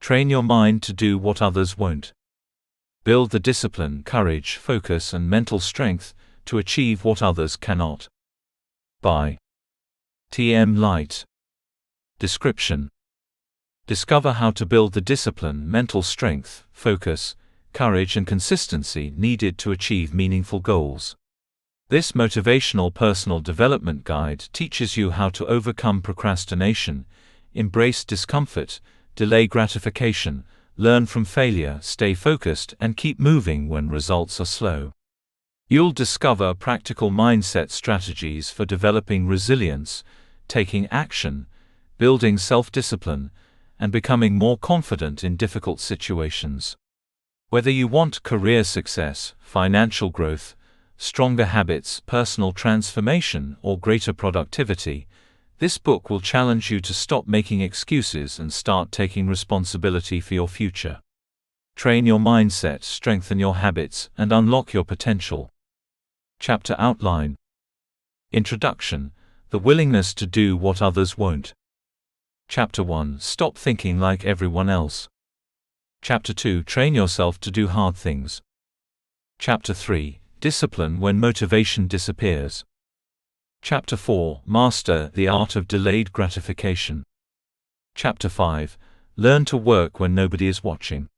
Train your mind to do what others won't. Build the discipline, courage, focus, and mental strength to achieve what others cannot. By T.M. Light. Description: discover how to build the discipline, mental strength, focus, courage, and consistency needed to achieve meaningful goals. This motivational personal development guide teaches you how to overcome procrastination, embrace discomfort, delay gratification, learn from failure, stay focused, and keep moving when results are slow. You'll discover practical mindset strategies for developing resilience, taking action, building self-discipline, and becoming more confident in difficult situations. Whether you want career success, financial growth, stronger habits, personal transformation, or greater productivity, this book will challenge you to stop making excuses and start taking responsibility for your future. Train your mindset, strengthen your habits, and unlock your potential. Chapter outline. Introduction: the willingness to do what others won't. Chapter 1: stop thinking like everyone else. Chapter 2: train yourself to do hard things. Chapter 3: discipline when motivation disappears. Chapter 4: master the art of delayed gratification. Chapter 5: learn to work when nobody is watching.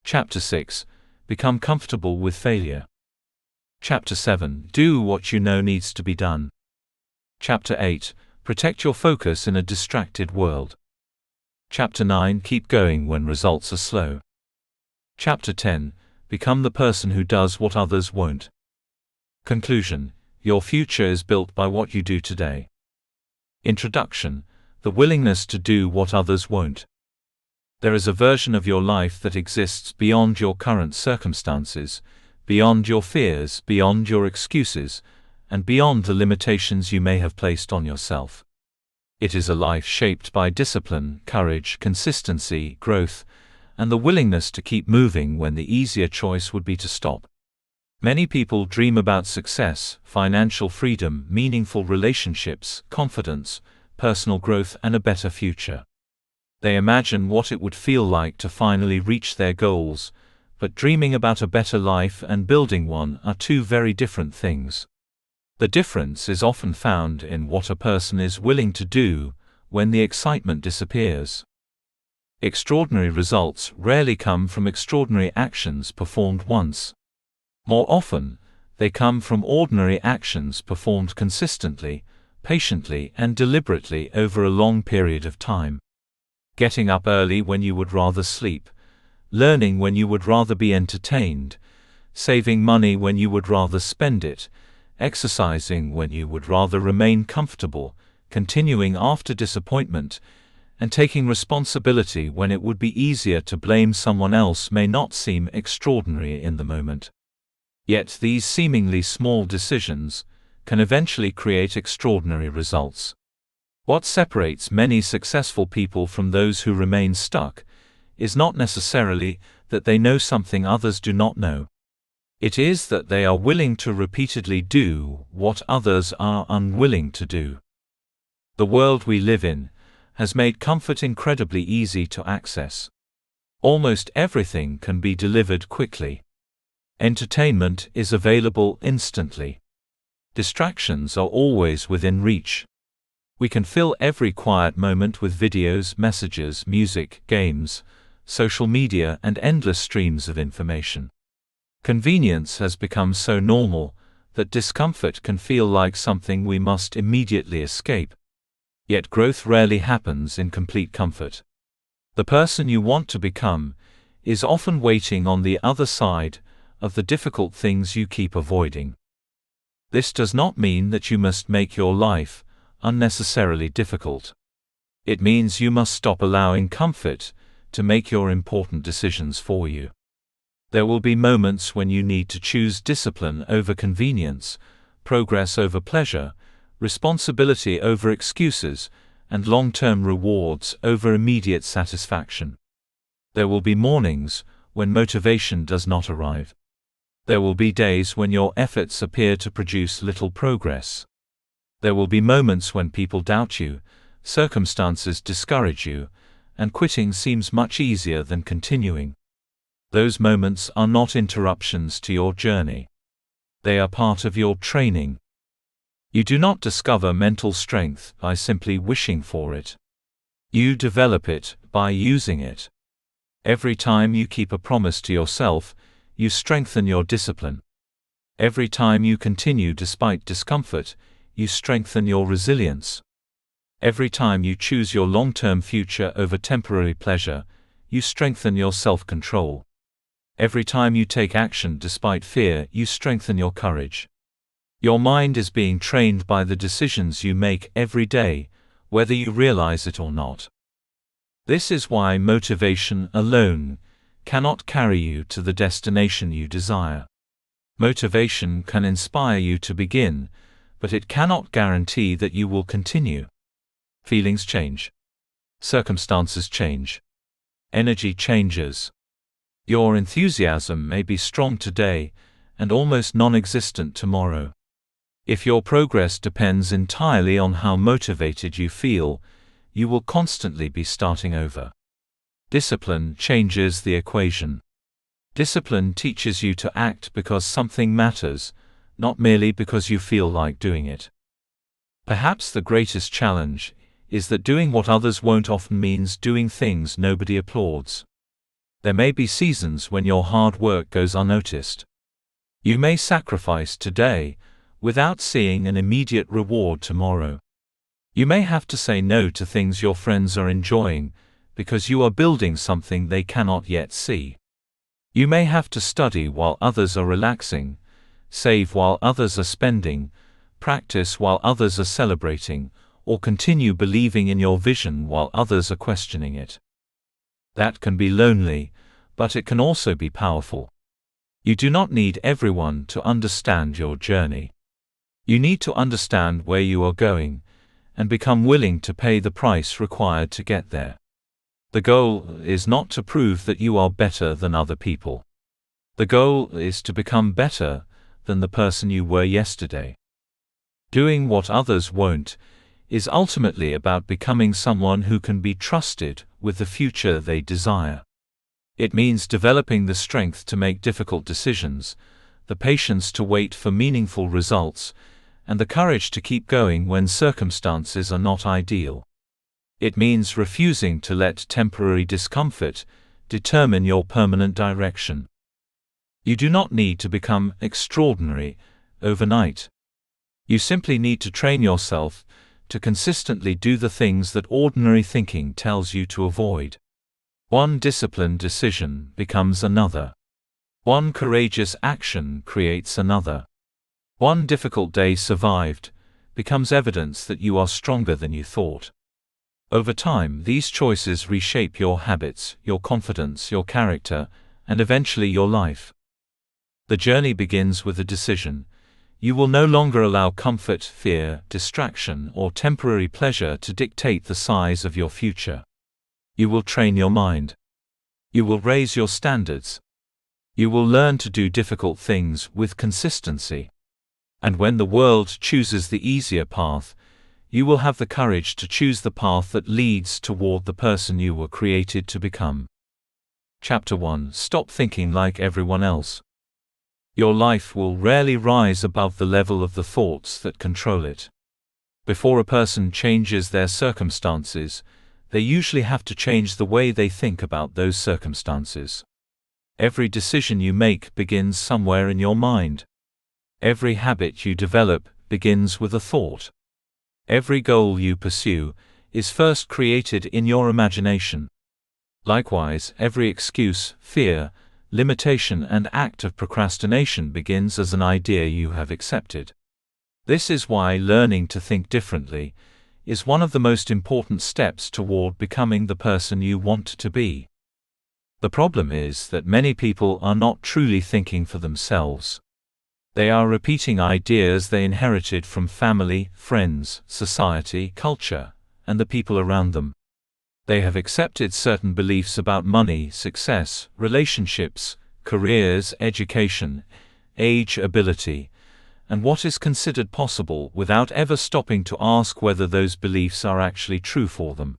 Chapter 6: become comfortable with failure. Chapter 7: do what you know needs to be done. Chapter 8: protect your focus in a distracted world. Chapter 9: keep going when results are slow. Chapter 10: become the person who does what others won't. Conclusion: your future is built by what you do today. Introduction: the willingness to do what others won't. There is a version of your life that exists beyond your current circumstances, beyond your fears, beyond your excuses, and beyond the limitations you may have placed on yourself. It is a life shaped by discipline, courage, consistency, growth, and the willingness to keep moving when the easier choice would be to stop. Many people dream about success, financial freedom, meaningful relationships, confidence, personal growth, and a better future. They imagine what it would feel like to finally reach their goals, but dreaming about a better life and building one are two very different things. The difference is often found in what a person is willing to do when the excitement disappears. Extraordinary results rarely come from extraordinary actions performed once. More often, they come from ordinary actions performed consistently, patiently, and deliberately over a long period of time. Getting up early when you would rather sleep, learning when you would rather be entertained, saving money when you would rather spend it, exercising when you would rather remain comfortable, continuing after disappointment, and taking responsibility when it would be easier to blame someone else may not seem extraordinary in the moment. Yet these seemingly small decisions can eventually create extraordinary results. What separates many successful people from those who remain stuck is not necessarily that they know something others do not know. It is that they are willing to repeatedly do what others are unwilling to do. The world we live in has made comfort incredibly easy to access. Almost everything can be delivered quickly. Entertainment is available instantly. Distractions are always within reach. We can fill every quiet moment with videos, messages, music, games, social media, and endless streams of information. Convenience has become so normal that discomfort can feel like something we must immediately escape. Yet growth rarely happens in complete comfort. The person you want to become is often waiting on the other side of the difficult things you keep avoiding. This does not mean that you must make your life unnecessarily difficult. It means you must stop allowing comfort to make your important decisions for you. There will be moments when you need to choose discipline over convenience, progress over pleasure, responsibility over excuses, and long-term rewards over immediate satisfaction. There will be mornings when motivation does not arrive. There will be days when your efforts appear to produce little progress. There will be moments when people doubt you, circumstances discourage you, and quitting seems much easier than continuing. Those moments are not interruptions to your journey. They are part of your training. You do not discover mental strength by simply wishing for it. You develop it by using it. Every time you keep a promise to yourself, you strengthen your discipline. Every time you continue despite discomfort, you strengthen your resilience. Every time you choose your long-term future over temporary pleasure, you strengthen your self-control. Every time you take action despite fear, you strengthen your courage. Your mind is being trained by the decisions you make every day, whether you realize it or not. This is why motivation alone cannot carry you to the destination you desire. Motivation can inspire you to begin, but it cannot guarantee that you will continue. Feelings change. Circumstances change. Energy changes. Your enthusiasm may be strong today and almost non-existent tomorrow. If your progress depends entirely on how motivated you feel, you will constantly be starting over. Discipline changes the equation. Discipline teaches you to act because something matters, not merely because you feel like doing it. Perhaps the greatest challenge is that doing what others won't often means doing things nobody applauds. There may be seasons when your hard work goes unnoticed. You may sacrifice today without seeing an immediate reward tomorrow. You may have to say no to things your friends are enjoying because you are building something they cannot yet see. You may have to study while others are relaxing, save while others are spending, practice while others are celebrating, or continue believing in your vision while others are questioning it. That can be lonely, but it can also be powerful. You do not need everyone to understand your journey. You need to understand where you are going, and become willing to pay the price required to get there. The goal is not to prove that you are better than other people. The goal is to become better than the person you were yesterday. Doing what others won't is ultimately about becoming someone who can be trusted with the future they desire. It means developing the strength to make difficult decisions, the patience to wait for meaningful results, and the courage to keep going when circumstances are not ideal. It means refusing to let temporary discomfort determine your permanent direction. You do not need to become extraordinary overnight. You simply need to train yourself to consistently do the things that ordinary thinking tells you to avoid. One disciplined decision becomes another. One courageous action creates another. One difficult day survived becomes evidence that you are stronger than you thought. Over time, these choices reshape your habits, your confidence, your character, and eventually your life. The journey begins with a decision. You will no longer allow comfort, fear, distraction, or temporary pleasure to dictate the size of your future. You will train your mind. You will raise your standards. You will learn to do difficult things with consistency. And when the world chooses the easier path, you will have the courage to choose the path that leads toward the person you were created to become. Chapter 1: Stop thinking like everyone else. Your life will rarely rise above the level of the thoughts that control it. Before a person changes their circumstances, they usually have to change the way they think about those circumstances. Every decision you make begins somewhere in your mind. Every habit you develop begins with a thought. Every goal you pursue is first created in your imagination. Likewise, every excuse, fear, limitation, and act of procrastination begins as an idea you have accepted. This is why learning to think differently is one of the most important steps toward becoming the person you want to be. The problem is that many people are not truly thinking for themselves. They are repeating ideas they inherited from family, friends, society, culture, and the people around them. They have accepted certain beliefs about money, success, relationships, careers, education, age, ability, and what is considered possible without ever stopping to ask whether those beliefs are actually true for them.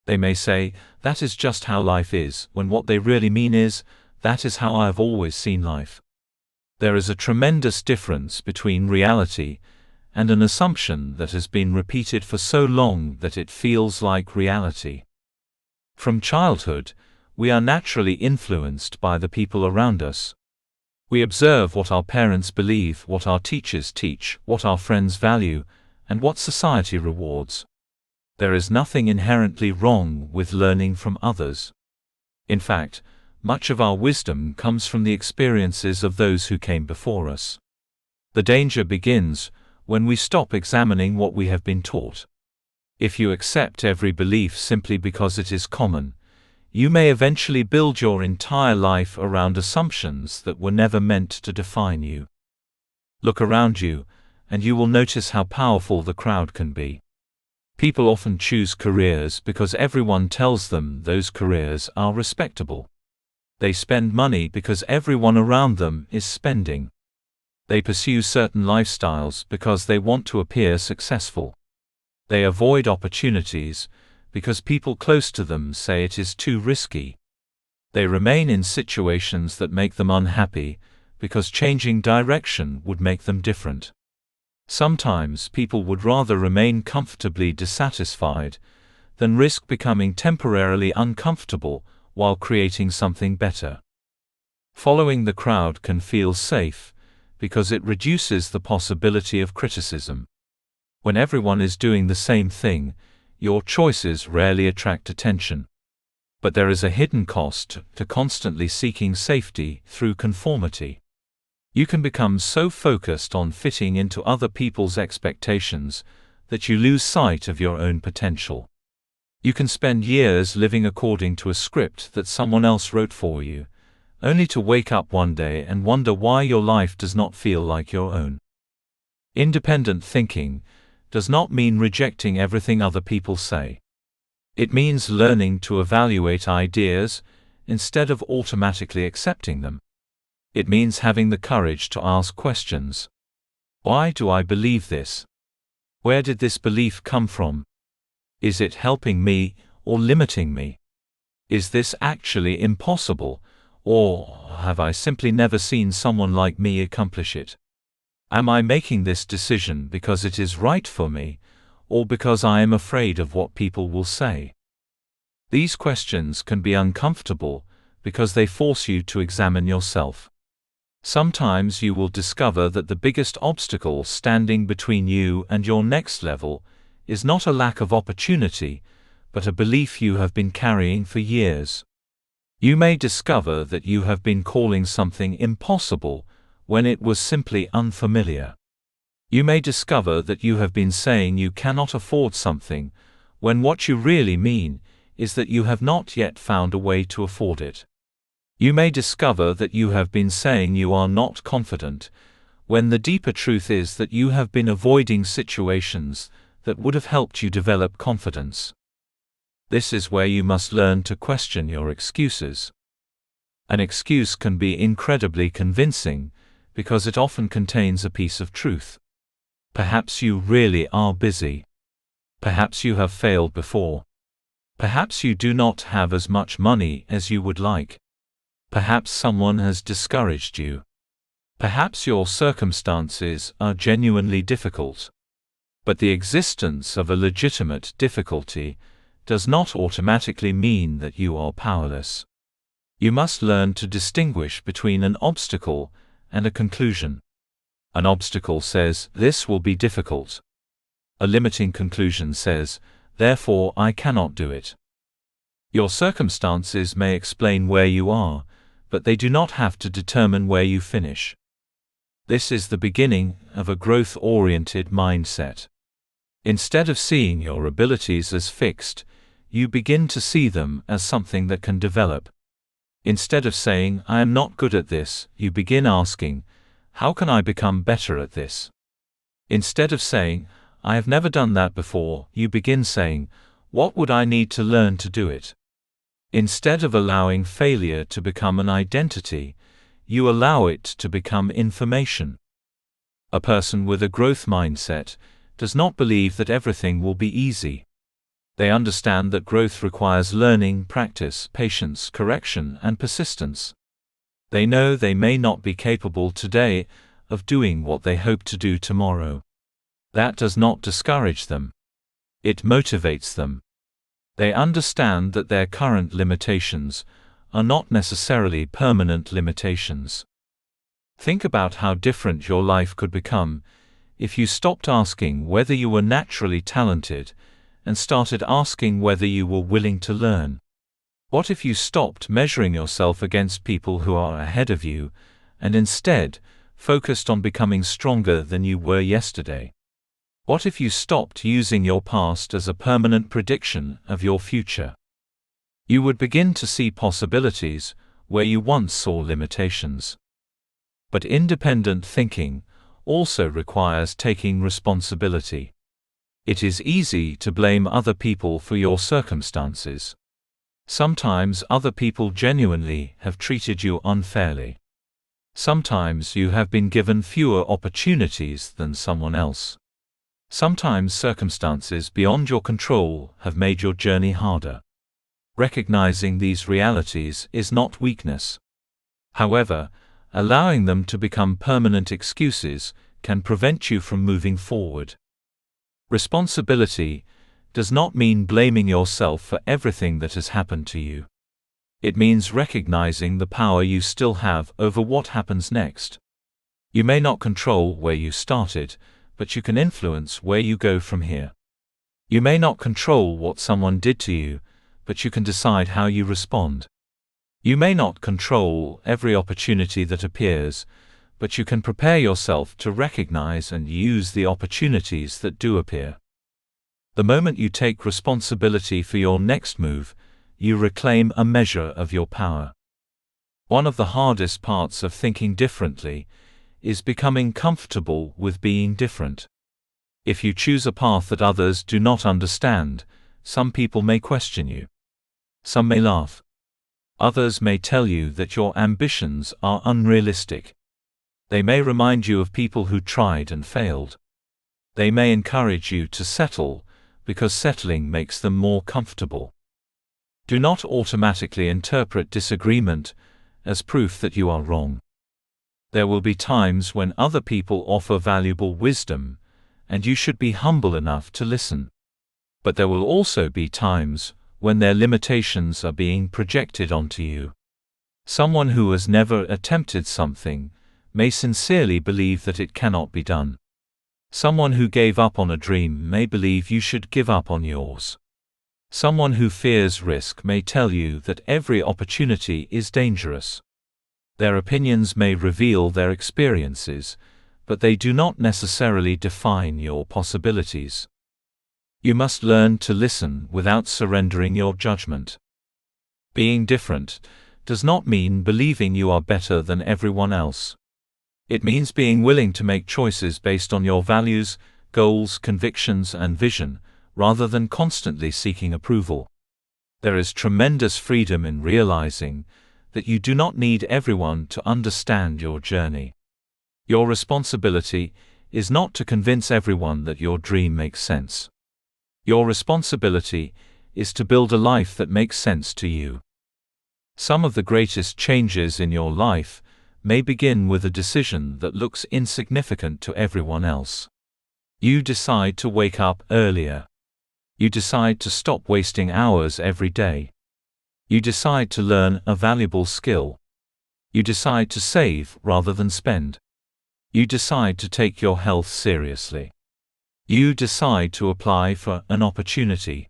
They may say, "That is just how life is," when what they really mean is, "That is how I have always seen life." There is a tremendous difference between reality and an assumption that has been repeated for so long that it feels like reality. From childhood, we are naturally influenced by the people around us. We observe what our parents believe, what our teachers teach, what our friends value, and what society rewards. There is nothing inherently wrong with learning from others. In fact, much of our wisdom comes from the experiences of those who came before us. The danger begins when we stop examining what we have been taught. If you accept every belief simply because it is common, you may eventually build your entire life around assumptions that were never meant to define you. Look around you, and you will notice how powerful the crowd can be. People often choose careers because everyone tells them those careers are respectable. They spend money because everyone around them is spending. They pursue certain lifestyles because they want to appear successful. They avoid opportunities because people close to them say it is too risky. They remain in situations that make them unhappy because changing direction would make them different. Sometimes people would rather remain comfortably dissatisfied than risk becoming temporarily uncomfortable while creating something better. Following the crowd can feel safe because it reduces the possibility of criticism. When everyone is doing the same thing, your choices rarely attract attention. But there is a hidden cost to constantly seeking safety through conformity. You can become so focused on fitting into other people's expectations that you lose sight of your own potential. You can spend years living according to a script that someone else wrote for you, only to wake up one day and wonder why your life does not feel like your own. Independent thinking does not mean rejecting everything other people say. It means learning to evaluate ideas instead of automatically accepting them. It means having the courage to ask questions. Why do I believe this? Where did this belief come from? Is it helping me or limiting me? Is this actually impossible, or have I simply never seen someone like me accomplish it? Am I making this decision because it is right for me, or because I am afraid of what people will say? These questions can be uncomfortable because they force you to examine yourself. Sometimes you will discover that the biggest obstacle standing between you and your next level is not a lack of opportunity, but a belief you have been carrying for years. You may discover that you have been calling something impossible when it was simply unfamiliar. You may discover that you have been saying you cannot afford something when what you really mean is that you have not yet found a way to afford it. You may discover that you have been saying you are not confident, when the deeper truth is that you have been avoiding situations that would have helped you develop confidence. This is where you must learn to question your excuses. An excuse can be incredibly convincing because it often contains a piece of truth. Perhaps you really are busy. Perhaps you have failed before. Perhaps you do not have as much money as you would like. Perhaps someone has discouraged you. Perhaps your circumstances are genuinely difficult. But the existence of a legitimate difficulty does not automatically mean that you are powerless. You must learn to distinguish between an obstacle and a conclusion. An obstacle says, "This will be difficult." A limiting conclusion says, "Therefore I cannot do it." Your circumstances may explain where you are, but they do not have to determine where you finish. This is the beginning of a growth-oriented mindset. Instead of seeing your abilities as fixed, you begin to see them as something that can develop. Instead of saying, "I am not good at this," you begin asking, "How can I become better at this?" Instead of saying, "I have never done that before," you begin saying, "What would I need to learn to do it?" Instead of allowing failure to become an identity, you allow it to become information. A person with a growth mindset does not believe that everything will be easy. They understand that growth requires learning, practice, patience, correction, and persistence. They know they may not be capable today of doing what they hope to do tomorrow. That does not discourage them. It motivates them. They understand that their current limitations are not necessarily permanent limitations. Think about how different your life could become if you stopped asking whether you were naturally talented and started asking whether you were willing to learn. What if you stopped measuring yourself against people who are ahead of you and instead focused on becoming stronger than you were yesterday? What if you stopped using your past as a permanent prediction of your future? You would begin to see possibilities where you once saw limitations. But independent thinking also requires taking responsibility. It is easy to blame other people for your circumstances. Sometimes other people genuinely have treated you unfairly. Sometimes you have been given fewer opportunities than someone else. Sometimes circumstances beyond your control have made your journey harder. Recognizing these realities is not weakness. However, allowing them to become permanent excuses can prevent you from moving forward. Responsibility does not mean blaming yourself for everything that has happened to you. It means recognizing the power you still have over what happens next. You may not control where you started, but you can influence where you go from here. You may not control what someone did to you, but you can decide how you respond. You may not control every opportunity that appears, but you can prepare yourself to recognize and use the opportunities that do appear. The moment you take responsibility for your next move, you reclaim a measure of your power. One of the hardest parts of thinking differently is becoming comfortable with being different. If you choose a path that others do not understand, some people may question you. Some may laugh. Others may tell you that your ambitions are unrealistic. They may remind you of people who tried and failed. They may encourage you to settle, because settling makes them more comfortable. Do not automatically interpret disagreement as proof that you are wrong. There will be times when other people offer valuable wisdom, and you should be humble enough to listen. But there will also be times when their limitations are being projected onto you. Someone who has never attempted something may sincerely believe that it cannot be done. Someone who gave up on a dream may believe you should give up on yours. Someone who fears risk may tell you that every opportunity is dangerous. Their opinions may reveal their experiences, but they do not necessarily define your possibilities. You must learn to listen without surrendering your judgment. Being different does not mean believing you are better than everyone else. It means being willing to make choices based on your values, goals, convictions, and vision, rather than constantly seeking approval. There is tremendous freedom in realizing that you do not need everyone to understand your journey. Your responsibility is not to convince everyone that your dream makes sense. Your responsibility is to build a life that makes sense to you. Some of the greatest changes in your life may begin with a decision that looks insignificant to everyone else. You decide to wake up earlier. You decide to stop wasting hours every day. You decide to learn a valuable skill. You decide to save rather than spend. You decide to take your health seriously. You decide to apply for an opportunity.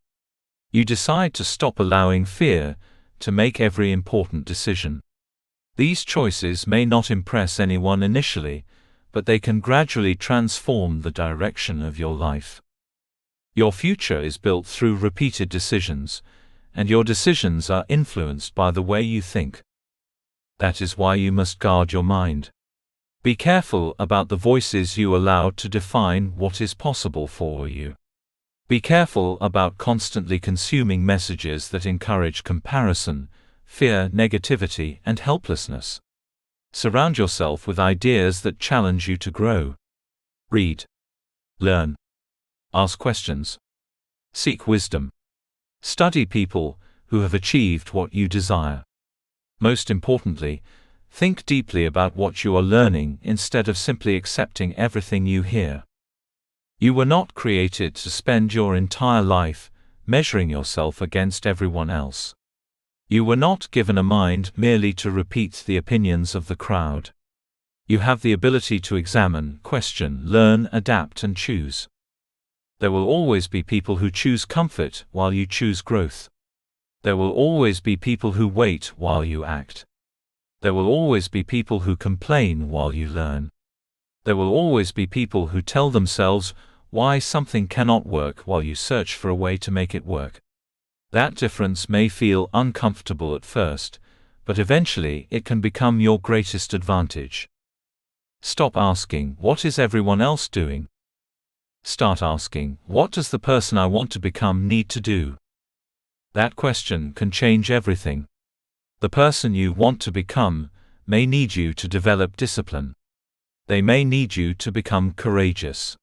You decide to stop allowing fear to make every important decision. These choices may not impress anyone initially, but they can gradually transform the direction of your life. Your future is built through repeated decisions, and your decisions are influenced by the way you think. That is why you must guard your mind. Be careful about the voices you allow to define what is possible for you. Be careful about constantly consuming messages that encourage comparison, fear, negativity, and helplessness. Surround yourself with ideas that challenge you to grow. Read. Learn. Ask questions. Seek wisdom. Study people who have achieved what you desire. Most importantly, think deeply about what you are learning instead of simply accepting everything you hear. You were not created to spend your entire life measuring yourself against everyone else. You were not given a mind merely to repeat the opinions of the crowd. You have the ability to examine, question, learn, adapt, and choose. There will always be people who choose comfort while you choose growth. There will always be people who wait while you act. There will always be people who complain while you learn. There will always be people who tell themselves why something cannot work while you search for a way to make it work. That difference may feel uncomfortable at first, but eventually it can become your greatest advantage. Stop asking, "What is everyone else doing?" Start asking, "What does the person I want to become need to do?" That question can change everything. The person you want to become may need you to develop discipline. They may need you to become courageous.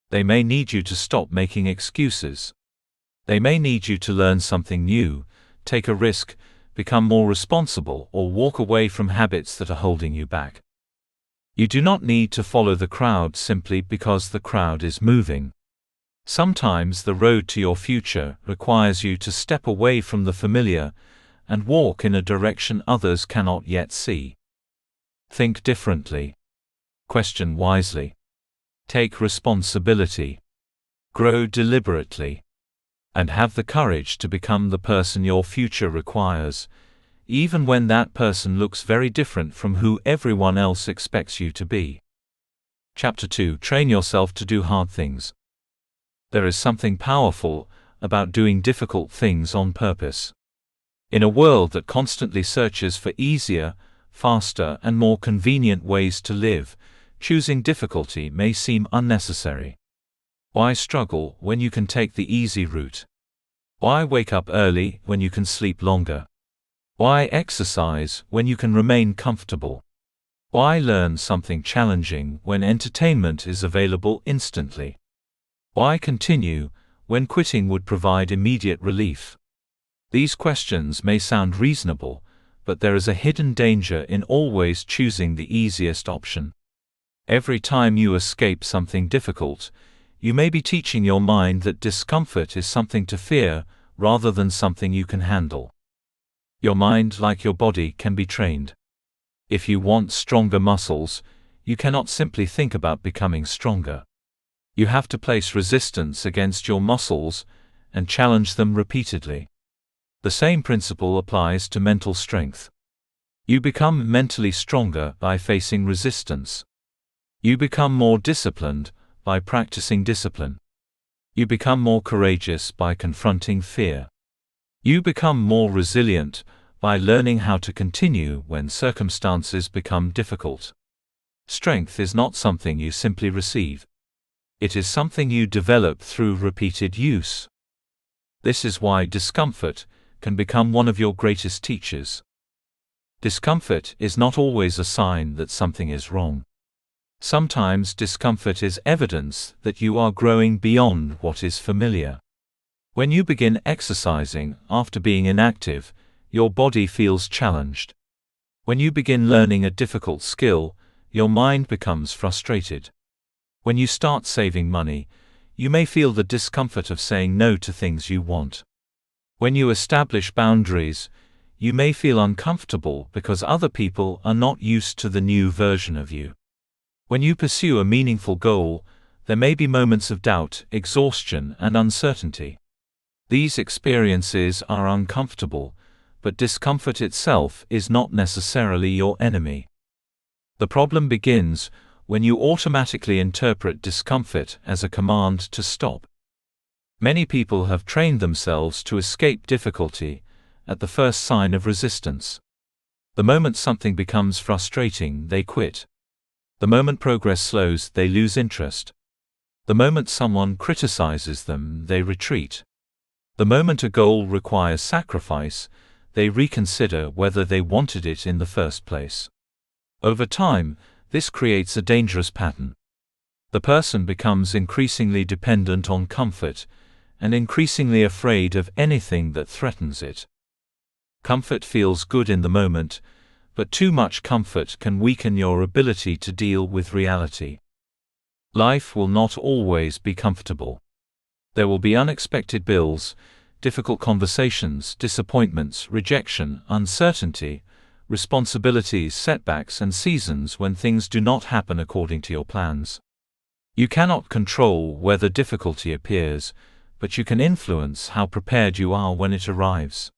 They may need you to stop making excuses. They may need you to learn something new, take a risk, become more responsible, or walk away from habits that are holding you back. You do not need to follow the crowd simply because the crowd is moving. Sometimes the road to your future requires you to step away from the familiar and walk in a direction others cannot yet see. Think differently. Question wisely. Take responsibility. Grow deliberately. And have the courage to become the person your future requires, even when that person looks very different from who everyone else expects you to be. Chapter 2: Train yourself to do hard things. There is something powerful about doing difficult things on purpose. In a world that constantly searches for easier, faster, and more convenient ways to live, choosing difficulty may seem unnecessary. Why struggle when you can take the easy route? Why wake up early when you can sleep longer? Why exercise when you can remain comfortable? Why learn something challenging when entertainment is available instantly? Why continue when quitting would provide immediate relief? These questions may sound reasonable, but there is a hidden danger in always choosing the easiest option. Every time you escape something difficult, you may be teaching your mind that discomfort is something to fear rather than something you can handle. Your mind, like your body, can be trained. If you want stronger muscles, you cannot simply think about becoming stronger. You have to place resistance against your muscles and challenge them repeatedly. The same principle applies to mental strength. You become mentally stronger by facing resistance. You become more disciplined by practicing discipline. You become more courageous by confronting fear. You become more resilient by learning how to continue when circumstances become difficult. Strength is not something you simply receive. It is something you develop through repeated use. This is why discomfort can become one of your greatest teachers. Discomfort is not always a sign that something is wrong. Sometimes discomfort is evidence that you are growing beyond what is familiar. When you begin exercising after being inactive, your body feels challenged. When you begin learning a difficult skill, your mind becomes frustrated. When you start saving money, you may feel the discomfort of saying no to things you want. When you establish boundaries, you may feel uncomfortable because other people are not used to the new version of you. When you pursue a meaningful goal, there may be moments of doubt, exhaustion, and uncertainty. These experiences are uncomfortable, but discomfort itself is not necessarily your enemy. The problem begins when you automatically interpret discomfort as a command to stop. Many people have trained themselves to escape difficulty at the first sign of resistance. The moment something becomes frustrating, they quit. The moment progress slows, they lose interest. The moment someone criticizes them, they retreat. The moment a goal requires sacrifice, they reconsider whether they wanted it in the first place. Over time, this creates a dangerous pattern. The person becomes increasingly dependent on comfort, and increasingly afraid of anything that threatens it. Comfort feels good in the moment, but too much comfort can weaken your ability to deal with reality. Life will not always be comfortable. There will be unexpected bills, difficult conversations, disappointments, rejection, uncertainty, responsibilities, setbacks, and seasons when things do not happen according to your plans. You cannot control whether difficulty appears, but you can influence how prepared you are when it arrives.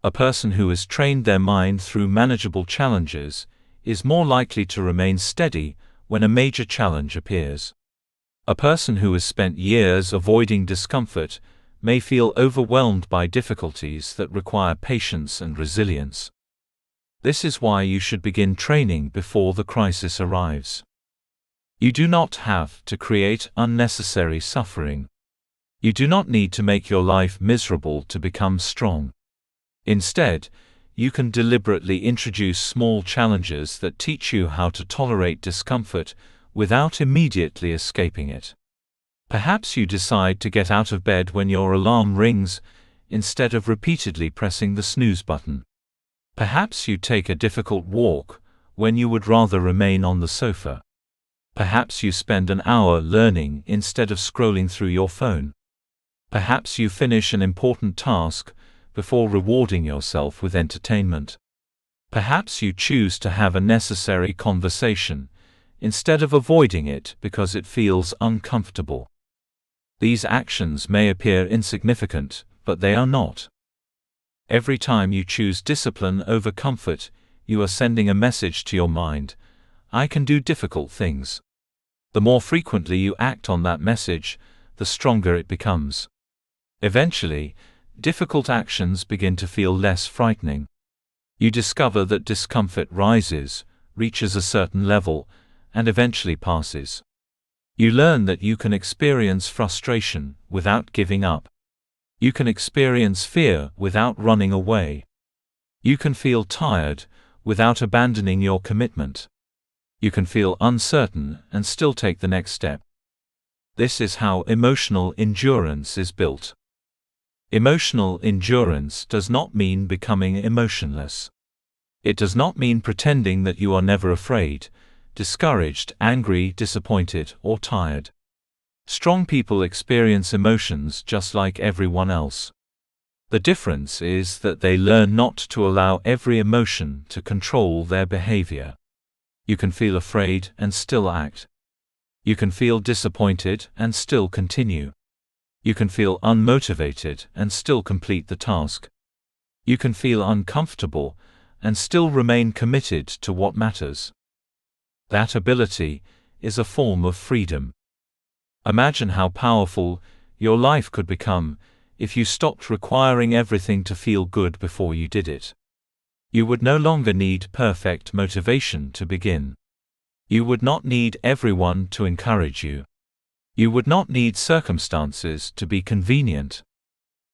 A person who has trained their mind through manageable challenges is more likely to remain steady when a major challenge appears. A person who has spent years avoiding discomfort may feel overwhelmed by difficulties that require patience and resilience. This is why you should begin training before the crisis arrives. You do not have to create unnecessary suffering. You do not need to make your life miserable to become strong. Instead, you can deliberately introduce small challenges that teach you how to tolerate discomfort without immediately escaping it. Perhaps you decide to get out of bed when your alarm rings, instead of repeatedly pressing the snooze button. Perhaps you take a difficult walk when you would rather remain on the sofa. Perhaps you spend an hour learning instead of scrolling through your phone. Perhaps you finish an important task before rewarding yourself with entertainment. Perhaps you choose to have a necessary conversation instead of avoiding it because it feels uncomfortable. These actions may appear insignificant, but they are not. Every time you choose discipline over comfort, you are sending a message to your mind: I can do difficult things. The more frequently you act on that message, the stronger it becomes. Eventually, difficult actions begin to feel less frightening. You discover that discomfort rises, reaches a certain level, and eventually passes. You learn that you can experience frustration without giving up. You can experience fear without running away. You can feel tired without abandoning your commitment. You can feel uncertain and still take the next step. This is how emotional endurance is built. Emotional endurance does not mean becoming emotionless. It does not mean pretending that you are never afraid, discouraged, angry, disappointed, or tired. Strong people experience emotions just like everyone else. The difference is that they learn not to allow every emotion to control their behavior. You can feel afraid and still act. You can feel disappointed and still continue. You can feel unmotivated and still complete the task. You can feel uncomfortable and still remain committed to what matters. That ability is a form of freedom. Imagine how powerful your life could become if you stopped requiring everything to feel good before you did it. You would no longer need perfect motivation to begin. You would not need everyone to encourage you. You would not need circumstances to be convenient.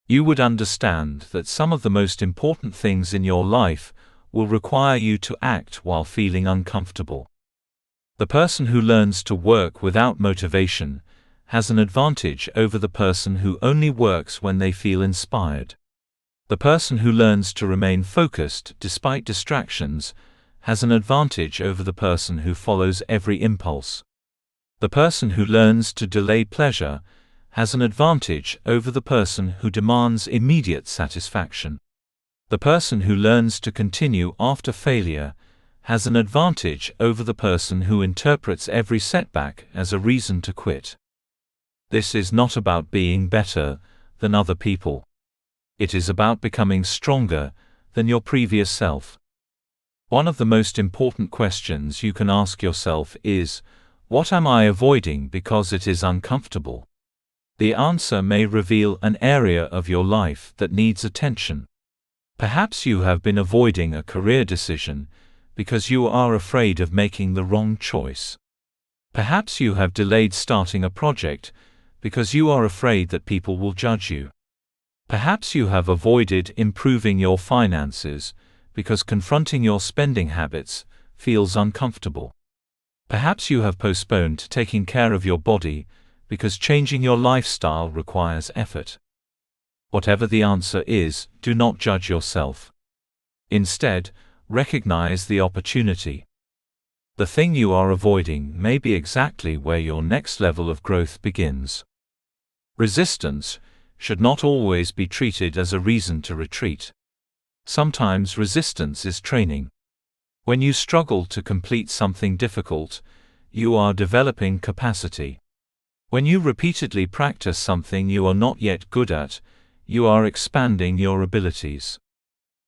You would understand that some of the most important things in your life will require you to act while feeling uncomfortable. The person who learns to work without motivation has an advantage over the person who only works when they feel inspired. The person who learns to remain focused despite distractions has an advantage over the person who follows every impulse. The person who learns to delay pleasure has an advantage over the person who demands immediate satisfaction. The person who learns to continue after failure has an advantage over the person who interprets every setback as a reason to quit. This is not about being better than other people. It is about becoming stronger than your previous self. One of the most important questions you can ask yourself is, what am I avoiding because it is uncomfortable? The answer may reveal an area of your life that needs attention. Perhaps you have been avoiding a career decision because you are afraid of making the wrong choice. Perhaps you have delayed starting a project because you are afraid that people will judge you. Perhaps you have avoided improving your finances because confronting your spending habits feels uncomfortable. Perhaps you have postponed taking care of your body because changing your lifestyle requires effort. Whatever the answer is, do not judge yourself. Instead, recognize the opportunity. The thing you are avoiding may be exactly where your next level of growth begins. Resistance should not always be treated as a reason to retreat. Sometimes resistance is training. When you struggle to complete something difficult, you are developing capacity. When you repeatedly practice something you are not yet good at, you are expanding your abilities.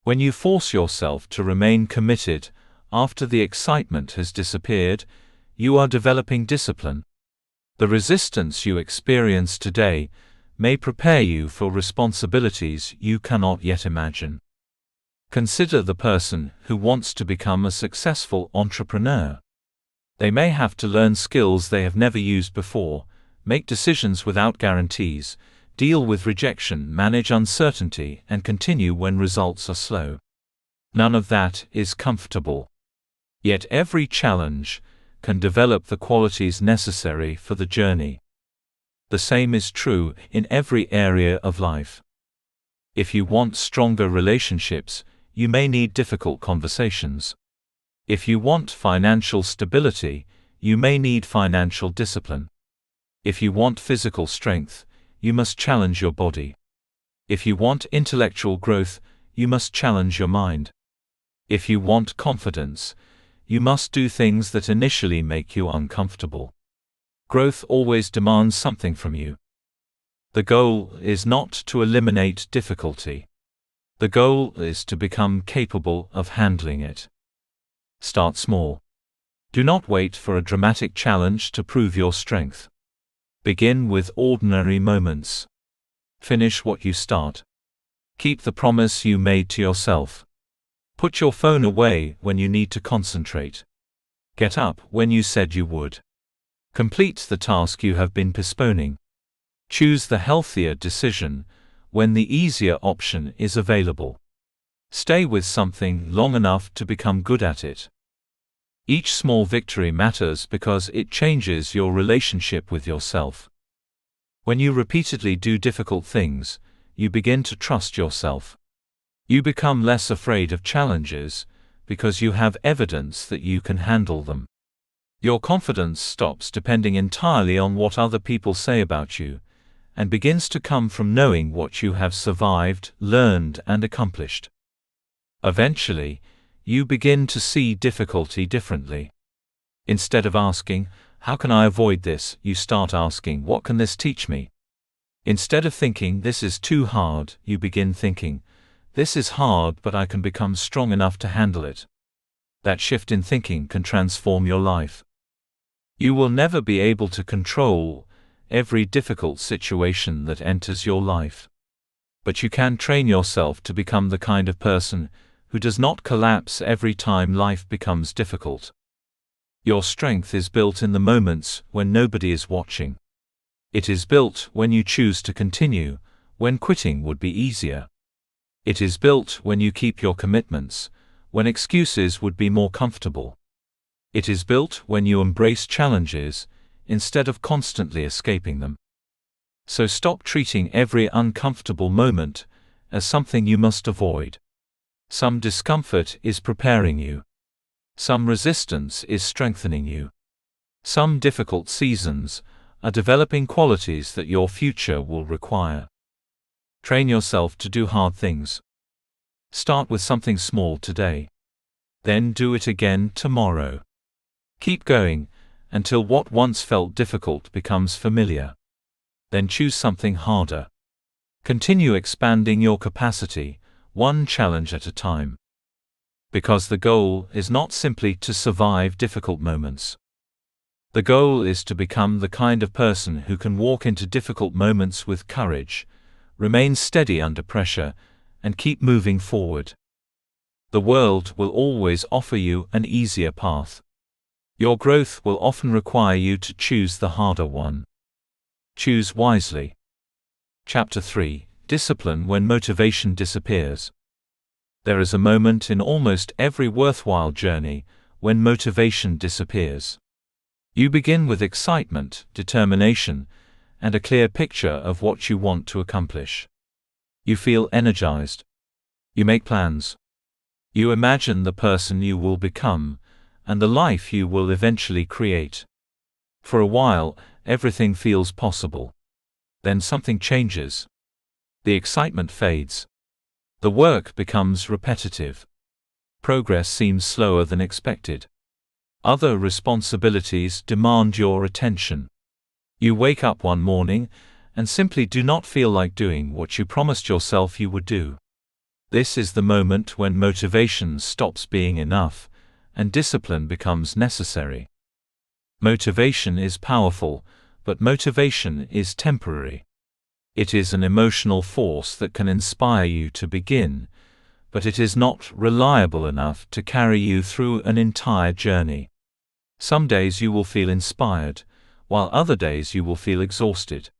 When you force yourself to remain committed after the excitement has disappeared, you are developing discipline. The resistance you experience today may prepare you for responsibilities you cannot yet imagine. Consider the person who wants to become a successful entrepreneur. They may have to learn skills they have never used before, make decisions without guarantees, deal with rejection, manage uncertainty, and continue when results are slow. None of that is comfortable. Yet every challenge can develop the qualities necessary for the journey. The same is true in every area of life. If you want stronger relationships, you may need difficult conversations. If you want financial stability, you may need financial discipline. If you want physical strength, you must challenge your body. If you want intellectual growth, you must challenge your mind. If you want confidence, you must do things that initially make you uncomfortable. Growth always demands something from you. The goal is not to eliminate difficulty. The goal is to become capable of handling it. Start small. Do not wait for a dramatic challenge to prove your strength. Begin with ordinary moments. Finish what you start. Keep the promise you made to yourself. Put your phone away when you need to concentrate. Get up when you said you would. Complete the task you have been postponing. Choose the healthier decision when the easier option is available. Stay with something long enough to become good at it. Each small victory matters because it changes your relationship with yourself. When you repeatedly do difficult things, you begin to trust yourself. You become less afraid of challenges because you have evidence that you can handle them. Your confidence stops depending entirely on what other people say about you, and begins to come from knowing what you have survived, learned, and accomplished. Eventually, you begin to see difficulty differently. Instead of asking, "How can I avoid this?" you start asking, "What can this teach me?" Instead of thinking, "This is too hard," you begin thinking, "This is hard, but I can become strong enough to handle it." That shift in thinking can transform your life. You will never be able to control every difficult situation that enters your life. But you can train yourself to become the kind of person who does not collapse every time life becomes difficult. Your strength is built in the moments when nobody is watching. It is built when you choose to continue, when quitting would be easier. It is built when you keep your commitments, when excuses would be more comfortable. It is built when you embrace challenges, instead of constantly escaping them. So stop treating every uncomfortable moment as something you must avoid. Some discomfort is preparing you. Some resistance is strengthening you. Some difficult seasons are developing qualities that your future will require. Train yourself to do hard things. Start with something small today. Then do it again tomorrow. Keep going until what once felt difficult becomes familiar. Then choose something harder. Continue expanding your capacity, one challenge at a time. Because the goal is not simply to survive difficult moments. The goal is to become the kind of person who can walk into difficult moments with courage, remain steady under pressure, and keep moving forward. The world will always offer you an easier path. Your growth will often require you to choose the harder one. Choose wisely. Chapter 3: Discipline when motivation disappears. There is a moment in almost every worthwhile journey when motivation disappears. You begin with excitement, determination, and a clear picture of what you want to accomplish. You feel energized. You make plans. You imagine the person you will become, and the life you will eventually create. For a while, everything feels possible. Then something changes. The excitement fades. The work becomes repetitive. Progress seems slower than expected. Other responsibilities demand your attention. You wake up one morning and simply do not feel like doing what you promised yourself you would do. This is the moment when motivation stops being enough and discipline becomes necessary. Motivation is powerful, but motivation is temporary. It is an emotional force that can inspire you to begin, but it is not reliable enough to carry you through an entire journey. Some days you will feel inspired, while other days you will feel exhausted.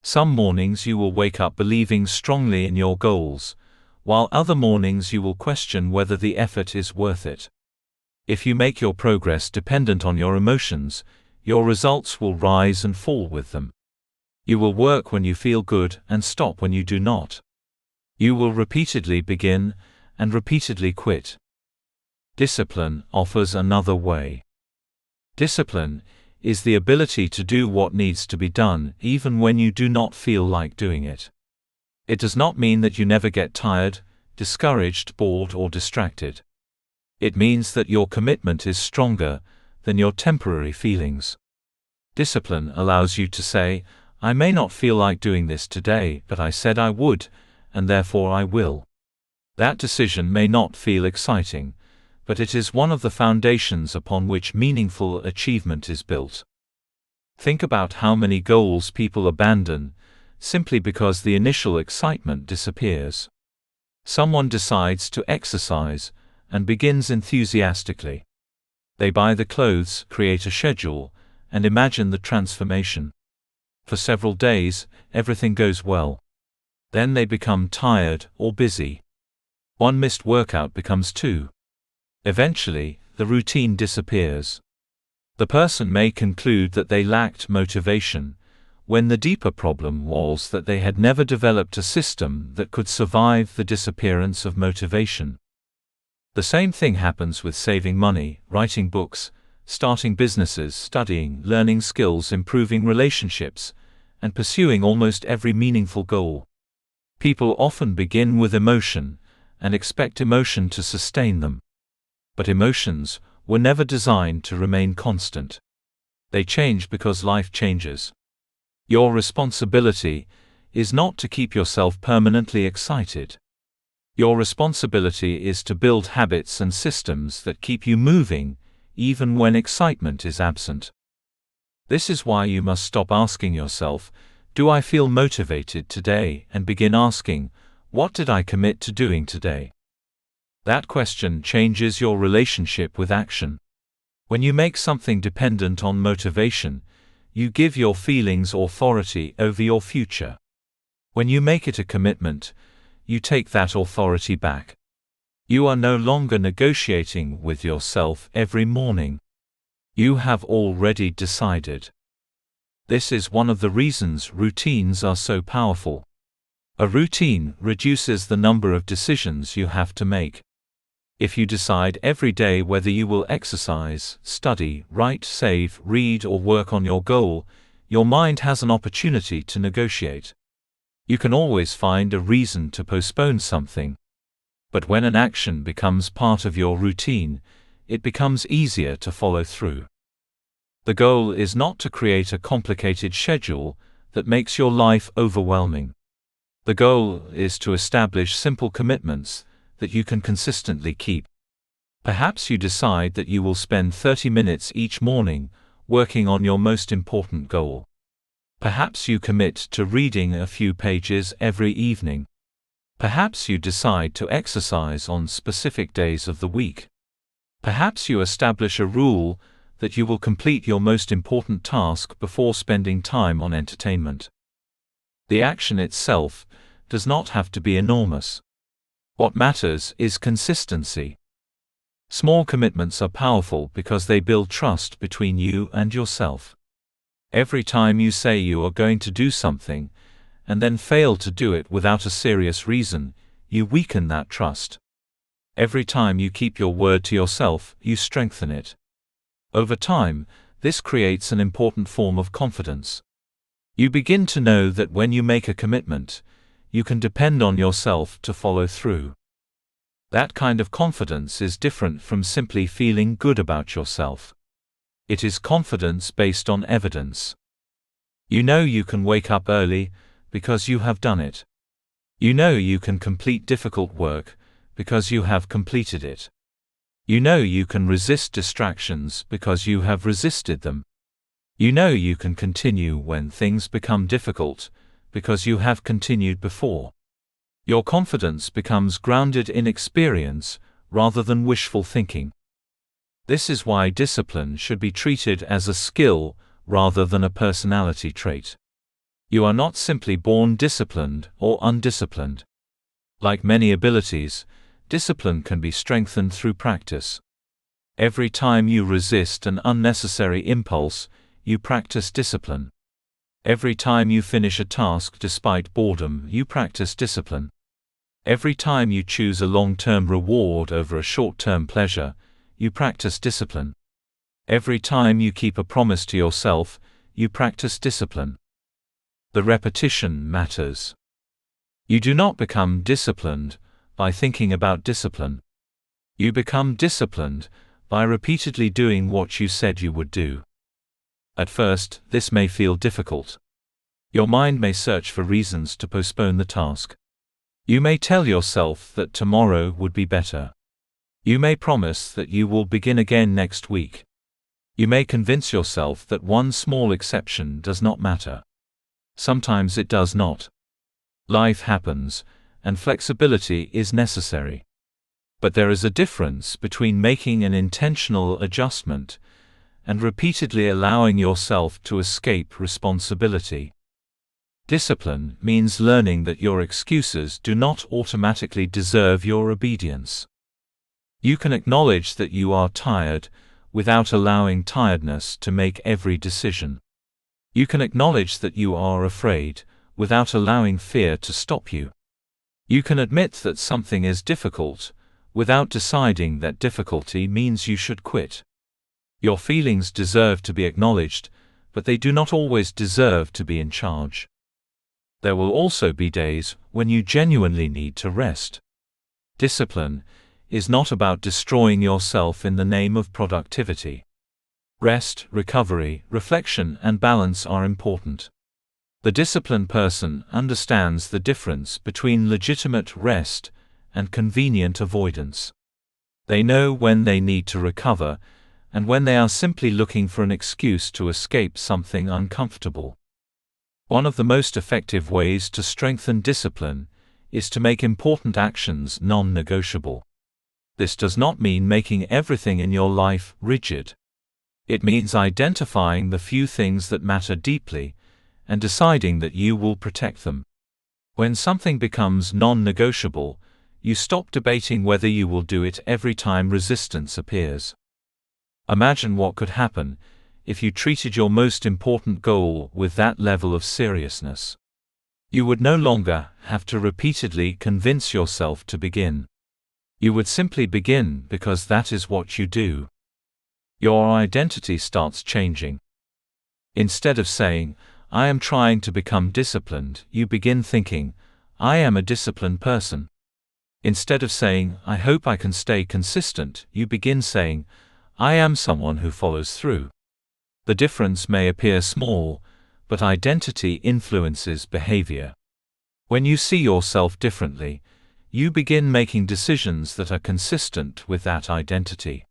Some mornings you will wake up believing strongly in your goals, while other mornings you will question whether the effort is worth it. If you make your progress dependent on your emotions, your results will rise and fall with them. You will work when you feel good and stop when you do not. You will repeatedly begin and repeatedly quit. Discipline offers another way. Discipline is the ability to do what needs to be done even when you do not feel like doing it. It does not mean that you never get tired, discouraged, bored, or distracted. It means that your commitment is stronger than your temporary feelings. Discipline allows you to say, "I may not feel like doing this today, but I said I would, and therefore I will." That decision may not feel exciting, but it is one of the foundations upon which meaningful achievement is built. Think about how many goals people abandon simply because the initial excitement disappears. Someone decides to exercise and begins enthusiastically. They buy the clothes, create a schedule, and imagine the transformation. For several days, everything goes well. Then they become tired or busy. One missed workout becomes two. Eventually, the routine disappears. The person may conclude that they lacked motivation, when the deeper problem was that they had never developed a system that could survive the disappearance of motivation. The same thing happens with saving money, writing books, starting businesses, studying, learning skills, improving relationships, and pursuing almost every meaningful goal. People often begin with emotion and expect emotion to sustain them. But emotions were never designed to remain constant. They change because life changes. Your responsibility is not to keep yourself permanently excited. Your responsibility is to build habits and systems that keep you moving, even when excitement is absent. This is why you must stop asking yourself, "Do I feel motivated today?" and begin asking, "What did I commit to doing today?" That question changes your relationship with action. When you make something dependent on motivation, you give your feelings authority over your future. When you make it a commitment, you take that authority back. You are no longer negotiating with yourself every morning. You have already decided. This is one of the reasons routines are so powerful. A routine reduces the number of decisions you have to make. If you decide every day whether you will exercise, study, write, save, read, or work on your goal, your mind has an opportunity to negotiate. You can always find a reason to postpone something. But when an action becomes part of your routine, it becomes easier to follow through. The goal is not to create a complicated schedule that makes your life overwhelming. The goal is to establish simple commitments that you can consistently keep. Perhaps you decide that you will spend 30 minutes each morning working on your most important goal. Perhaps you commit to reading a few pages every evening. Perhaps you decide to exercise on specific days of the week. Perhaps you establish a rule that you will complete your most important task before spending time on entertainment. The action itself does not have to be enormous. What matters is consistency. Small commitments are powerful because they build trust between you and yourself. Every time you say you are going to do something, and then fail to do it without a serious reason, you weaken that trust. Every time you keep your word to yourself, you strengthen it. Over time, this creates an important form of confidence. You begin to know that when you make a commitment, you can depend on yourself to follow through. That kind of confidence is different from simply feeling good about yourself. It is confidence based on evidence. You know you can wake up early because you have done it. You know you can complete difficult work because you have completed it. You know you can resist distractions because you have resisted them. You know you can continue when things become difficult because you have continued before. Your confidence becomes grounded in experience rather than wishful thinking. This is why discipline should be treated as a skill rather than a personality trait. You are not simply born disciplined or undisciplined. Like many abilities, discipline can be strengthened through practice. Every time you resist an unnecessary impulse, you practice discipline. Every time you finish a task despite boredom, you practice discipline. Every time you choose a long-term reward over a short-term pleasure, you practice discipline. Every time you keep a promise to yourself, you practice discipline. The repetition matters. You do not become disciplined by thinking about discipline. You become disciplined by repeatedly doing what you said you would do. At first, this may feel difficult. Your mind may search for reasons to postpone the task. You may tell yourself that tomorrow would be better. You may promise that you will begin again next week. You may convince yourself that one small exception does not matter. Sometimes it does not. Life happens, and flexibility is necessary. But there is a difference between making an intentional adjustment and repeatedly allowing yourself to escape responsibility. Discipline means learning that your excuses do not automatically deserve your obedience. You can acknowledge that you are tired without allowing tiredness to make every decision. You can acknowledge that you are afraid without allowing fear to stop you. You can admit that something is difficult without deciding that difficulty means you should quit. Your feelings deserve to be acknowledged, but they do not always deserve to be in charge. There will also be days when you genuinely need to rest. Discipline is not about destroying yourself in the name of productivity. Rest, recovery, reflection, and balance are important. The disciplined person understands the difference between legitimate rest and convenient avoidance. They know when they need to recover and when they are simply looking for an excuse to escape something uncomfortable. One of the most effective ways to strengthen discipline is to make important actions non-negotiable. This does not mean making everything in your life rigid. It means identifying the few things that matter deeply and deciding that you will protect them. When something becomes non-negotiable, you stop debating whether you will do it every time resistance appears. Imagine what could happen if you treated your most important goal with that level of seriousness. You would no longer have to repeatedly convince yourself to begin. You would simply begin because that is what you do. Your identity starts changing. Instead of saying, "I am trying to become disciplined," you begin thinking, "I am a disciplined person." Instead of saying, "I hope I can stay consistent," you begin saying, "I am someone who follows through." The difference may appear small, but identity influences behavior. When you see yourself differently, you begin making decisions that are consistent with that identity.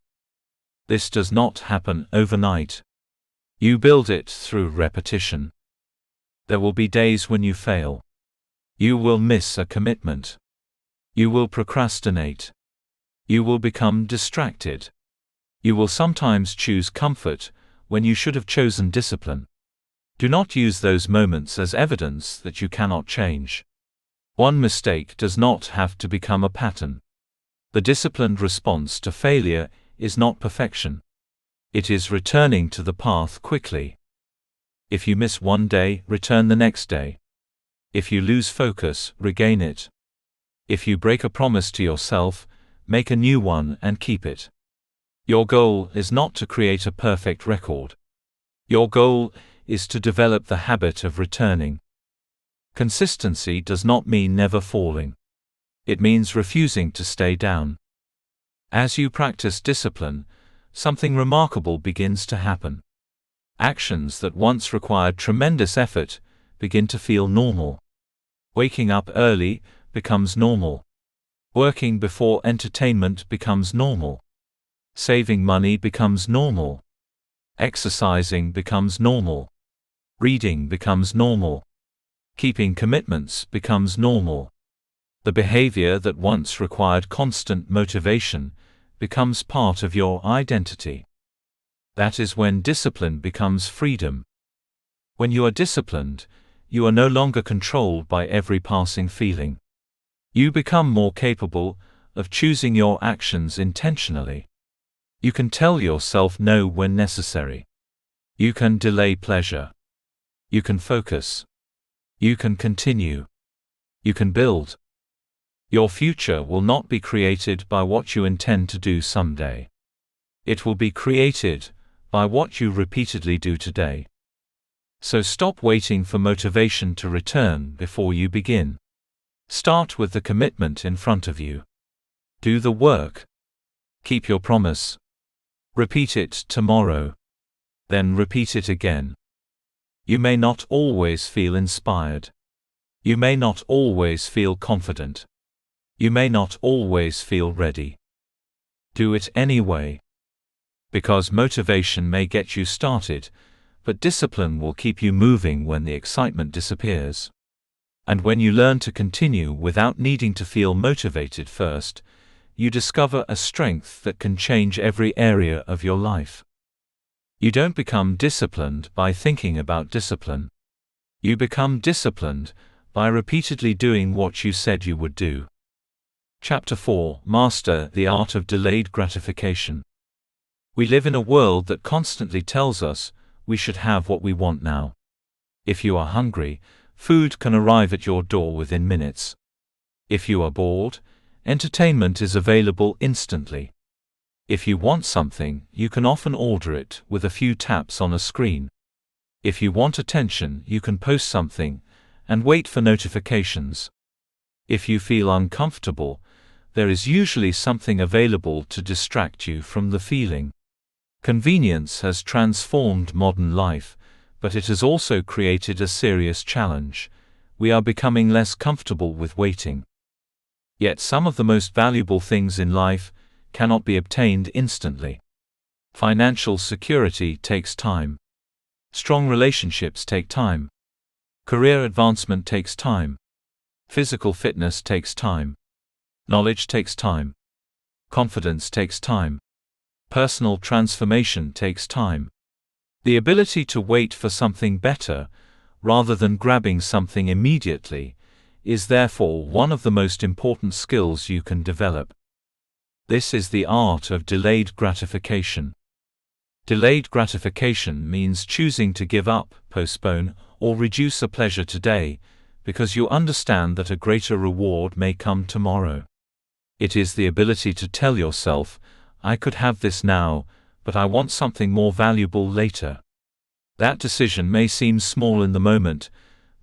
This does not happen overnight. You build it through repetition. There will be days when you fail. You will miss a commitment. You will procrastinate. You will become distracted. You will sometimes choose comfort when you should have chosen discipline. Do not use those moments as evidence that you cannot change. One mistake does not have to become a pattern. The disciplined response to failure is not perfection. It is returning to the path quickly. If you miss one day, return the next day. If you lose focus, regain it. If you break a promise to yourself, make a new one and keep it. Your goal is not to create a perfect record. Your goal is to develop the habit of returning. Consistency does not mean never falling. It means refusing to stay down. As you practice discipline, something remarkable begins to happen. Actions that once required tremendous effort begin to feel normal. Waking up early becomes normal. Working before entertainment becomes normal. Saving money becomes normal. Exercising becomes normal. Reading becomes normal. Keeping commitments becomes normal. The behavior that once required constant motivation becomes part of your identity. That is when discipline becomes freedom. When you are disciplined, you are no longer controlled by every passing feeling. You become more capable of choosing your actions intentionally. You can tell yourself no when necessary. You can delay pleasure. You can focus. You can continue. You can build. Your future will not be created by what you intend to do someday. It will be created by what you repeatedly do today. So stop waiting for motivation to return before you begin. Start with the commitment in front of you. Do the work. Keep your promise. Repeat it tomorrow. Then repeat it again. You may not always feel inspired. You may not always feel confident. You may not always feel ready. Do it anyway. Because motivation may get you started, but discipline will keep you moving when the excitement disappears. And when you learn to continue without needing to feel motivated first, you discover a strength that can change every area of your life. You don't become disciplined by thinking about discipline. You become disciplined by repeatedly doing what you said you would do. Chapter 4: Master the Art of Delayed Gratification. We live in a world that constantly tells us we should have what we want now. If you are hungry, food can arrive at your door within minutes. If you are bored, entertainment is available instantly. If you want something, you can often order it with a few taps on a screen. If you want attention, you can post something and wait for notifications. If you feel uncomfortable, there is usually something available to distract you from the feeling. Convenience has transformed modern life, but it has also created a serious challenge. We are becoming less comfortable with waiting. Yet some of the most valuable things in life cannot be obtained instantly. Financial security takes time. Strong relationships take time. Career advancement takes time. Physical fitness takes time. Knowledge takes time. Confidence takes time. Personal transformation takes time. The ability to wait for something better, rather than grabbing something immediately, is therefore one of the most important skills you can develop. This is the art of delayed gratification. Delayed gratification means choosing to give up, postpone, or reduce a pleasure today, because you understand that a greater reward may come tomorrow. It is the ability to tell yourself, I could have this now, but I want something more valuable later. That decision may seem small in the moment,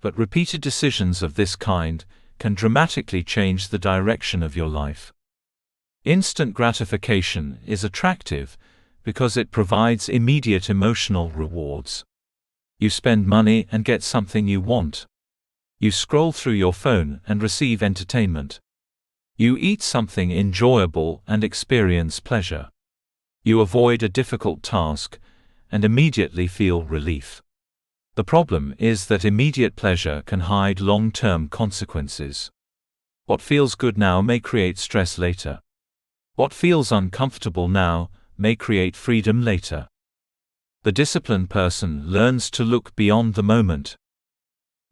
but repeated decisions of this kind can dramatically change the direction of your life. Instant gratification is attractive because it provides immediate emotional rewards. You spend money and get something you want. You scroll through your phone and receive entertainment. You eat something enjoyable and experience pleasure. You avoid a difficult task and immediately feel relief. The problem is that immediate pleasure can hide long-term consequences. What feels good now may create stress later. What feels uncomfortable now may create freedom later. The disciplined person learns to look beyond the moment.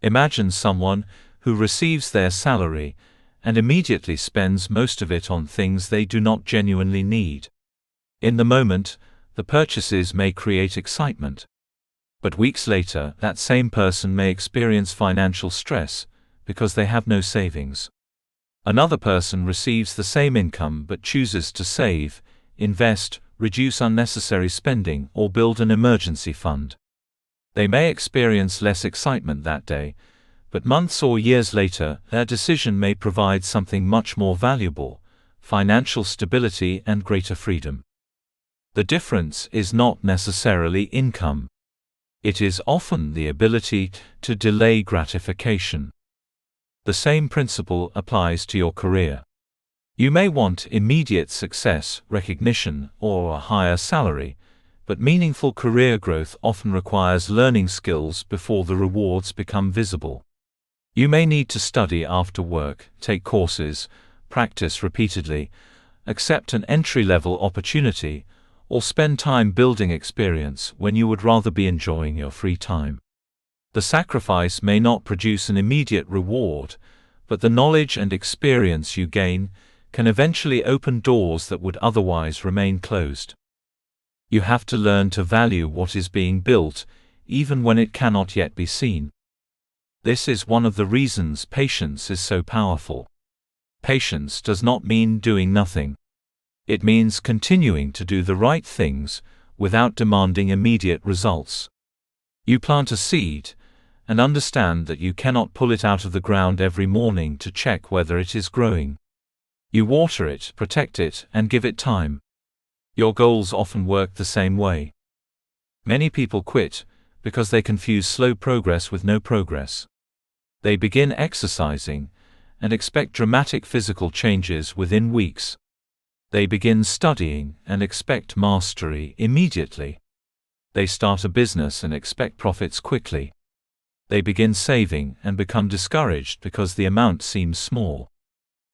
Imagine someone who receives their salary and immediately spends most of it on things they do not genuinely need. In the moment, the purchases may create excitement. But weeks later, that same person may experience financial stress because they have no savings. Another person receives the same income but chooses to save, invest, reduce unnecessary spending, or build an emergency fund. They may experience less excitement that day, but months or years later, their decision may provide something much more valuable: financial stability and greater freedom. The difference is not necessarily income. It is often the ability to delay gratification. The same principle applies to your career. You may want immediate success, recognition, or a higher salary, but meaningful career growth often requires learning skills before the rewards become visible. You may need to study after work, take courses, practice repeatedly, accept an entry-level opportunity, or spend time building experience when you would rather be enjoying your free time. The sacrifice may not produce an immediate reward, but the knowledge and experience you gain can eventually open doors that would otherwise remain closed. You have to learn to value what is being built, even when it cannot yet be seen. This is one of the reasons patience is so powerful. Patience does not mean doing nothing. It means continuing to do the right things without demanding immediate results. You plant a seed and understand that you cannot pull it out of the ground every morning to check whether it is growing. You water it, protect it, and give it time. Your goals often work the same way. Many people quit because they confuse slow progress with no progress. They begin exercising and expect dramatic physical changes within weeks. They begin studying and expect mastery immediately. They start a business and expect profits quickly. They begin saving and become discouraged because the amount seems small.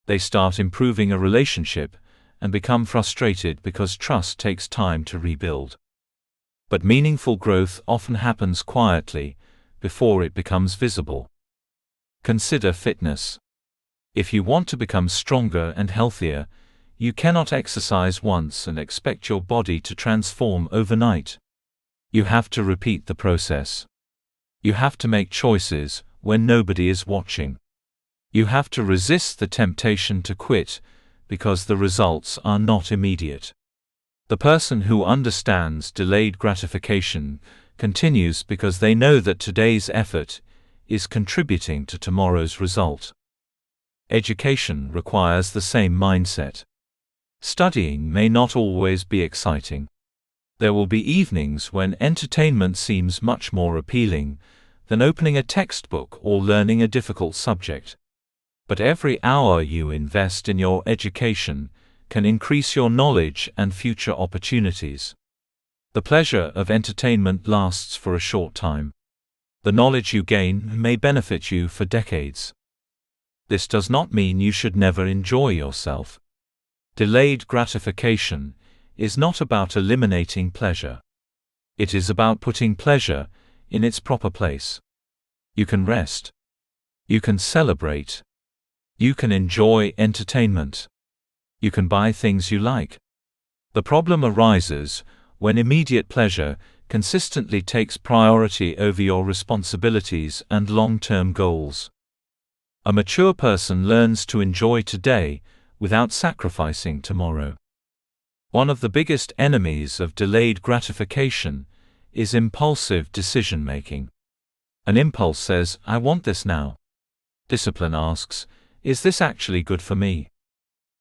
They start improving a relationship and become frustrated because trust takes time to rebuild. But meaningful growth often happens quietly before it becomes visible. Consider fitness. If you want to become stronger and healthier, you cannot exercise once and expect your body to transform overnight. You have to repeat the process. You have to make choices when nobody is watching. You have to resist the temptation to quit because the results are not immediate. The person who understands delayed gratification continues because they know that today's effort is contributing to tomorrow's result. Education requires the same mindset. Studying may not always be exciting. There will be evenings when entertainment seems much more appealing than opening a textbook or learning a difficult subject. But every hour you invest in your education can increase your knowledge and future opportunities. The pleasure of entertainment lasts for a short time. The knowledge you gain may benefit you for decades. This does not mean you should never enjoy yourself. Delayed gratification is not about eliminating pleasure. It is about putting pleasure in its proper place. You can rest. You can celebrate. You can enjoy entertainment. You can buy things you like. The problem arises when immediate pleasure consistently takes priority over your responsibilities and long-term goals. A mature person learns to enjoy today without sacrificing tomorrow. One of the biggest enemies of delayed gratification is impulsive decision-making. An impulse says, "I want this now." Discipline asks, "Is this actually good for me?"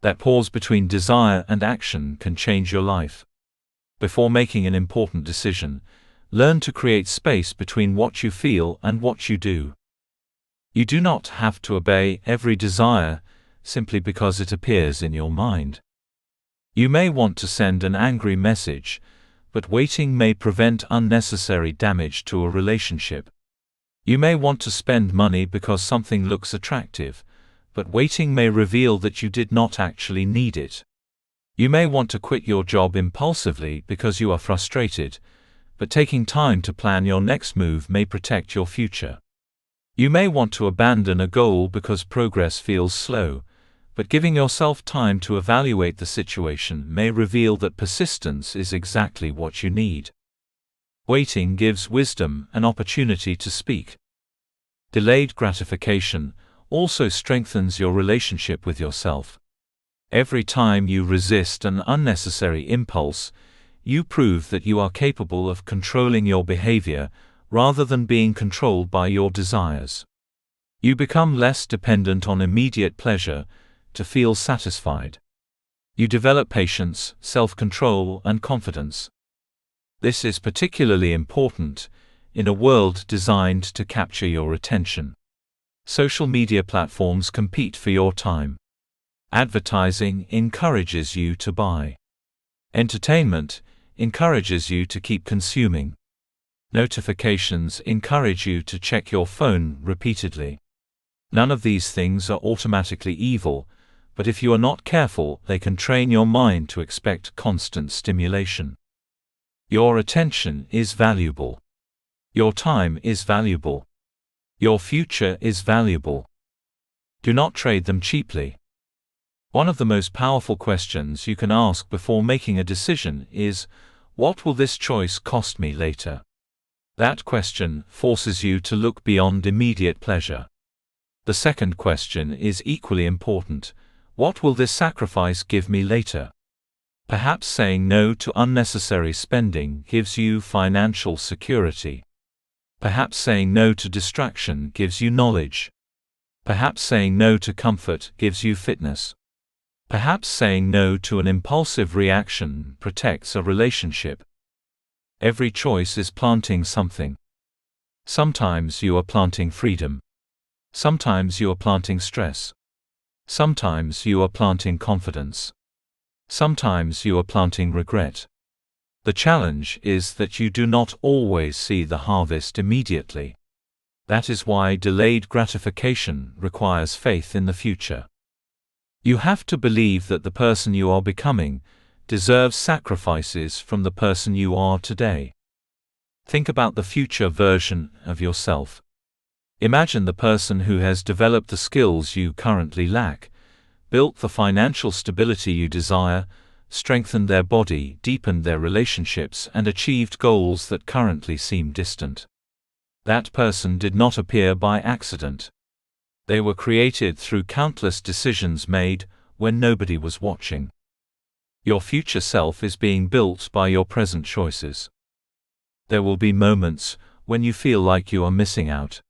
That pause between desire and action can change your life. Before making an important decision, learn to create space between what you feel and what you do. You do not have to obey every desire simply because it appears in your mind. You may want to send an angry message, but waiting may prevent unnecessary damage to a relationship. You may want to spend money because something looks attractive, but waiting may reveal that you did not actually need it. You may want to quit your job impulsively because you are frustrated, but taking time to plan your next move may protect your future. You may want to abandon a goal because progress feels slow, but giving yourself time to evaluate the situation may reveal that persistence is exactly what you need. Waiting gives wisdom an opportunity to speak. Delayed gratification also strengthens your relationship with yourself. Every time you resist an unnecessary impulse, you prove that you are capable of controlling your behavior rather than being controlled by your desires. You become less dependent on immediate pleasure to feel satisfied. You develop patience, self-control, and confidence. This is particularly important in a world designed to capture your attention. Social media platforms compete for your time. Advertising encourages you to buy. Entertainment encourages you to keep consuming. Notifications encourage you to check your phone repeatedly. None of these things are automatically evil, but if you are not careful, they can train your mind to expect constant stimulation. Your attention is valuable. Your time is valuable. Your future is valuable. Do not trade them cheaply. One of the most powerful questions you can ask before making a decision is, what will this choice cost me later? That question forces you to look beyond immediate pleasure. The second question is equally important. What will this sacrifice give me later? Perhaps saying no to unnecessary spending gives you financial security. Perhaps saying no to distraction gives you knowledge. Perhaps saying no to comfort gives you fitness. Perhaps saying no to an impulsive reaction protects a relationship. Every choice is planting something. Sometimes you are planting freedom. Sometimes you are planting stress. Sometimes you are planting confidence. Sometimes you are planting regret. The challenge is that you do not always see the harvest immediately. That is why delayed gratification requires faith in the future. You have to believe that the person you are becoming deserves sacrifices from the person you are today. Think about the future version of yourself. Imagine the person who has developed the skills you currently lack, built the financial stability you desire, strengthened their body, deepened their relationships, and achieved goals that currently seem distant. That person did not appear by accident. They were created through countless decisions made when nobody was watching. Your future self is being built by your present choices. There will be moments when you feel like you are missing out.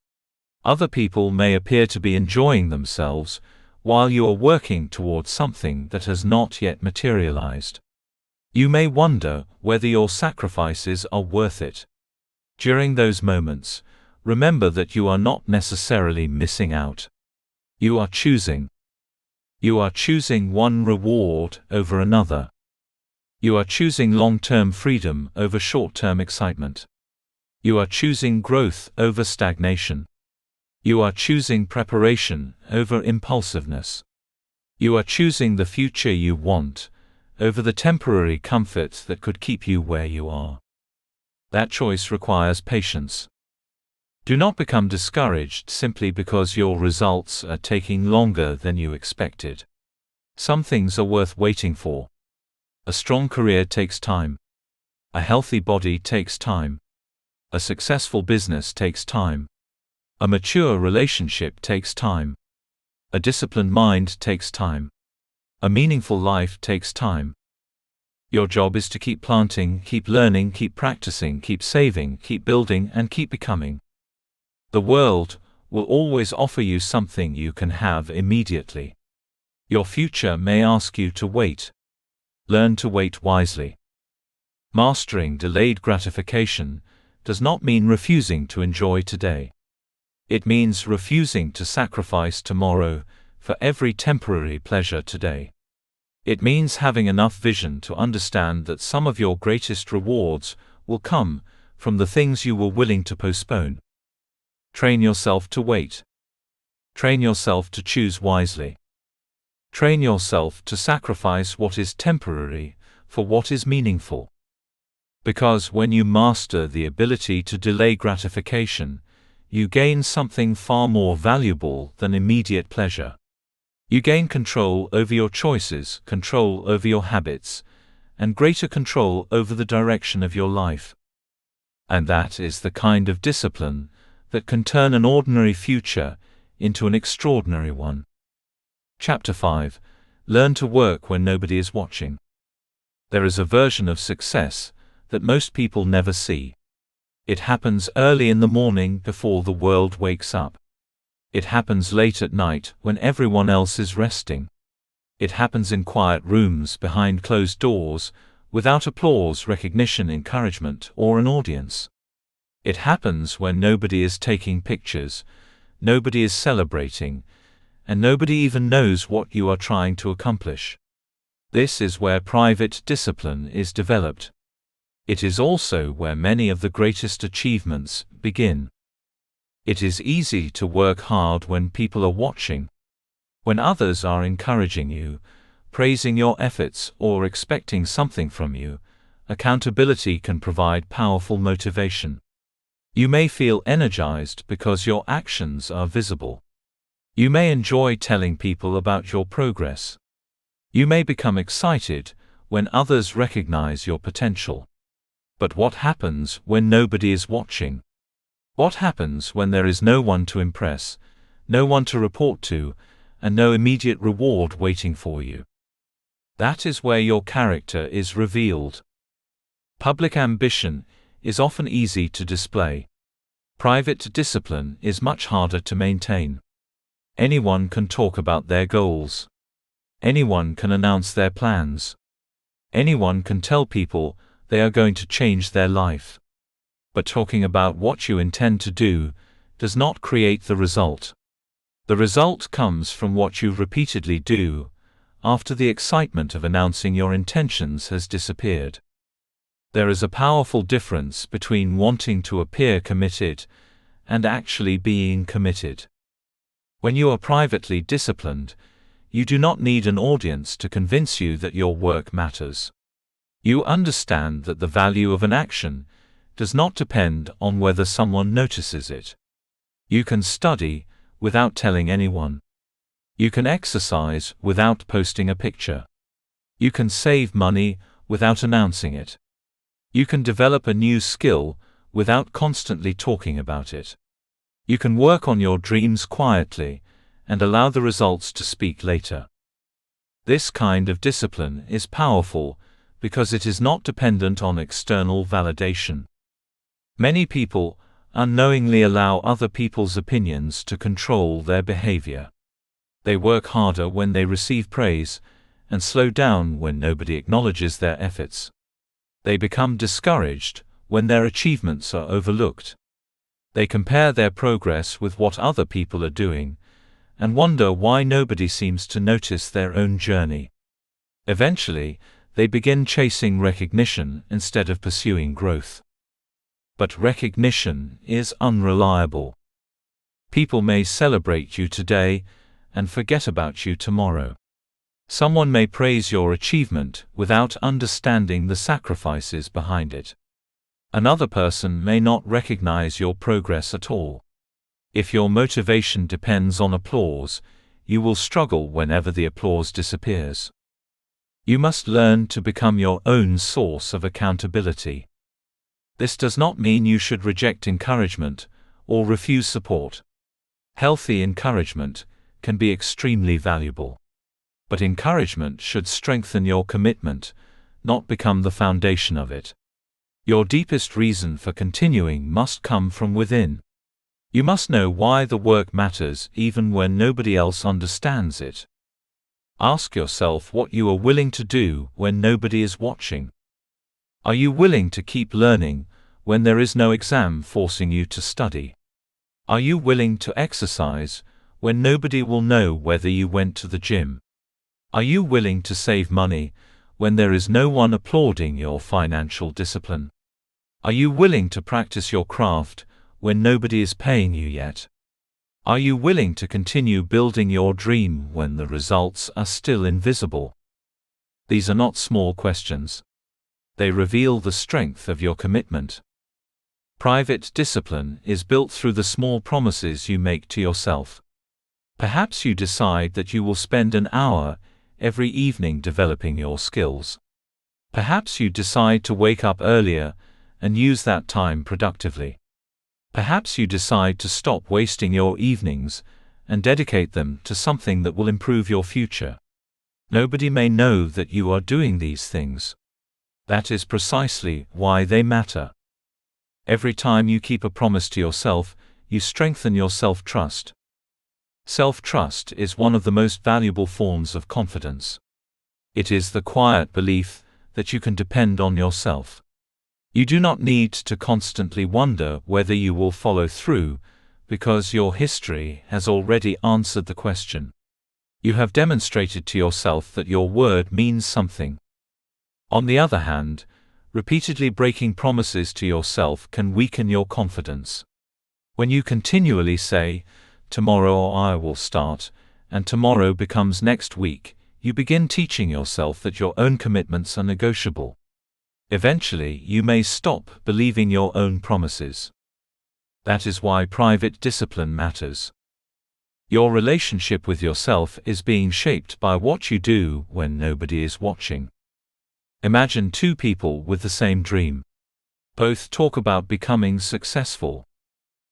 Other people may appear to be enjoying themselves, while you are working towards something that has not yet materialized. You may wonder whether your sacrifices are worth it. During those moments, remember that you are not necessarily missing out. You are choosing. You are choosing one reward over another. You are choosing long-term freedom over short-term excitement. You are choosing growth over stagnation. You are choosing preparation over impulsiveness. You are choosing the future you want over the temporary comfort that could keep you where you are. That choice requires patience. Do not become discouraged simply because your results are taking longer than you expected. Some things are worth waiting for. A strong career takes time. A healthy body takes time. A successful business takes time. A mature relationship takes time. A disciplined mind takes time. A meaningful life takes time. Your job is to keep planting, keep learning, keep practicing, keep saving, keep building, and keep becoming. The world will always offer you something you can have immediately. Your future may ask you to wait. Learn to wait wisely. Mastering delayed gratification does not mean refusing to enjoy today. It means refusing to sacrifice tomorrow for every temporary pleasure today. It means having enough vision to understand that some of your greatest rewards will come from the things you were willing to postpone. Train yourself to wait. Train yourself to choose wisely. Train yourself to sacrifice what is temporary for what is meaningful. Because when you master the ability to delay gratification, you gain something far more valuable than immediate pleasure. You gain control over your choices, control over your habits, and greater control over the direction of your life. And that is the kind of discipline that can turn an ordinary future into an extraordinary one. Chapter 5. Learn to work when nobody is watching. There is a version of success that most people never see. It happens early in the morning before the world wakes up. It happens late at night when everyone else is resting. It happens in quiet rooms behind closed doors, without applause, recognition, encouragement, or an audience. It happens when nobody is taking pictures, nobody is celebrating, and nobody even knows what you are trying to accomplish. This is where private discipline is developed. It is also where many of the greatest achievements begin. It is easy to work hard when people are watching. When others are encouraging you, praising your efforts, or expecting something from you, accountability can provide powerful motivation. You may feel energized because your actions are visible. You may enjoy telling people about your progress. You may become excited when others recognize your potential. But what happens when nobody is watching? What happens when there is no one to impress, no one to report to, and no immediate reward waiting for you? That is where your character is revealed. Public ambition is often easy to display. Private discipline is much harder to maintain. Anyone can talk about their goals. Anyone can announce their plans. Anyone can tell people they are going to change their life. But talking about what you intend to do does not create the result. The result comes from what you repeatedly do after the excitement of announcing your intentions has disappeared. There is a powerful difference between wanting to appear committed and actually being committed. When you are privately disciplined, you do not need an audience to convince you that your work matters. You understand that the value of an action does not depend on whether someone notices it. You can study without telling anyone. You can exercise without posting a picture. You can save money without announcing it. You can develop a new skill without constantly talking about it. You can work on your dreams quietly and allow the results to speak later. This kind of discipline is powerful because it is not dependent on external validation. Many people unknowingly allow other people's opinions to control their behavior. They work harder when they receive praise and slow down when nobody acknowledges their efforts. They become discouraged when their achievements are overlooked. They compare their progress with what other people are doing and wonder why nobody seems to notice their own journey. Eventually, they begin chasing recognition instead of pursuing growth. But recognition is unreliable. People may celebrate you today and forget about you tomorrow. Someone may praise your achievement without understanding the sacrifices behind it. Another person may not recognize your progress at all. If your motivation depends on applause, you will struggle whenever the applause disappears. You must learn to become your own source of accountability. This does not mean you should reject encouragement or refuse support. Healthy encouragement can be extremely valuable. But encouragement should strengthen your commitment, not become the foundation of it. Your deepest reason for continuing must come from within. You must know why the work matters even when nobody else understands it. Ask yourself what you are willing to do when nobody is watching. Are you willing to keep learning when there is no exam forcing you to study? Are you willing to exercise when nobody will know whether you went to the gym? Are you willing to save money when there is no one applauding your financial discipline? Are you willing to practice your craft when nobody is paying you yet? Are you willing to continue building your dream when the results are still invisible? These are not small questions. They reveal the strength of your commitment. Private discipline is built through the small promises you make to yourself. Perhaps you decide that you will spend an hour every evening developing your skills. Perhaps you decide to wake up earlier and use that time productively. Perhaps you decide to stop wasting your evenings and dedicate them to something that will improve your future. Nobody may know that you are doing these things. That is precisely why they matter. Every time you keep a promise to yourself, you strengthen your self-trust. Self-trust is one of the most valuable forms of confidence. It is the quiet belief that you can depend on yourself. You do not need to constantly wonder whether you will follow through, because your history has already answered the question. You have demonstrated to yourself that your word means something. On the other hand, repeatedly breaking promises to yourself can weaken your confidence. When you continually say, "Tomorrow I will start," and tomorrow becomes next week, you begin teaching yourself that your own commitments are negotiable. Eventually, you may stop believing your own promises. That is why private discipline matters. Your relationship with yourself is being shaped by what you do when nobody is watching. Imagine two people with the same dream. Both talk about becoming successful.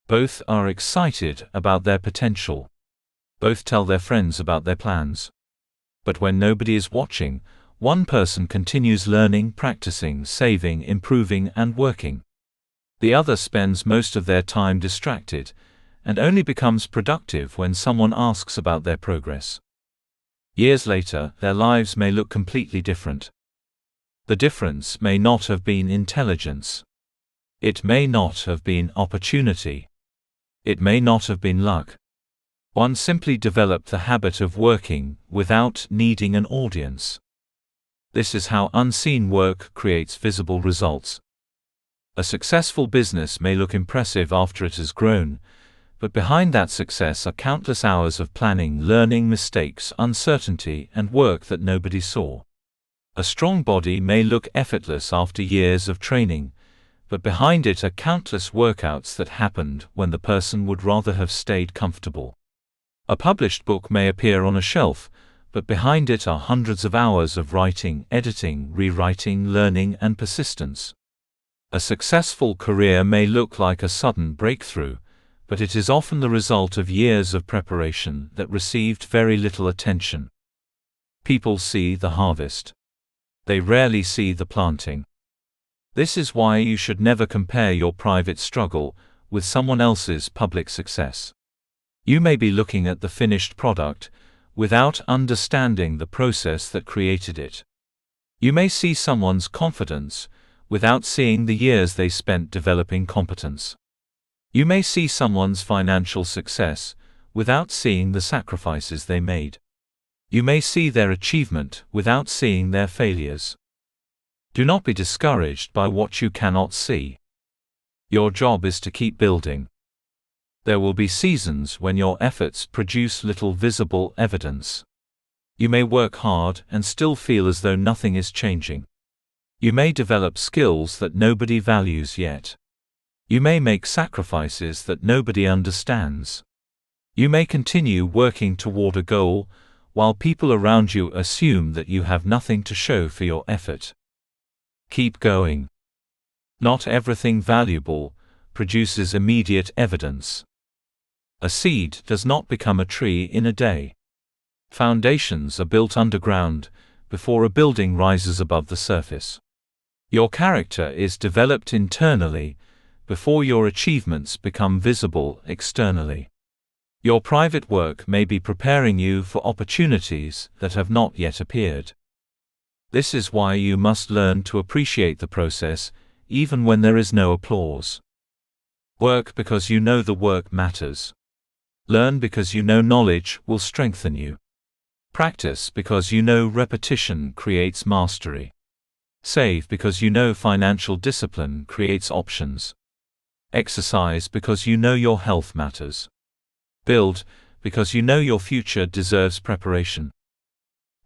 Both are excited about their potential. Both tell their friends about their plans. But when nobody is watching, one person continues learning, practicing, saving, improving, and working. The other spends most of their time distracted, and only becomes productive when someone asks about their progress. Years later, their lives may look completely different. The difference may not have been intelligence. It may not have been opportunity. It may not have been luck. One simply developed the habit of working without needing an audience. This is how unseen work creates visible results. A successful business may look impressive after it has grown, but behind that success are countless hours of planning, learning, mistakes, uncertainty, and work that nobody saw. A strong body may look effortless after years of training, but behind it are countless workouts that happened when the person would rather have stayed comfortable. A published book may appear on a shelf, but behind it are hundreds of hours of writing, editing, rewriting, learning, and persistence. A successful career may look like a sudden breakthrough, but it is often the result of years of preparation that received very little attention. People see the harvest. They rarely see the planting. This is why you should never compare your private struggle with someone else's public success. You may be looking at the finished product without understanding the process that created it. You may see someone's confidence without seeing the years they spent developing competence. You may see someone's financial success without seeing the sacrifices they made. You may see their achievement without seeing their failures. Do not be discouraged by what you cannot see. Your job is to keep building. There will be seasons when your efforts produce little visible evidence. You may work hard and still feel as though nothing is changing. You may develop skills that nobody values yet. You may make sacrifices that nobody understands. You may continue working toward a goal, while people around you assume that you have nothing to show for your effort. Keep going. Not everything valuable produces immediate evidence. A seed does not become a tree in a day. Foundations are built underground before a building rises above the surface. Your character is developed internally before your achievements become visible externally. Your private work may be preparing you for opportunities that have not yet appeared. This is why you must learn to appreciate the process, even when there is no applause. Work because you know the work matters. Learn because you know knowledge will strengthen you. Practice because you know repetition creates mastery. Save because you know financial discipline creates options. Exercise because you know your health matters. Build because you know your future deserves preparation.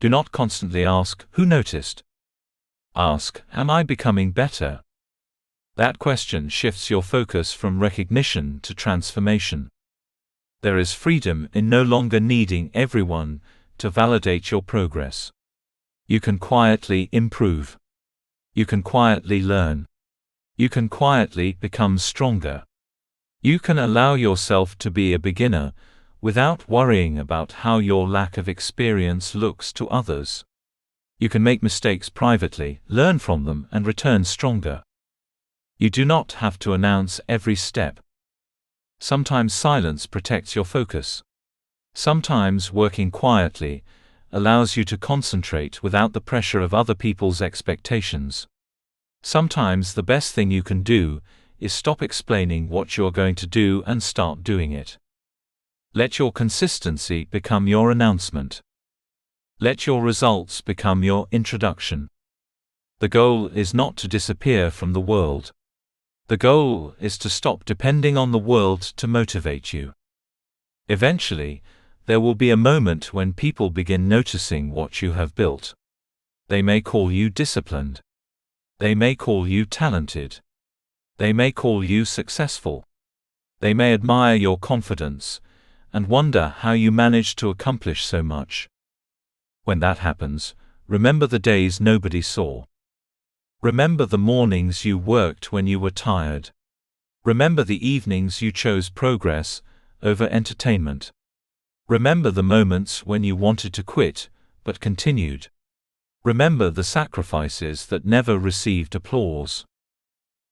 Do not constantly ask, "Who noticed?" Ask, "Am I becoming better?" That question shifts your focus from recognition to transformation. There is freedom in no longer needing everyone to validate your progress. You can quietly improve. You can quietly learn. You can quietly become stronger. You can allow yourself to be a beginner, without worrying about how your lack of experience looks to others. You can make mistakes privately, learn from them, and return stronger. You do not have to announce every step. Sometimes silence protects your focus. Sometimes working quietly allows you to concentrate without the pressure of other people's expectations. Sometimes the best thing you can do is stop explaining what you're going to do and start doing it. Let your consistency become your announcement. Let your results become your introduction. The goal is not to disappear from the world. The goal is to stop depending on the world to motivate you. Eventually, there will be a moment when people begin noticing what you have built. They may call you disciplined. They may call you talented. They may call you successful. They may admire your confidence and wonder how you managed to accomplish so much. When that happens, remember the days nobody saw. Remember the mornings you worked when you were tired. Remember the evenings you chose progress over entertainment. Remember the moments when you wanted to quit, but continued. Remember the sacrifices that never received applause.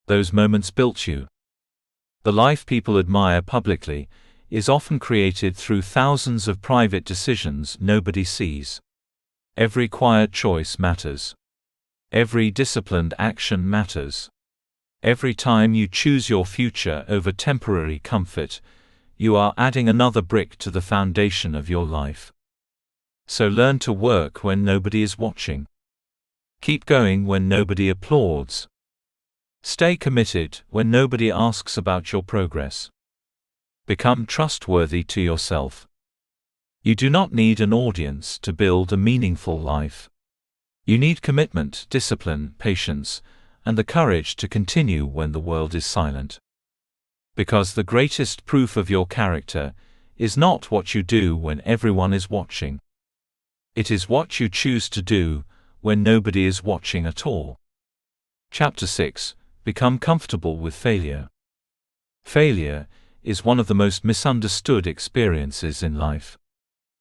Those moments built you. The life people admire publicly is often created through thousands of private decisions nobody sees. Every quiet choice matters. Every disciplined action matters. Every time you choose your future over temporary comfort, you are adding another brick to the foundation of your life. So learn to work when nobody is watching. Keep going when nobody applauds. Stay committed when nobody asks about your progress. Become trustworthy to yourself. You do not need an audience to build a meaningful life. You need commitment, discipline, patience, and the courage to continue when the world is silent. Because the greatest proof of your character is not what you do when everyone is watching. It is what you choose to do when nobody is watching at all. Chapter 6: Become comfortable with failure. Failure is one of the most misunderstood experiences in life.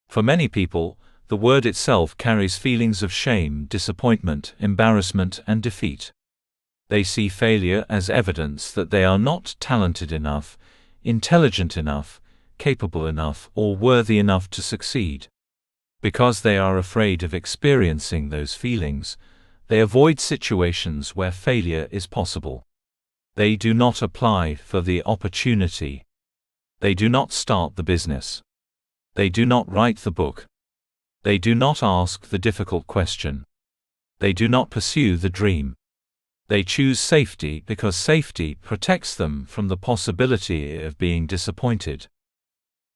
For many people, the word itself carries feelings of shame, disappointment, embarrassment, and defeat. They see failure as evidence that they are not talented enough, intelligent enough, capable enough, or worthy enough to succeed. Because they are afraid of experiencing those feelings, they avoid situations where failure is possible. They do not apply for the opportunity. They do not start the business. They do not write the book. They do not ask the difficult question. They do not pursue the dream. They choose safety because safety protects them from the possibility of being disappointed.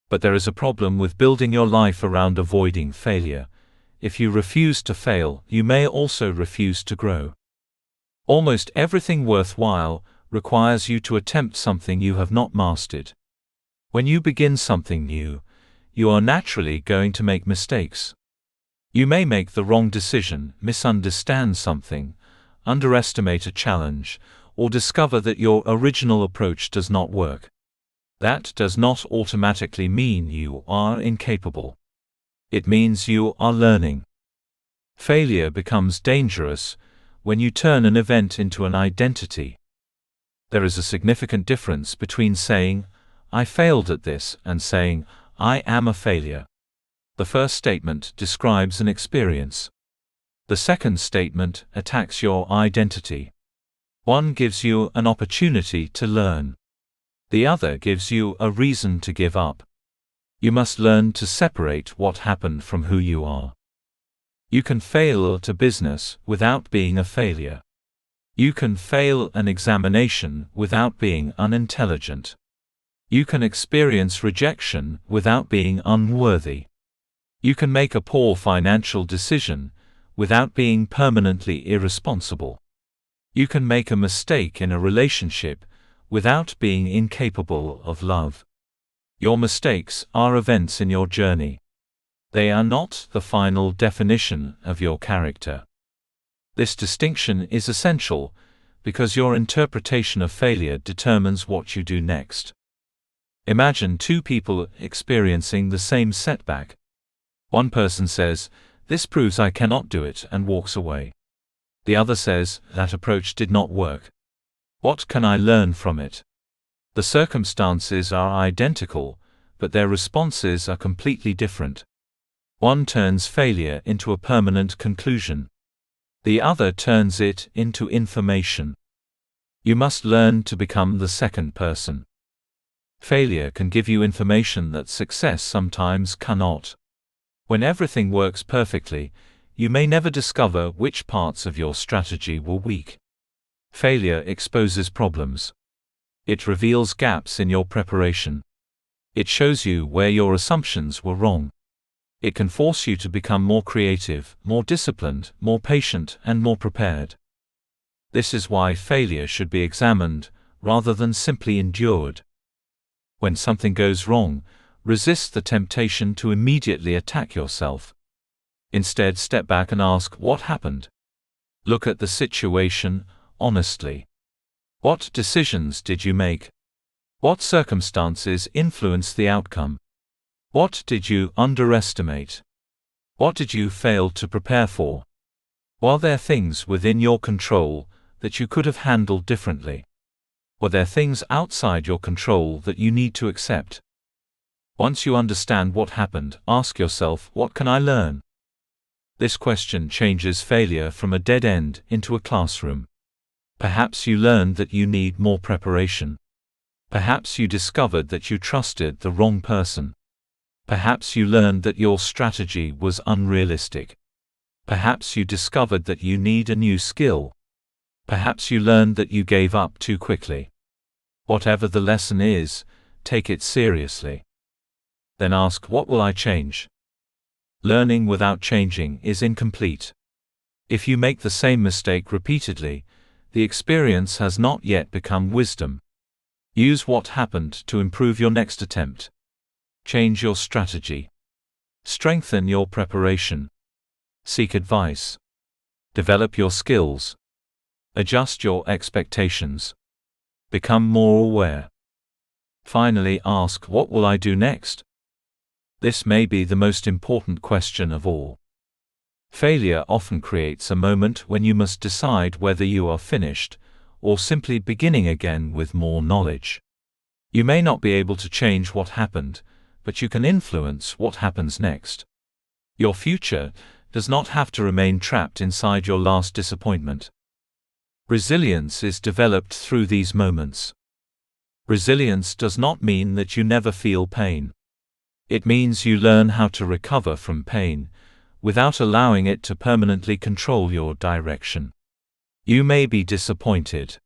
But there is a problem with building your life around avoiding failure. If you refuse to fail, you may also refuse to grow. Almost everything worthwhile requires you to attempt something you have not mastered. When you begin something new, you are naturally going to make mistakes. You may make the wrong decision, misunderstand something, underestimate a challenge, or discover that your original approach does not work. That does not automatically mean you are incapable. It means you are learning. Failure becomes dangerous when you turn an event into an identity. There is a significant difference between saying, "I failed at this," and saying, "I am a failure." The first statement describes an experience. The second statement attacks your identity. One gives you an opportunity to learn. The other gives you a reason to give up. You must learn to separate what happened from who you are. You can fail at a business without being a failure. You can fail an examination without being unintelligent. You can experience rejection without being unworthy. You can make a poor financial decision without being permanently irresponsible. You can make a mistake in a relationship without being incapable of love. Your mistakes are events in your journey. They are not the final definition of your character. This distinction is essential because your interpretation of failure determines what you do next. Imagine two people experiencing the same setback. One person says, "This proves I cannot do it," and walks away. The other says, "That approach did not work. What can I learn from it?" The circumstances are identical, but their responses are completely different. One turns failure into a permanent conclusion. The other turns it into information. You must learn to become the second person. Failure can give you information that success sometimes cannot. When everything works perfectly, you may never discover which parts of your strategy were weak. Failure exposes problems. It reveals gaps in your preparation. It shows you where your assumptions were wrong. It can force you to become more creative, more disciplined, more patient, and more prepared. This is why failure should be examined, rather than simply endured. When something goes wrong, resist the temptation to immediately attack yourself. Instead, step back and ask, what happened? Look at the situation honestly. What decisions did you make? What circumstances influenced the outcome? What did you underestimate? What did you fail to prepare for? Were there things within your control that you could have handled differently? Were there things outside your control that you need to accept? Once you understand what happened, ask yourself, what can I learn? This question changes failure from a dead end into a classroom. Perhaps you learned that you need more preparation. Perhaps you discovered that you trusted the wrong person. Perhaps you learned that your strategy was unrealistic. Perhaps you discovered that you need a new skill. Perhaps you learned that you gave up too quickly. Whatever the lesson is, take it seriously. Then ask, what will I change? Learning without changing is incomplete. If you make the same mistake repeatedly, the experience has not yet become wisdom. Use what happened to improve your next attempt. Change your strategy. Strengthen your preparation. Seek advice. Develop your skills. Adjust your expectations. Become more aware. Finally, ask, what will I do next? This may be the most important question of all. Failure often creates a moment when you must decide whether you are finished, or simply beginning again with more knowledge. You may not be able to change what happened, but you can influence what happens next. Your future does not have to remain trapped inside your last disappointment. Resilience is developed through these moments. Resilience does not mean that you never feel pain. It means you learn how to recover from pain, without allowing it to permanently control your direction. You may be disappointed.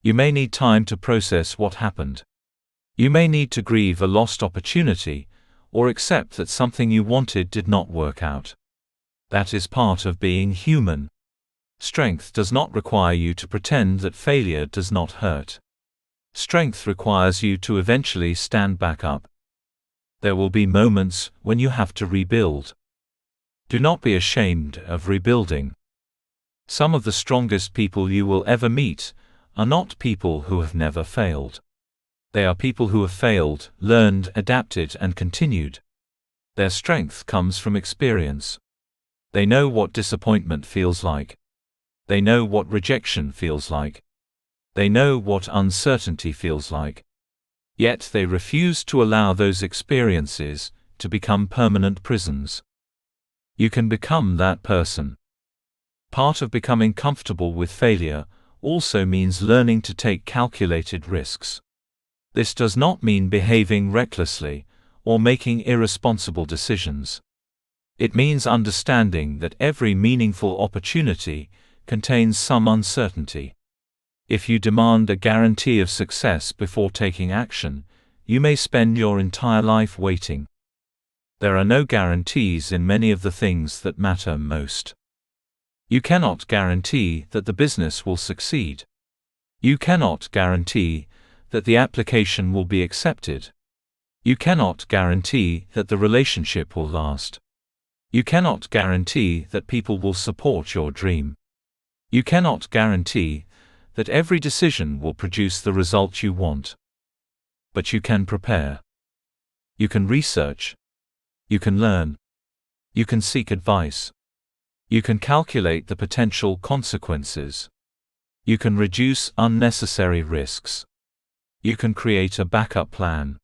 You may need time to process what happened. You may need to grieve a lost opportunity, or accept that something you wanted did not work out. That is part of being human. Strength does not require you to pretend that failure does not hurt. Strength requires you to eventually stand back up. There will be moments when you have to rebuild. Do not be ashamed of rebuilding. Some of the strongest people you will ever meet are not people who have never failed. They are people who have failed, learned, adapted, and continued. Their strength comes from experience. They know what disappointment feels like. They know what rejection feels like. They know what uncertainty feels like. Yet they refuse to allow those experiences to become permanent prisons. You can become that person. Part of becoming comfortable with failure also means learning to take calculated risks. This does not mean behaving recklessly or making irresponsible decisions. It means understanding that every meaningful opportunity contains some uncertainty. If you demand a guarantee of success before taking action, you may spend your entire life waiting. There are no guarantees in many of the things that matter most. You cannot guarantee that the business will succeed. You cannot guarantee that the application will be accepted. You cannot guarantee that the relationship will last. You cannot guarantee that people will support your dream. You cannot guarantee that every decision will produce the result you want. But you can prepare. You can research. You can learn. You can seek advice. You can calculate the potential consequences. You can reduce unnecessary risks. You can create a backup plan.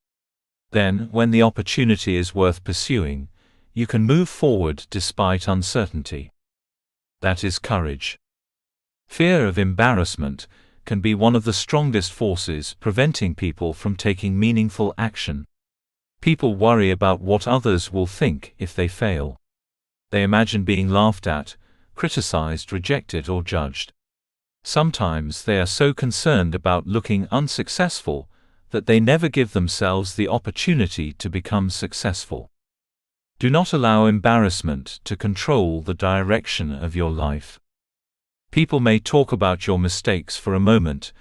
Then, when the opportunity is worth pursuing, you can move forward despite uncertainty. That is courage. Fear of embarrassment can be one of the strongest forces preventing people from taking meaningful action. People worry about what others will think if they fail. They imagine being laughed at, criticized, rejected, or judged. Sometimes they are so concerned about looking unsuccessful that they never give themselves the opportunity to become successful. Do not allow embarrassment to control the direction of your life. People may talk about your mistakes for a moment,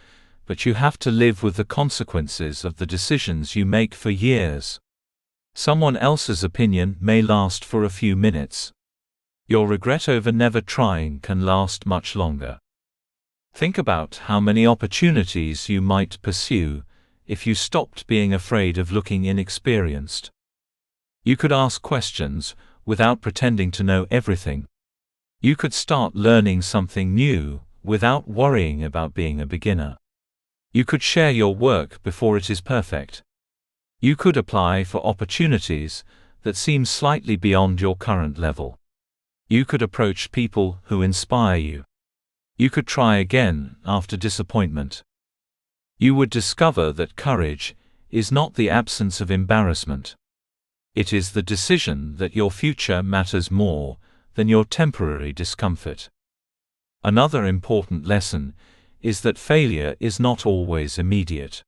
but you have to live with the consequences of the decisions you make for years. Someone else's opinion may last for a few minutes. Your regret over never trying can last much longer. Think about how many opportunities you might pursue if you stopped being afraid of looking inexperienced. You could ask questions without pretending to know everything. You could start learning something new without worrying about being a beginner. You could share your work before it is perfect. You could apply for opportunities that seem slightly beyond your current level. You could approach people who inspire you. You could try again after disappointment. You would discover that courage is not the absence of embarrassment. It is the decision that your future matters more than your temporary discomfort. Another important lesson is that failure is not always immediate.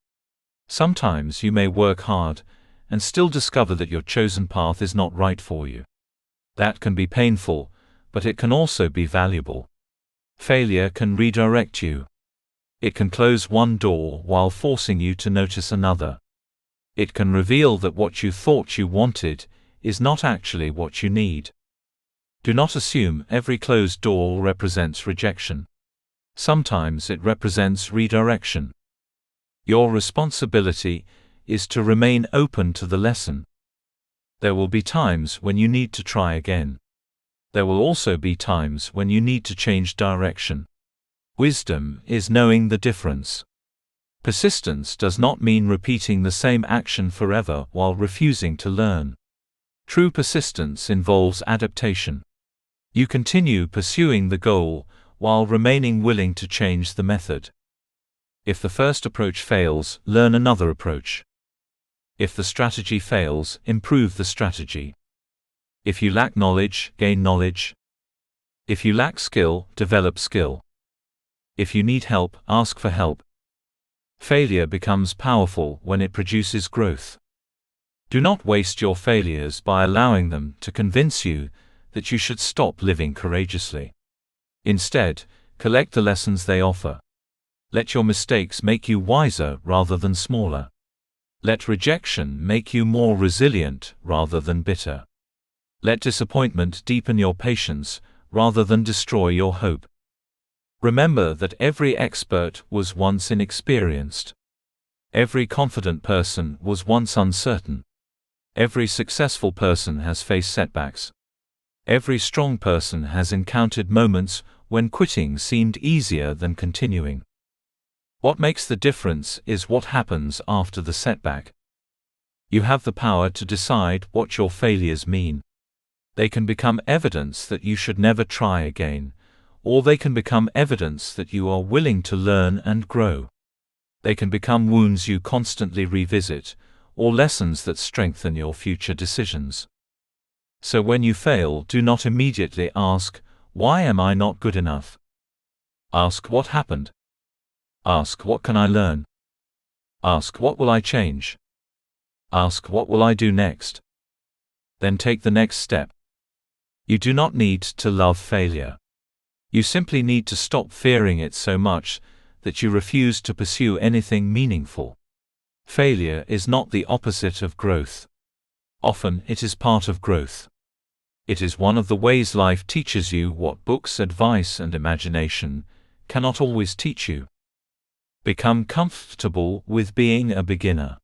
Sometimes you may work hard and still discover that your chosen path is not right for you. That can be painful, but it can also be valuable. Failure can redirect you. It can close one door while forcing you to notice another. It can reveal that what you thought you wanted is not actually what you need. Do not assume every closed door represents rejection. Sometimes it represents redirection. Your responsibility is to remain open to the lesson. There will be times when you need to try again. There will also be times when you need to change direction. Wisdom is knowing the difference. Persistence does not mean repeating the same action forever while refusing to learn. True persistence involves adaptation. You continue pursuing the goal while remaining willing to change the method. If the first approach fails, learn another approach. If the strategy fails, improve the strategy. If you lack knowledge, gain knowledge. If you lack skill, develop skill. If you need help, ask for help. Failure becomes powerful when it produces growth. Do not waste your failures by allowing them to convince you that you should stop living courageously. Instead, collect the lessons they offer. Let your mistakes make you wiser rather than smaller. Let rejection make you more resilient rather than bitter. Let disappointment deepen your patience rather than destroy your hope. Remember that every expert was once inexperienced. Every confident person was once uncertain. Every successful person has faced setbacks. Every strong person has encountered moments when quitting seemed easier than continuing. What makes the difference is what happens after the setback. You have the power to decide what your failures mean. They can become evidence that you should never try again, or they can become evidence that you are willing to learn and grow. They can become wounds you constantly revisit, or lessons that strengthen your future decisions. So when you fail, do not immediately ask, "Why am I not good enough?" Ask, "What happened?" Ask, "What can I learn?" Ask, "What will I change?" Ask, "What will I do next?" Then take the next step. You do not need to love failure. You simply need to stop fearing it so much that you refuse to pursue anything meaningful. Failure is not the opposite of growth. Often it is part of growth. It is one of the ways life teaches you what books, advice, and imagination cannot always teach you. Become comfortable with being a beginner.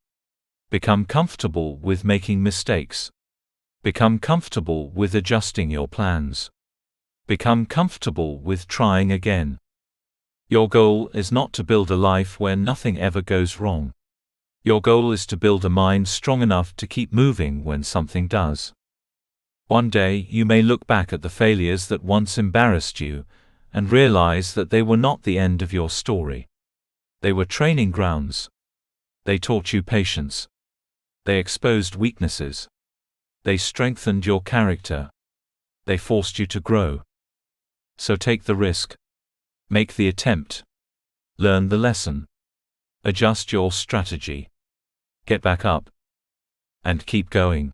Become comfortable with making mistakes. Become comfortable with adjusting your plans. Become comfortable with trying again. Your goal is not to build a life where nothing ever goes wrong. Your goal is to build a mind strong enough to keep moving when something does. One day you may look back at the failures that once embarrassed you and realize that they were not the end of your story. They were training grounds. They taught you patience. They exposed weaknesses. They strengthened your character. They forced you to grow. So take the risk. Make the attempt. Learn the lesson. Adjust your strategy. Get back up. And keep going.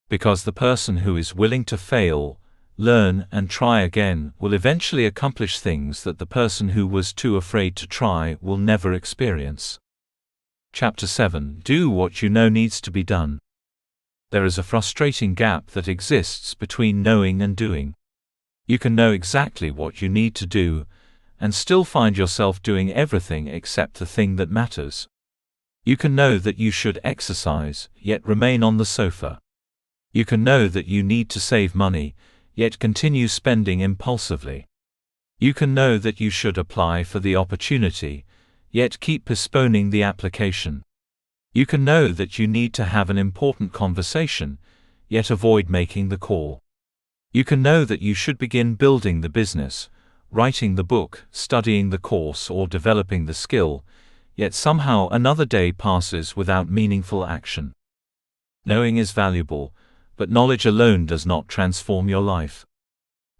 Because the person who is willing to fail, learn, and try again will eventually accomplish things that the person who was too afraid to try will never experience. Chapter 7. Do what you know needs to be done. There is a frustrating gap that exists between knowing and doing. You can know exactly what you need to do, and still find yourself doing everything except the thing that matters. You can know that you should exercise, yet remain on the sofa. You can know that you need to save money, yet continue spending impulsively. You can know that you should apply for the opportunity, yet keep postponing the application. You can know that you need to have an important conversation, yet avoid making the call. You can know that you should begin building the business, writing the book, studying the course, or developing the skill, yet somehow another day passes without meaningful action. Knowing is valuable, but knowledge alone does not transform your life.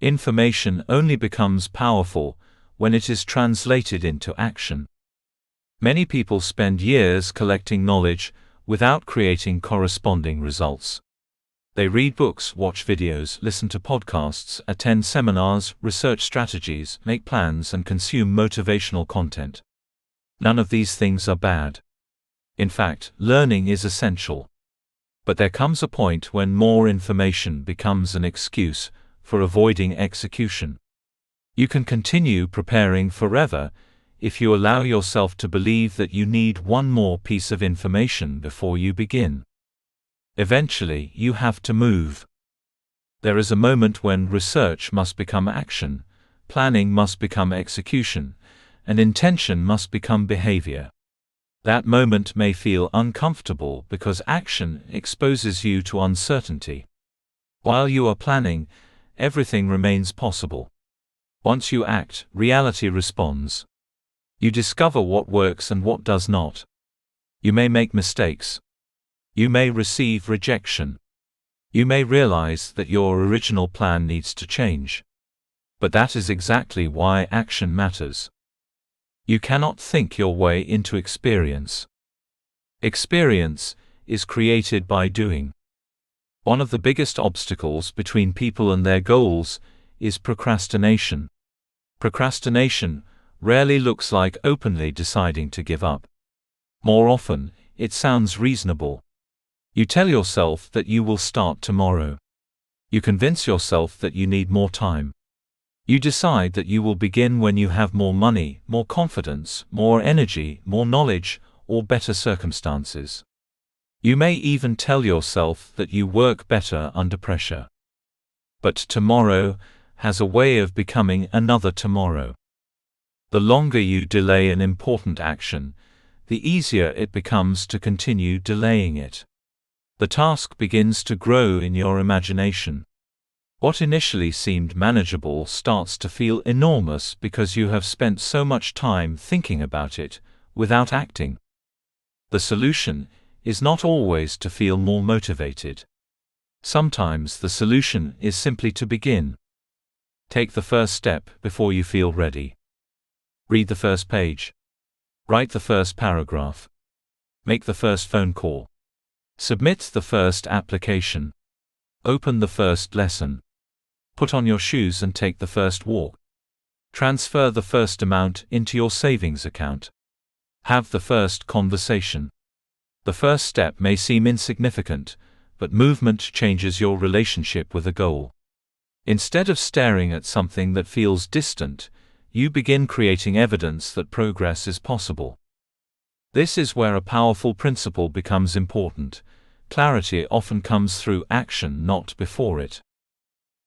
Information only becomes powerful when it is translated into action. Many people spend years collecting knowledge without creating corresponding results. They read books, watch videos, listen to podcasts, attend seminars, research strategies, make plans, and consume motivational content. None of these things are bad. In fact, learning is essential. But there comes a point when more information becomes an excuse for avoiding execution. You can continue preparing forever if you allow yourself to believe that you need one more piece of information before you begin. Eventually, you have to move. There is a moment when research must become action, planning must become execution, and intention must become behavior. That moment may feel uncomfortable because action exposes you to uncertainty. While you are planning, everything remains possible. Once you act, reality responds. You discover what works and what does not. You may make mistakes. You may receive rejection. You may realize that your original plan needs to change. But that is exactly why action matters. You cannot think your way into experience. Experience is created by doing. One of the biggest obstacles between people and their goals is procrastination. Procrastination rarely looks like openly deciding to give up. More often, it sounds reasonable. You tell yourself that you will start tomorrow. You convince yourself that you need more time. You decide that you will begin when you have more money, more confidence, more energy, more knowledge, or better circumstances. You may even tell yourself that you work better under pressure. But tomorrow has a way of becoming another tomorrow. The longer you delay an important action, the easier it becomes to continue delaying it. The task begins to grow in your imagination. What initially seemed manageable starts to feel enormous because you have spent so much time thinking about it, without acting. The solution is not always to feel more motivated. Sometimes the solution is simply to begin. Take the first step before you feel ready. Read the first page. Write the first paragraph. Make the first phone call. Submit the first application. Open the first lesson. Put on your shoes and take the first walk. Transfer the first amount into your savings account. Have the first conversation. The first step may seem insignificant, but movement changes your relationship with a goal. Instead of staring at something that feels distant, you begin creating evidence that progress is possible. This is where a powerful principle becomes important. Clarity often comes through action, not before it.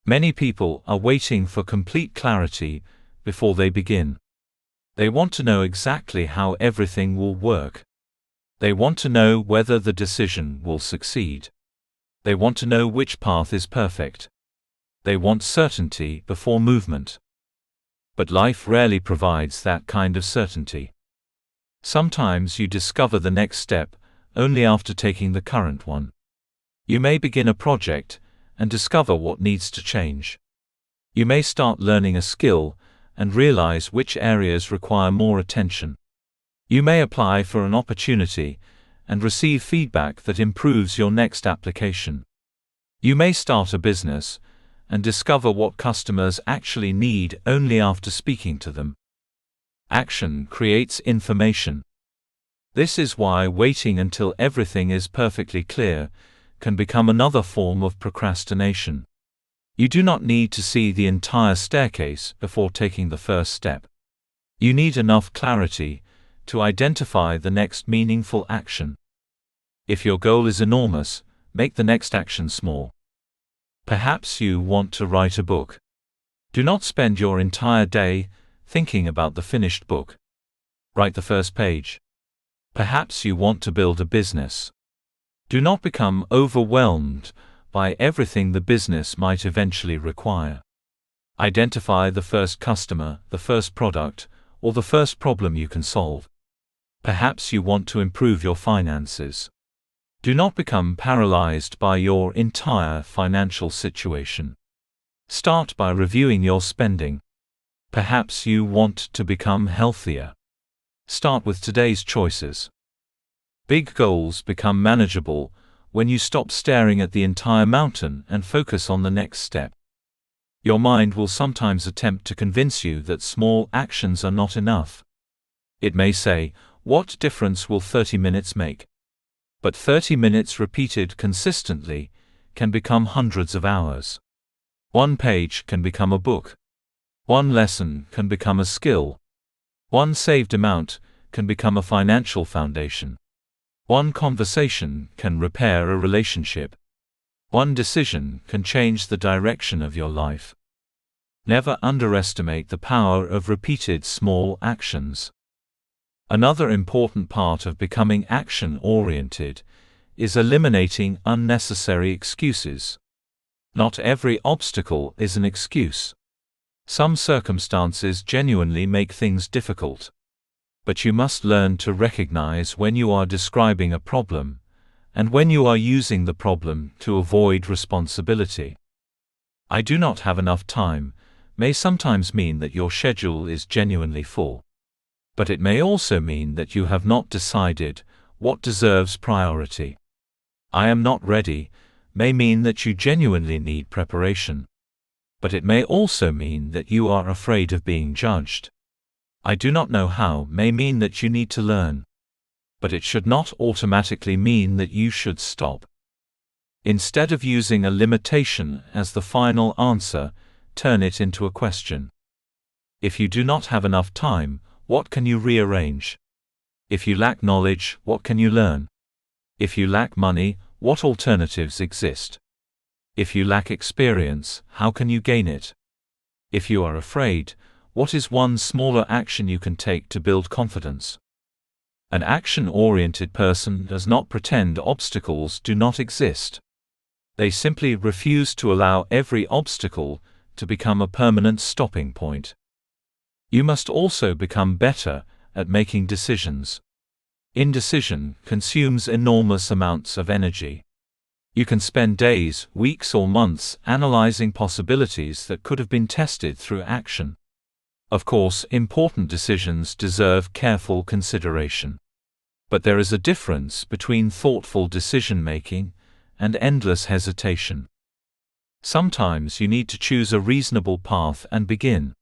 Many people are waiting for complete clarity before they begin. They want to know exactly how everything will work. They want to know whether the decision will succeed. They want to know which path is perfect. They want certainty before movement. But life rarely provides that kind of certainty. Sometimes you discover the next step only after taking the current one. You may begin a project and discover what needs to change. You may start learning a skill and realize which areas require more attention. You may apply for an opportunity and receive feedback that improves your next application. You may start a business and discover what customers actually need only after speaking to them. Action creates information. This is why waiting until everything is perfectly clear can become another form of procrastination. You do not need to see the entire staircase before taking the first step. You need enough clarity to identify the next meaningful action. If your goal is enormous, make the next action small. Perhaps you want to write a book. Do not spend your entire day thinking about the finished book. Write the first page. Perhaps you want to build a business. Do not become overwhelmed by everything the business might eventually require. Identify the first customer, the first product, or the first problem you can solve. Perhaps you want to improve your finances. Do not become paralyzed by your entire financial situation. Start by reviewing your spending. Perhaps you want to become healthier. Start with today's choices. Big goals become manageable when you stop staring at the entire mountain and focus on the next step. Your mind will sometimes attempt to convince you that small actions are not enough. It may say, "What difference will 30 minutes make?" But 30 minutes repeated consistently can become hundreds of hours. One page can become a book. One lesson can become a skill. One saved amount can become a financial foundation. One conversation can repair a relationship. One decision can change the direction of your life. Never underestimate the power of repeated small actions. Another important part of becoming action-oriented is eliminating unnecessary excuses. Not every obstacle is an excuse. Some circumstances genuinely make things difficult. But you must learn to recognize when you are describing a problem, and when you are using the problem to avoid responsibility. "I do not have enough time" may sometimes mean that your schedule is genuinely full. But it may also mean that you have not decided what deserves priority. "I am not ready" may mean that you genuinely need preparation. But it may also mean that you are afraid of being judged. "I do not know how" may mean that you need to learn. But it should not automatically mean that you should stop. Instead of using a limitation as the final answer, turn it into a question. If you do not have enough time, what can you rearrange? If you lack knowledge, what can you learn? If you lack money, what alternatives exist? If you lack experience, how can you gain it? If you are afraid, what is one smaller action you can take to build confidence? An action-oriented person does not pretend obstacles do not exist. They simply refuse to allow every obstacle to become a permanent stopping point. You must also become better at making decisions. Indecision consumes enormous amounts of energy. You can spend days, weeks, or months analyzing possibilities that could have been tested through action. Of course, important decisions deserve careful consideration. But there is a difference between thoughtful decision-making and endless hesitation. Sometimes you need to choose a reasonable path and begin.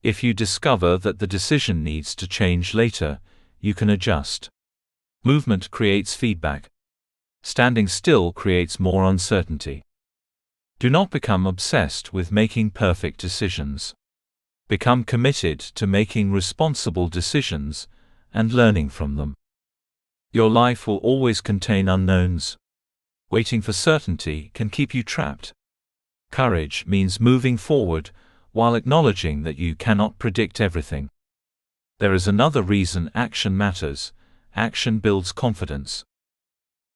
If you discover that the decision needs to change later, you can adjust. Movement creates feedback. Standing still creates more uncertainty. Do not become obsessed with making perfect decisions. Become committed to making responsible decisions and learning from them. Your life will always contain unknowns. Waiting for certainty can keep you trapped. Courage means moving forward while acknowledging that you cannot predict everything. There is another reason action matters. Action builds confidence.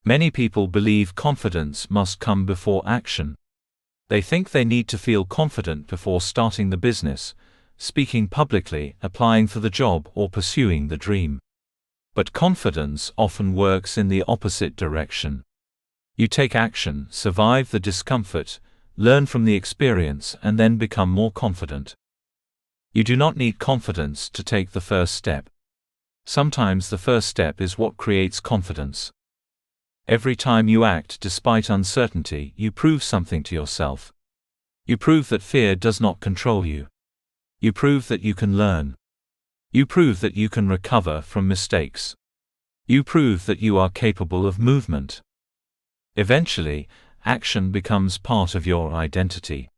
Many people believe confidence must come before action. They think they need to feel confident before starting the business, speaking publicly, applying for the job, or pursuing the dream. But confidence often works in the opposite direction. You take action, survive the discomfort, learn from the experience, and then become more confident. You do not need confidence to take the first step. Sometimes the first step is what creates confidence. Every time you act despite uncertainty, you prove something to yourself. You prove that fear does not control you. You prove that you can learn. You prove that you can recover from mistakes. You prove that you are capable of movement. Eventually, action becomes part of your identity.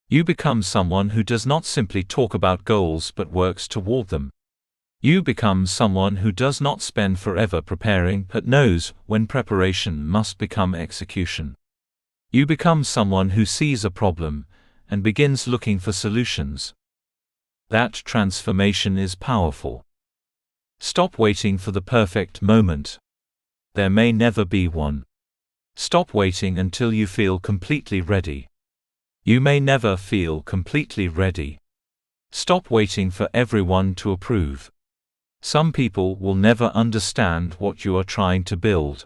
You become someone who does not simply talk about goals but works toward them. You become someone who does not spend forever preparing but knows when preparation must become execution. You become someone who sees a problem and begins looking for solutions. That transformation is powerful. Stop waiting for the perfect moment. There may never be one. Stop waiting until you feel completely ready. You may never feel completely ready. Stop waiting for everyone to approve. Some people will never understand what you are trying to build.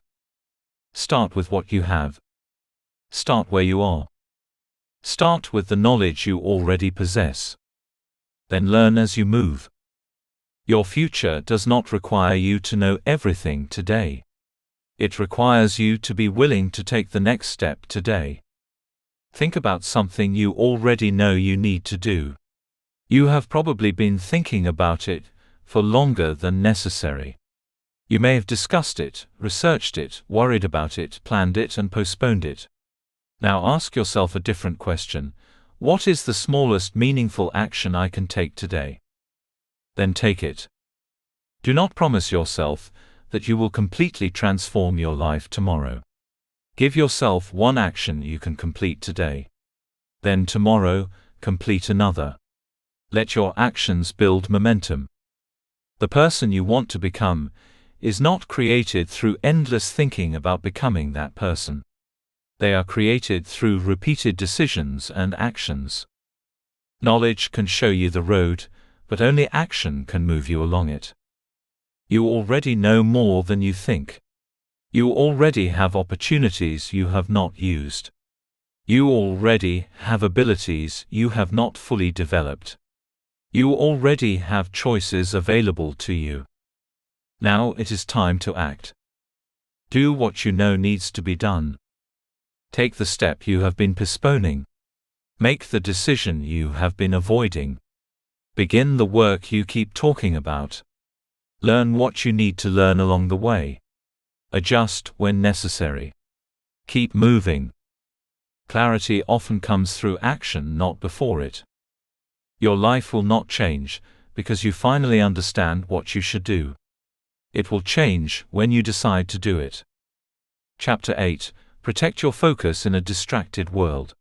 Start with what you have. Start where you are. Start with the knowledge you already possess. Then learn as you move. Your future does not require you to know everything today. It requires you to be willing to take the next step today. Think about something you already know you need to do. You have probably been thinking about it for longer than necessary. You may have discussed it, researched it, worried about it, planned it, and postponed it. Now ask yourself a different question. What is the smallest meaningful action I can take today? Then take it. Do not promise yourself that you will completely transform your life tomorrow. Give yourself one action you can complete today. Then tomorrow, complete another. Let your actions build momentum. The person you want to become is not created through endless thinking about becoming that person. They are created through repeated decisions and actions. Knowledge can show you the road, but only action can move you along it. You already know more than you think. You already have opportunities you have not used. You already have abilities you have not fully developed. You already have choices available to you. Now it is time to act. Do what you know needs to be done. Take the step you have been postponing. Make the decision you have been avoiding. Begin the work you keep talking about. Learn what you need to learn along the way. Adjust when necessary. Keep moving. Clarity often comes through action, not before it. Your life will not change because you finally understand what you should do. It will change when you decide to do it. Chapter 8. Protect your focus in a distracted world.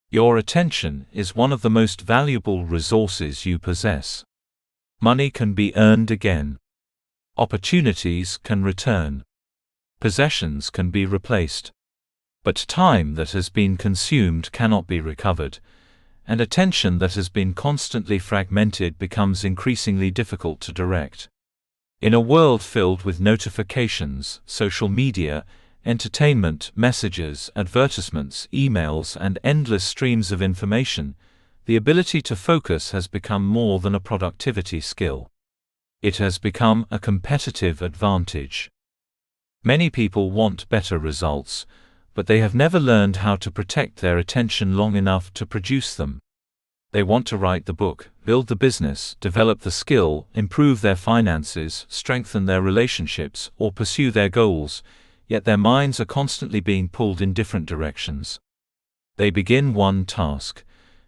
Your attention is one of the most valuable resources you possess. Money can be earned again. Opportunities can return. Possessions can be replaced. But time that has been consumed cannot be recovered, and attention that has been constantly fragmented becomes increasingly difficult to direct. In a world filled with notifications, social media, entertainment, messages, advertisements, emails, and endless streams of information, the ability to focus has become more than a productivity skill. It has become a competitive advantage. Many people want better results, but they have never learned how to protect their attention long enough to produce them. They want to write the book, build the business, develop the skill, improve their finances, strengthen their relationships, or pursue their goals, yet their minds are constantly being pulled in different directions. They begin one task,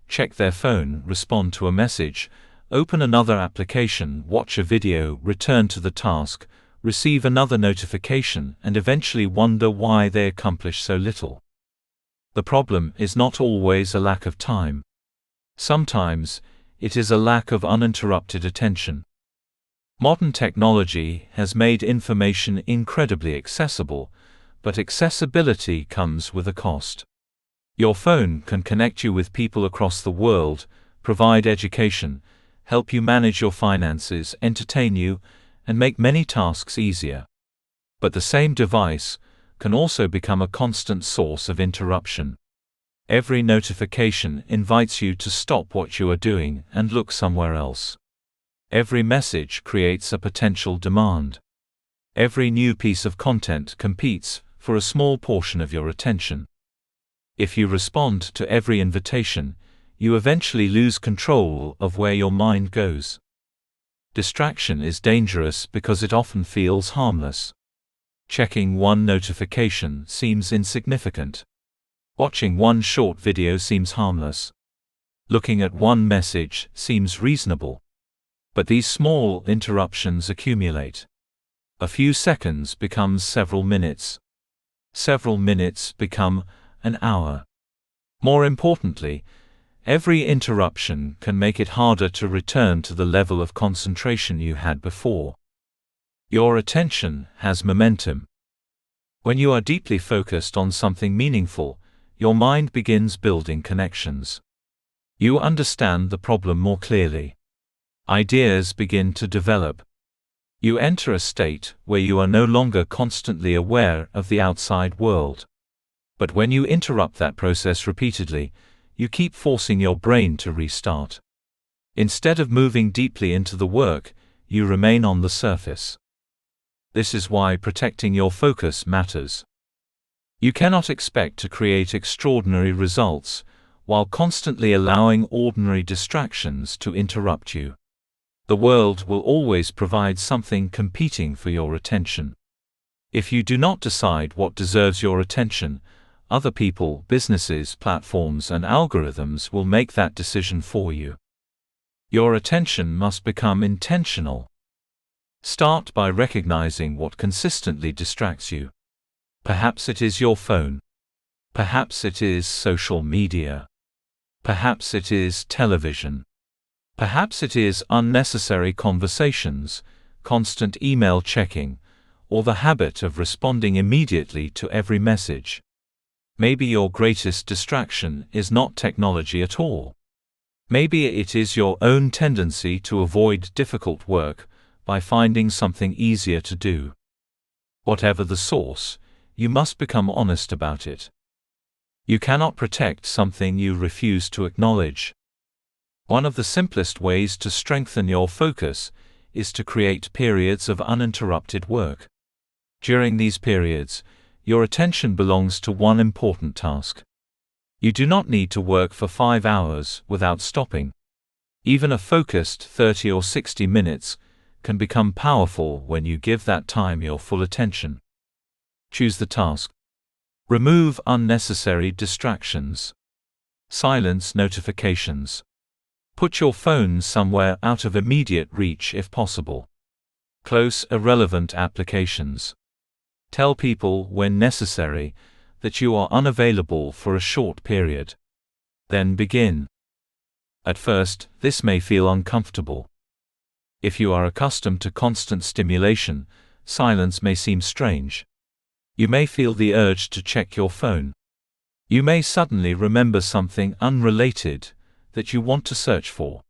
check their phone, respond to a message, open another application, watch a video, return to the task, receive another notification, and eventually wonder why they accomplish so little. The problem is not always a lack of time. Sometimes, it is a lack of uninterrupted attention. Modern technology has made information incredibly accessible, but accessibility comes with a cost. Your phone can connect you with people across the world, provide education, help you manage your finances, entertain you, and make many tasks easier. But the same device can also become a constant source of interruption. Every notification invites you to stop what you are doing and look somewhere else. Every message creates a potential demand. Every new piece of content competes for a small portion of your attention. If you respond to every invitation, you eventually lose control of where your mind goes. Distraction is dangerous because it often feels harmless. Checking one notification seems insignificant. Watching one short video seems harmless. Looking at one message seems reasonable. But these small interruptions accumulate. A few seconds becomes several minutes. Several minutes become an hour. More importantly, every interruption can make it harder to return to the level of concentration you had before. Your attention has momentum. When you are deeply focused on something meaningful, your mind begins building connections. You understand the problem more clearly. Ideas begin to develop. You enter a state where you are no longer constantly aware of the outside world. But when you interrupt that process repeatedly, you keep forcing your brain to restart. Instead of moving deeply into the work, you remain on the surface. This is why protecting your focus matters. You cannot expect to create extraordinary results while constantly allowing ordinary distractions to interrupt you. The world will always provide something competing for your attention. If you do not decide what deserves your attention, other people, businesses, platforms, and algorithms will make that decision for you. Your attention must become intentional. Start by recognizing what consistently distracts you. Perhaps it is your phone. Perhaps it is social media. Perhaps it is television. Perhaps it is unnecessary conversations, constant email checking, or the habit of responding immediately to every message. Maybe your greatest distraction is not technology at all. Maybe it is your own tendency to avoid difficult work by finding something easier to do. Whatever the source, you must become honest about it. You cannot protect something you refuse to acknowledge. One of the simplest ways to strengthen your focus is to create periods of uninterrupted work. During these periods, your attention belongs to one important task. You do not need to work for 5 hours without stopping. Even a focused 30 or 60 minutes can become powerful when you give that time your full attention. Choose the task. Remove unnecessary distractions. Silence notifications. Put your phone somewhere out of immediate reach if possible. Close irrelevant applications. Tell people when necessary that you are unavailable for a short period. Then begin. At first, this may feel uncomfortable. If you are accustomed to constant stimulation, silence may seem strange. You may feel the urge to check your phone. You may suddenly remember something unrelated that you want to search for.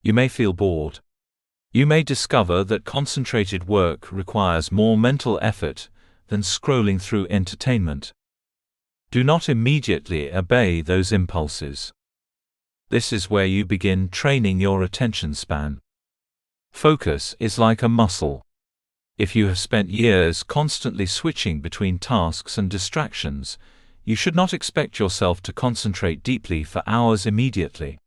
You may feel bored. You may discover that concentrated work requires more mental effort than scrolling through entertainment. Do not immediately obey those impulses. This is where you begin training your attention span. Focus is like a muscle. If you have spent years constantly switching between tasks and distractions, you should not expect yourself to concentrate deeply for hours immediately.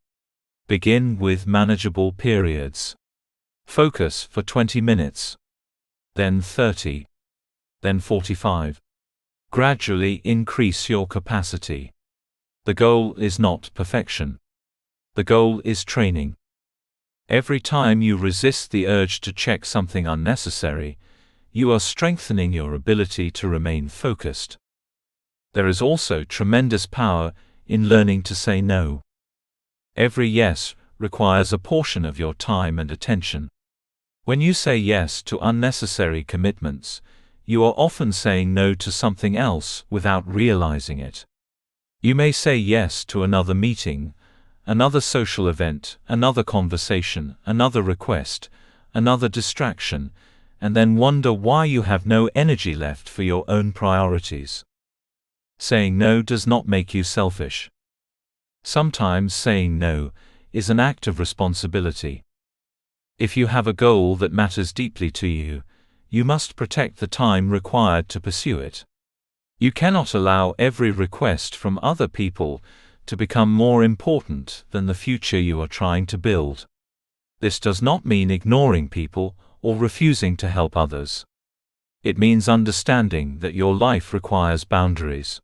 Begin with manageable periods. Focus for 20 minutes. Then 30. Then 45. Gradually increase your capacity. The goal is not perfection. The goal is training. Every time you resist the urge to check something unnecessary, you are strengthening your ability to remain focused. There is also tremendous power in learning to say no. Every yes requires a portion of your time and attention. When you say yes to unnecessary commitments, you are often saying no to something else without realizing it. You may say yes to another meeting, another social event, another conversation, another request, another distraction, and then wonder why you have no energy left for your own priorities. Saying no does not make you selfish. Sometimes saying no is an act of responsibility. If you have a goal that matters deeply to you, you must protect the time required to pursue it. You cannot allow every request from other people to become more important than the future you are trying to build. This does not mean ignoring people or refusing to help others. It means understanding that your life requires boundaries.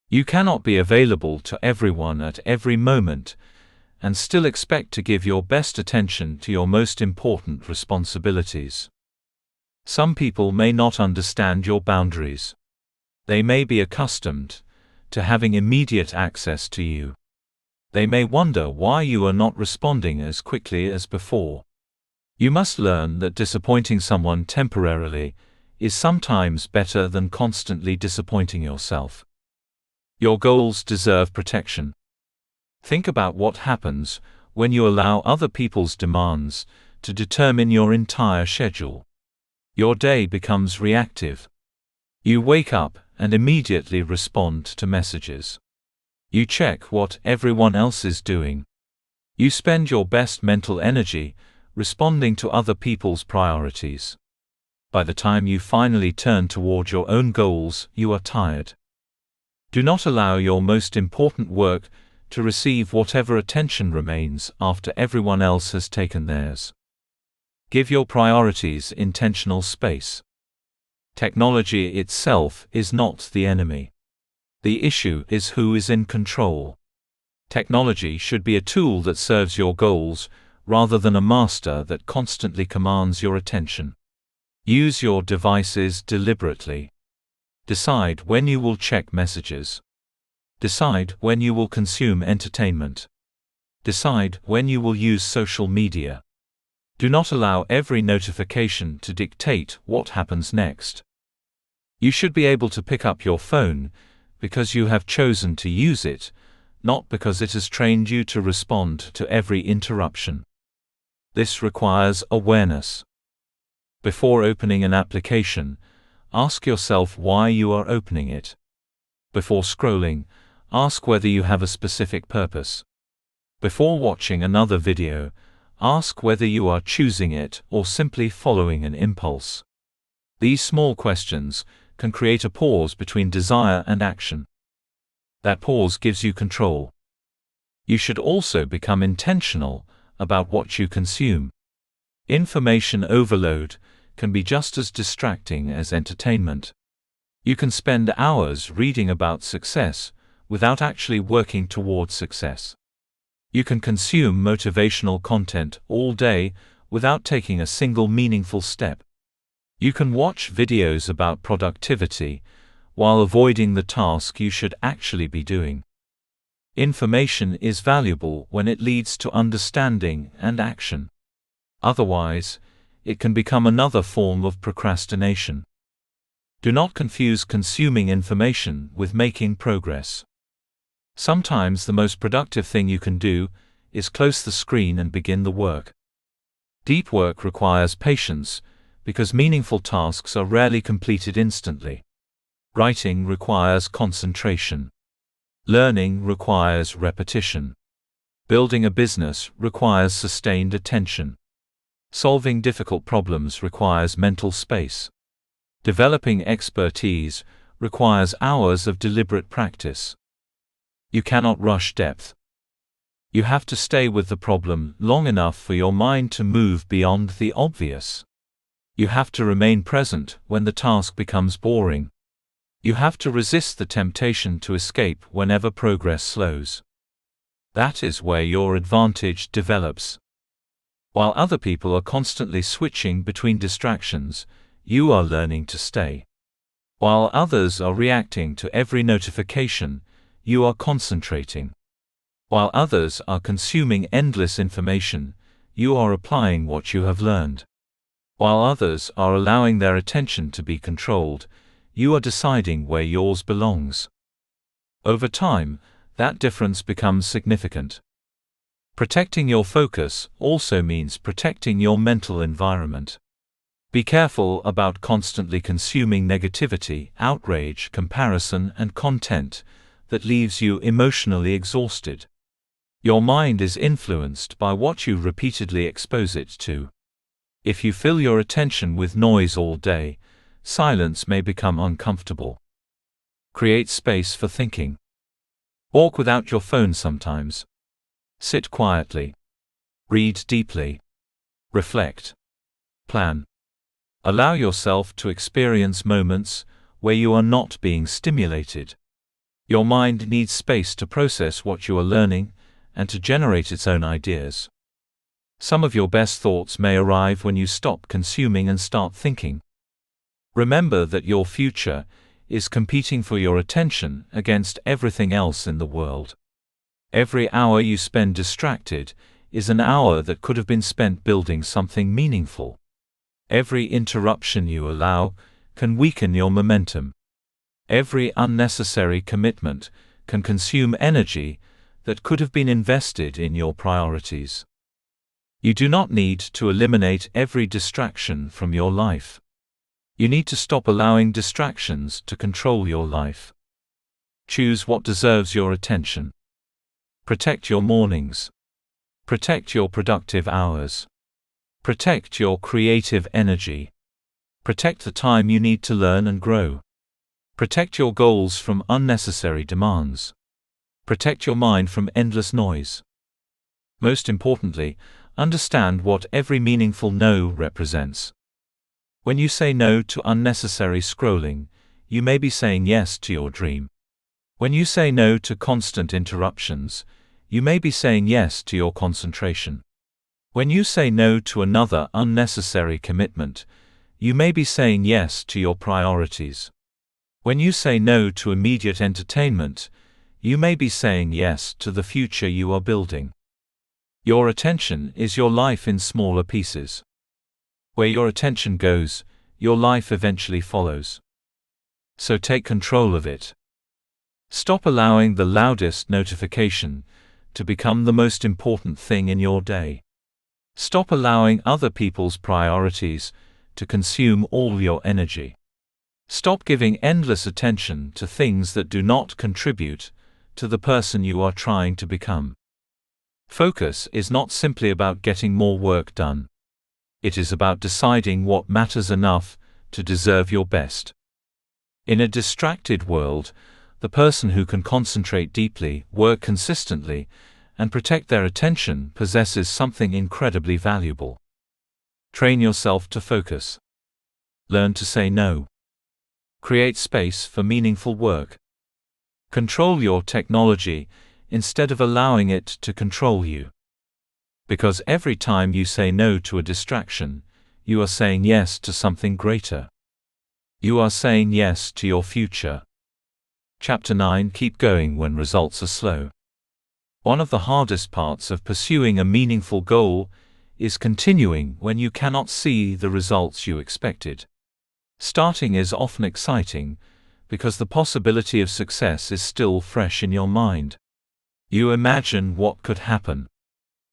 You cannot be available to everyone at every moment and still expect to give your best attention to your most important responsibilities. Some people may not understand your boundaries. They may be accustomed to having immediate access to you. They may wonder why you are not responding as quickly as before. You must learn that disappointing someone temporarily is sometimes better than constantly disappointing yourself. Your goals deserve protection. Think about what happens when you allow other people's demands to determine your entire schedule. Your day becomes reactive. You wake up and immediately respond to messages. You check what everyone else is doing. You spend your best mental energy responding to other people's priorities. By the time you finally turn toward your own goals, you are tired. Do not allow your most important work to receive whatever attention remains after everyone else has taken theirs. Give your priorities intentional space. Technology itself is not the enemy. The issue is who is in control. Technology should be a tool that serves your goals, rather than a master that constantly commands your attention. Use your devices deliberately. Decide when you will check messages. Decide when you will consume entertainment. Decide when you will use social media. Do not allow every notification to dictate what happens next. You should be able to pick up your phone because you have chosen to use it, not because it has trained you to respond to every interruption. This requires awareness. Before opening an application, ask yourself why you are opening it. Before scrolling, ask whether you have a specific purpose. Before watching another video, ask whether you are choosing it or simply following an impulse. These small questions can create a pause between desire and action. That pause gives you control. You should also become intentional about what you consume. Information overload can be just as distracting as entertainment. You can spend hours reading about success without actually working towards success. You can consume motivational content all day without taking a single meaningful step. You can watch videos about productivity while avoiding the task you should actually be doing. Information is valuable when it leads to understanding and action. Otherwise, it can become another form of procrastination. Do not confuse consuming information with making progress. Sometimes the most productive thing you can do is close the screen and begin the work. Deep work requires patience because meaningful tasks are rarely completed instantly. Writing requires concentration. Learning requires repetition. Building a business requires sustained attention. Solving difficult problems requires mental space. Developing expertise requires hours of deliberate practice. You cannot rush depth. You have to stay with the problem long enough for your mind to move beyond the obvious. You have to remain present when the task becomes boring. You have to resist the temptation to escape whenever progress slows. That is where your advantage develops. While other people are constantly switching between distractions, you are learning to stay. While others are reacting to every notification, you are concentrating. While others are consuming endless information, you are applying what you have learned. While others are allowing their attention to be controlled, you are deciding where yours belongs. Over time, that difference becomes significant. Protecting your focus also means protecting your mental environment. Be careful about constantly consuming negativity, outrage, comparison, and content that leaves you emotionally exhausted. Your mind is influenced by what you repeatedly expose it to. If you fill your attention with noise all day, silence may become uncomfortable. Create space for thinking. Walk without your phone sometimes. Sit quietly. Read deeply. Reflect. Plan. Allow yourself to experience moments where you are not being stimulated. Your mind needs space to process what you are learning and to generate its own ideas. Some of your best thoughts may arrive when you stop consuming and start thinking. Remember that your future is competing for your attention against everything else in the world. Every hour you spend distracted is an hour that could have been spent building something meaningful. Every interruption you allow can weaken your momentum. Every unnecessary commitment can consume energy that could have been invested in your priorities. You do not need to eliminate every distraction from your life. You need to stop allowing distractions to control your life. Choose what deserves your attention. Protect your mornings. Protect your productive hours. Protect your creative energy. Protect the time you need to learn and grow. Protect your goals from unnecessary demands. Protect your mind from endless noise. Most importantly, understand what every meaningful no represents. When you say no to unnecessary scrolling, you may be saying yes to your dream. When you say no to constant interruptions, you may be saying yes to your concentration. When you say no to another unnecessary commitment, you may be saying yes to your priorities. When you say no to immediate entertainment, you may be saying yes to the future you are building. Your attention is your life in smaller pieces. Where your attention goes, your life eventually follows. So take control of it. Stop allowing the loudest notification to become the most important thing in your day. Stop allowing other people's priorities to consume all your energy. Stop giving endless attention to things that do not contribute to the person you are trying to become. Focus is not simply about getting more work done. It is about deciding what matters enough to deserve your best. In a distracted world, the person who can concentrate deeply, work consistently, and protect their attention possesses something incredibly valuable. Train yourself to focus. Learn to say no. Create space for meaningful work. Control your technology instead of allowing it to control you. Because every time you say no to a distraction, you are saying yes to something greater. You are saying yes to your future. Chapter 9. Keep going when results are slow. One of the hardest parts of pursuing a meaningful goal is continuing when you cannot see the results you expected. Starting is often exciting because the possibility of success is still fresh in your mind. You imagine what could happen.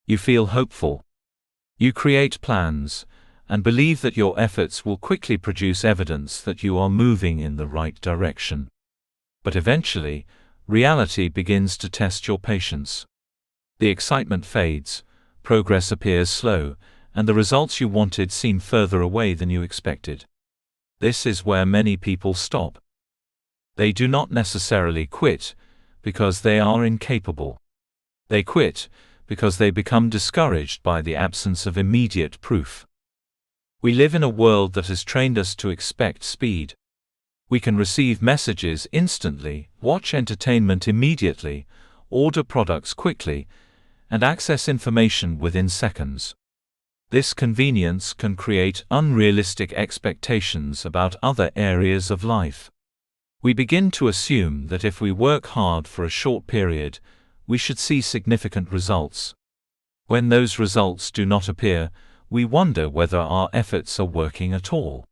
You feel hopeful. You create plans and believe that your efforts will quickly produce evidence that you are moving in the right direction. But eventually, reality begins to test your patience. The excitement fades, progress appears slow, and the results you wanted seem further away than you expected. This is where many people stop. They do not necessarily quit because they are incapable. They quit because they become discouraged by the absence of immediate proof. We live in a world that has trained us to expect speed. We can receive messages instantly, watch entertainment immediately, order products quickly, and access information within seconds. This convenience can create unrealistic expectations about other areas of life. We begin to assume that if we work hard for a short period, we should see significant results. When those results do not appear, we wonder whether our efforts are working at all.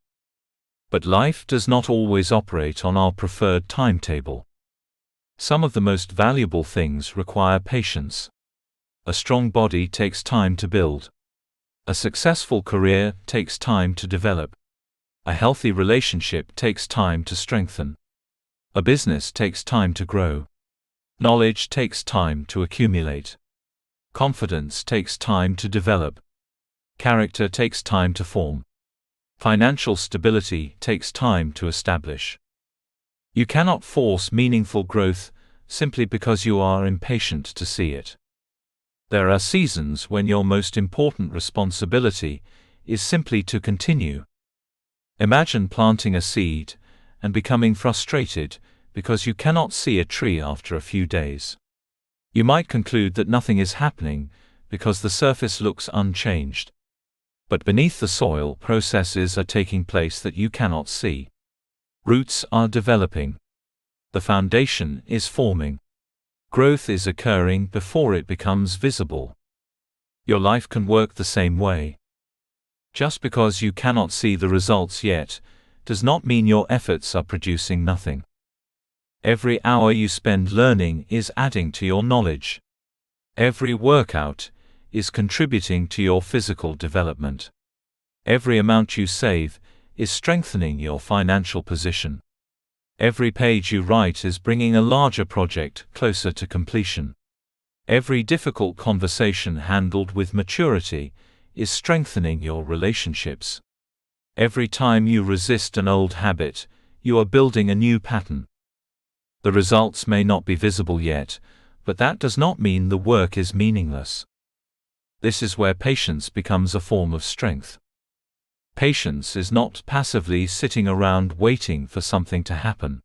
But life does not always operate on our preferred timetable. Some of the most valuable things require patience. A strong body takes time to build. A successful career takes time to develop. A healthy relationship takes time to strengthen. A business takes time to grow. Knowledge takes time to accumulate. Confidence takes time to develop. Character takes time to form. Financial stability takes time to establish. You cannot force meaningful growth simply because you are impatient to see it. There are seasons when your most important responsibility is simply to continue. Imagine planting a seed and becoming frustrated because you cannot see a tree after a few days. You might conclude that nothing is happening because the surface looks unchanged. But beneath the soil, processes are taking place that you cannot see. Roots are developing. The foundation is forming. Growth is occurring before it becomes visible. Your life can work the same way. Just because you cannot see the results yet, does not mean your efforts are producing nothing. Every hour you spend learning is adding to your knowledge. Every workout is contributing to your physical development. Every amount you save is strengthening your financial position. Every page you write is bringing a larger project closer to completion. Every difficult conversation handled with maturity is strengthening your relationships. Every time you resist an old habit, you are building a new pattern. The results may not be visible yet, but that does not mean the work is meaningless. This is where patience becomes a form of strength. Patience is not passively sitting around waiting for something to happen.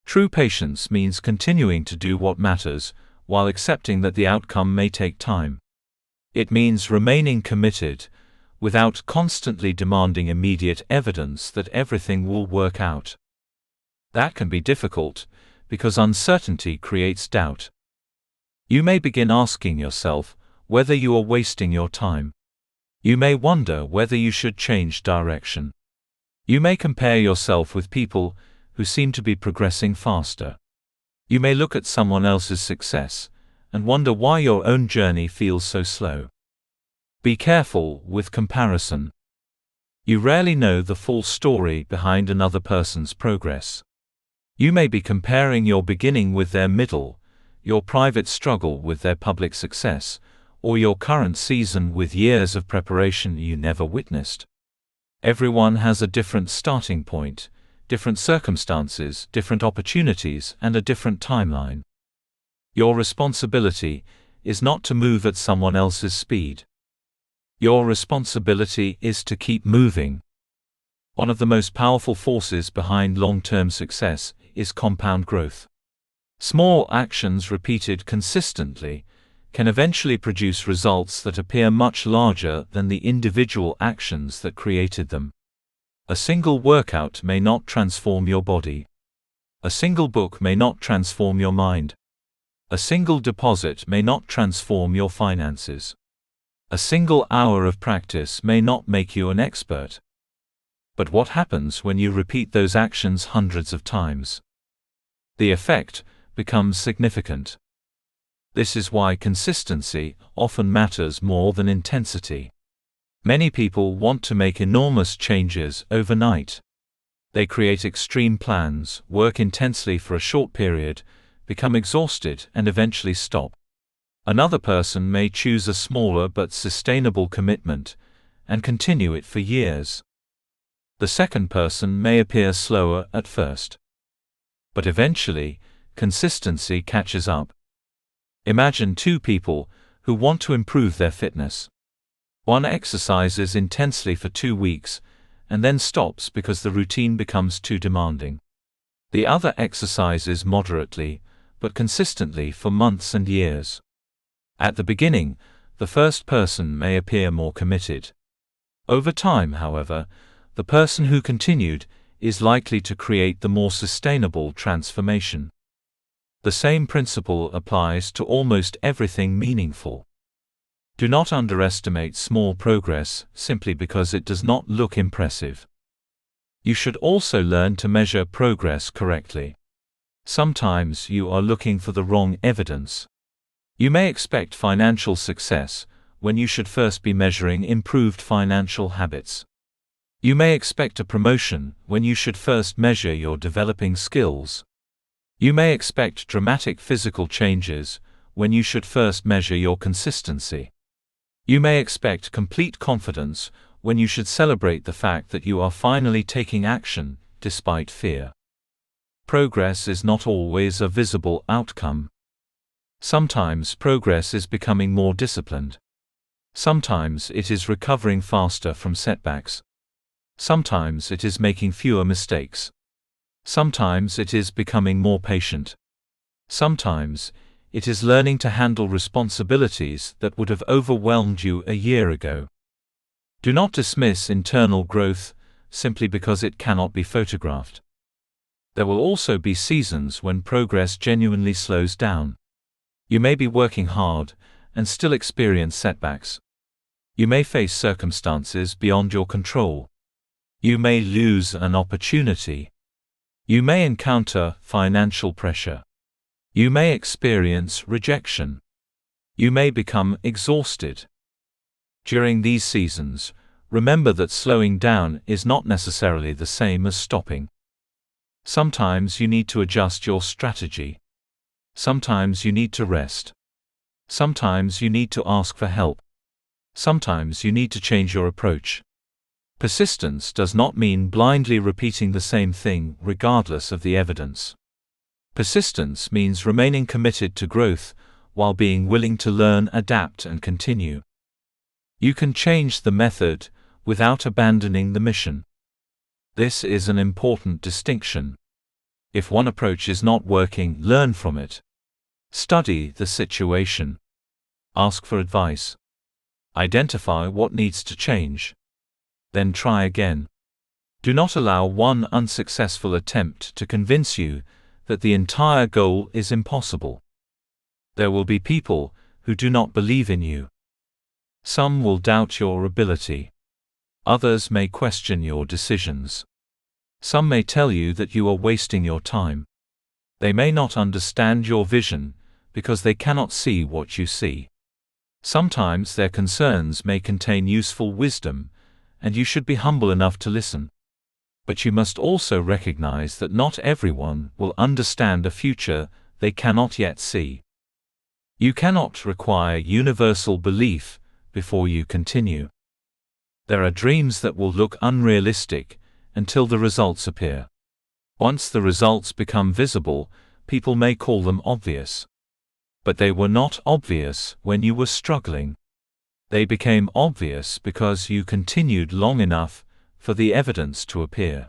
True patience means continuing to do what matters, while accepting that the outcome may take time. It means remaining committed, without constantly demanding immediate evidence that everything will work out. That can be difficult, because uncertainty creates doubt. You may begin asking yourself whether you are wasting your time. You may wonder whether you should change direction. You may compare yourself with people who seem to be progressing faster. You may look at someone else's success and wonder why your own journey feels so slow. Be careful with comparison. You rarely know the full story behind another person's progress. You may be comparing your beginning with their middle, your private struggle with their public success, or your current season with years of preparation you never witnessed. Everyone has a different starting point, different circumstances, different opportunities, and a different timeline. Your responsibility is not to move at someone else's speed. Your responsibility is to keep moving. One of the most powerful forces behind long-term success is compound growth. Small actions repeated consistently can eventually produce results that appear much larger than the individual actions that created them. A single workout may not transform your body. A single book may not transform your mind. A single deposit may not transform your finances. A single hour of practice may not make you an expert. But what happens when you repeat those actions hundreds of times? The effect becomes significant. This is why consistency often matters more than intensity. Many people want to make enormous changes overnight. They create extreme plans, work intensely for a short period, become exhausted, and eventually stop. Another person may choose a smaller but sustainable commitment and continue it for years. The second person may appear slower at first. But eventually, consistency catches up. Imagine two people who want to improve their fitness. One exercises intensely for 2 weeks and then stops because the routine becomes too demanding. The other exercises moderately but consistently for months and years. At the beginning, the first person may appear more committed. Over time, however, the person who continued is likely to create the more sustainable transformation. The same principle applies to almost everything meaningful. Do not underestimate small progress simply because it does not look impressive. You should also learn to measure progress correctly. Sometimes you are looking for the wrong evidence. You may expect financial success when you should first be measuring improved financial habits. You may expect a promotion when you should first measure your developing skills. You may expect dramatic physical changes when you should first measure your consistency. You may expect complete confidence when you should celebrate the fact that you are finally taking action, despite fear. Progress is not always a visible outcome. Sometimes progress is becoming more disciplined. Sometimes it is recovering faster from setbacks. Sometimes it is making fewer mistakes. Sometimes it is becoming more patient. Sometimes it is learning to handle responsibilities that would have overwhelmed you a year ago. Do not dismiss internal growth simply because it cannot be photographed. There will also be seasons when progress genuinely slows down. You may be working hard and still experience setbacks. You may face circumstances beyond your control. You may lose an opportunity. You may encounter financial pressure. You may experience rejection. You may become exhausted. During these seasons, remember that slowing down is not necessarily the same as stopping. Sometimes you need to adjust your strategy. Sometimes you need to rest. Sometimes you need to ask for help. Sometimes you need to change your approach. Persistence does not mean blindly repeating the same thing regardless of the evidence. Persistence means remaining committed to growth while being willing to learn, adapt, and continue. You can change the method without abandoning the mission. This is an important distinction. If one approach is not working, learn from it. Study the situation. Ask for advice. Identify what needs to change. Then try again. Do not allow one unsuccessful attempt to convince you that the entire goal is impossible. There will be people who do not believe in you. Some will doubt your ability. Others may question your decisions. Some may tell you that you are wasting your time. They may not understand your vision because they cannot see what you see. Sometimes their concerns may contain useful wisdom, and you should be humble enough to listen. But you must also recognize that not everyone will understand a future they cannot yet see. You cannot require universal belief before you continue. There are dreams that will look unrealistic until the results appear. Once the results become visible, people may call them obvious. But they were not obvious when you were struggling. They became obvious because you continued long enough for the evidence to appear.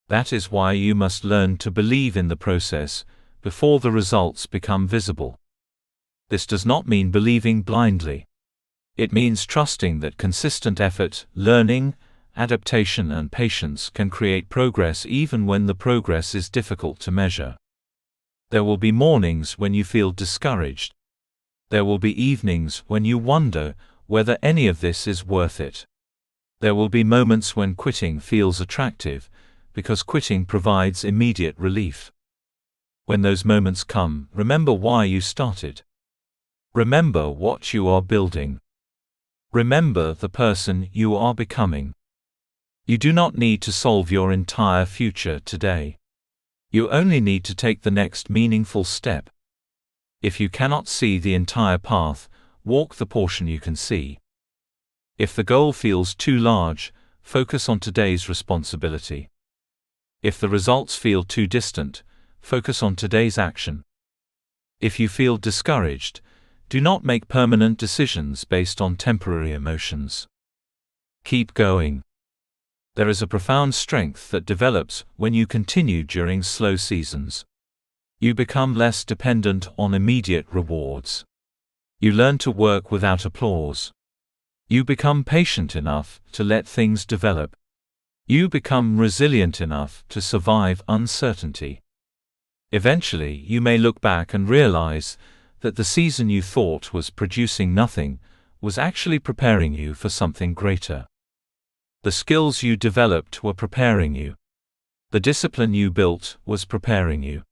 That is why you must learn to believe in the process before the results become visible. This does not mean believing blindly. It means trusting that consistent effort, learning, adaptation, and patience can create progress even when the progress is difficult to measure. There will be mornings when you feel discouraged. There will be evenings when you wonder whether any of this is worth it. There will be moments when quitting feels attractive, because quitting provides immediate relief. When those moments come, remember why you started. Remember what you are building. Remember the person you are becoming. You do not need to solve your entire future today. You only need to take the next meaningful step. If you cannot see the entire path, walk the portion you can see. If the goal feels too large, focus on today's responsibility. If the results feel too distant, focus on today's action. If you feel discouraged, do not make permanent decisions based on temporary emotions. Keep going. There is a profound strength that develops when you continue during slow seasons. You become less dependent on immediate rewards. You learn to work without applause. You become patient enough to let things develop. You become resilient enough to survive uncertainty. Eventually, you may look back and realize that the season you thought was producing nothing was actually preparing you for something greater. The skills you developed were preparing you. The discipline you built was preparing you.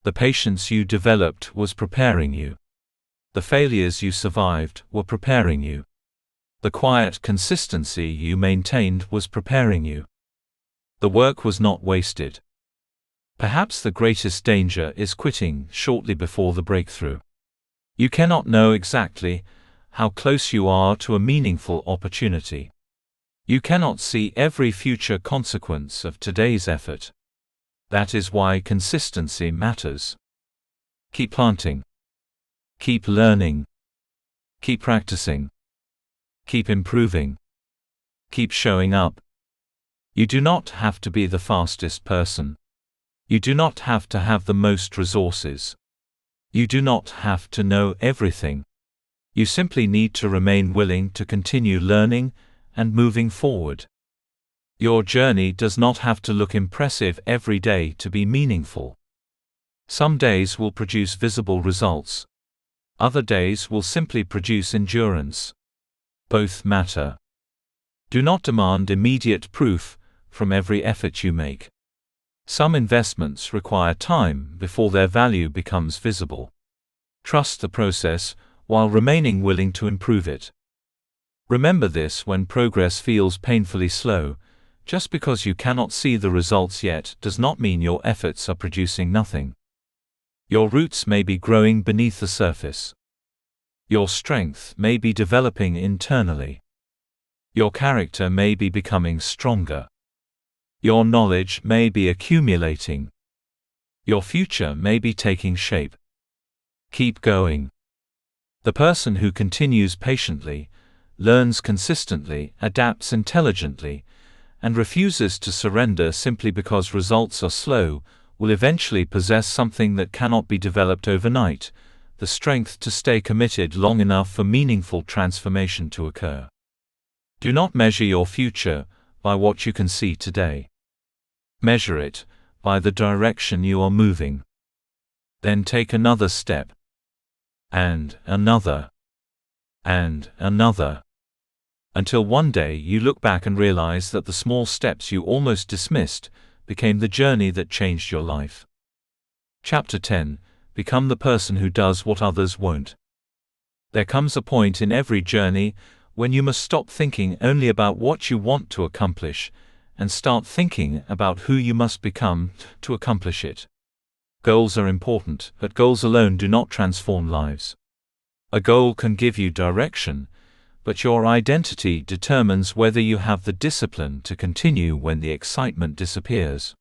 The patience you developed was preparing you. The failures you survived were preparing you. The quiet consistency you maintained was preparing you. The work was not wasted. Perhaps the greatest danger is quitting shortly before the breakthrough. You cannot know exactly how close you are to a meaningful opportunity. You cannot see every future consequence of today's effort. That is why consistency matters. Keep planting. Keep learning. Keep practicing. Keep improving. Keep showing up. You do not have to be the fastest person. You do not have to have the most resources. You do not have to know everything. You simply need to remain willing to continue learning and moving forward. Your journey does not have to look impressive every day to be meaningful. Some days will produce visible results. Other days will simply produce endurance. Both matter. Do not demand immediate proof from every effort you make. Some investments require time before their value becomes visible. Trust the process while remaining willing to improve it. Remember this when progress feels painfully slow. Just because you cannot see the results yet does not mean your efforts are producing nothing. Your roots may be growing beneath the surface. Your strength may be developing internally. Your character may be becoming stronger. Your knowledge may be accumulating. Your future may be taking shape. Keep going. The person who continues patiently, learns consistently, adapts intelligently, and refuses to surrender simply because results are slow, will eventually possess something that cannot be developed overnight: the strength to stay committed long enough for meaningful transformation to occur. Do not measure your future by what you can see today. Measure it by the direction you are moving. Then take another step. And another. And another. Until one day you look back and realize that the small steps you almost dismissed became the journey that changed your life. Chapter 10. Become the person who does what others won't. There comes a point in every journey when you must stop thinking only about what you want to accomplish and start thinking about who you must become to accomplish it. Goals are important, but goals alone do not transform lives. A goal can give you direction, but your identity determines whether you have the discipline to continue when the excitement disappears.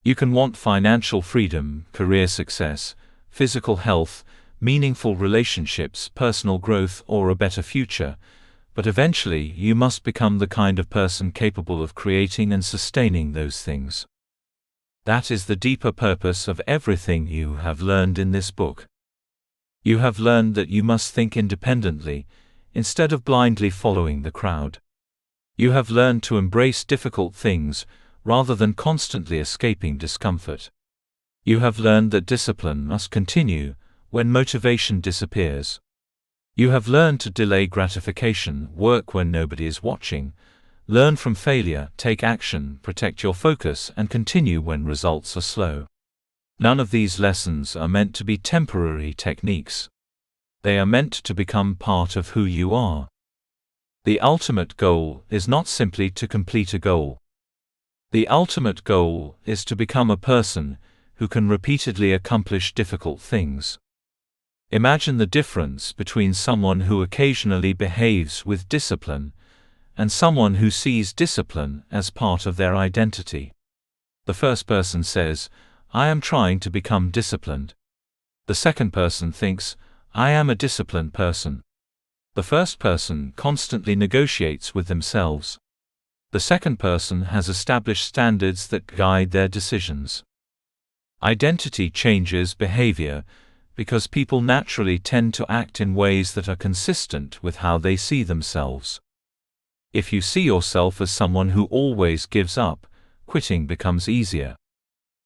You can want financial freedom, career success, physical health, meaningful relationships, personal growth, or a better future, but eventually you must become the kind of person capable of creating and sustaining those things. That is the deeper purpose of everything you have learned in this book. You have learned that you must think independently, instead of blindly following the crowd. You have learned to embrace difficult things, rather than constantly escaping discomfort. You have learned that discipline must continue when motivation disappears. You have learned to delay gratification, work when nobody is watching, learn from failure, take action, protect your focus, and continue when results are slow. None of these lessons are meant to be temporary techniques. They are meant to become part of who you are. The ultimate goal is not simply to complete a goal. The ultimate goal is to become a person who can repeatedly accomplish difficult things. Imagine the difference between someone who occasionally behaves with discipline and someone who sees discipline as part of their identity. The first person says, "I am trying to become disciplined." The second person thinks, "I am a disciplined person." The first person constantly negotiates with themselves. The second person has established standards that guide their decisions. Identity changes behavior because people naturally tend to act in ways that are consistent with how they see themselves. If you see yourself as someone who always gives up, quitting becomes easier.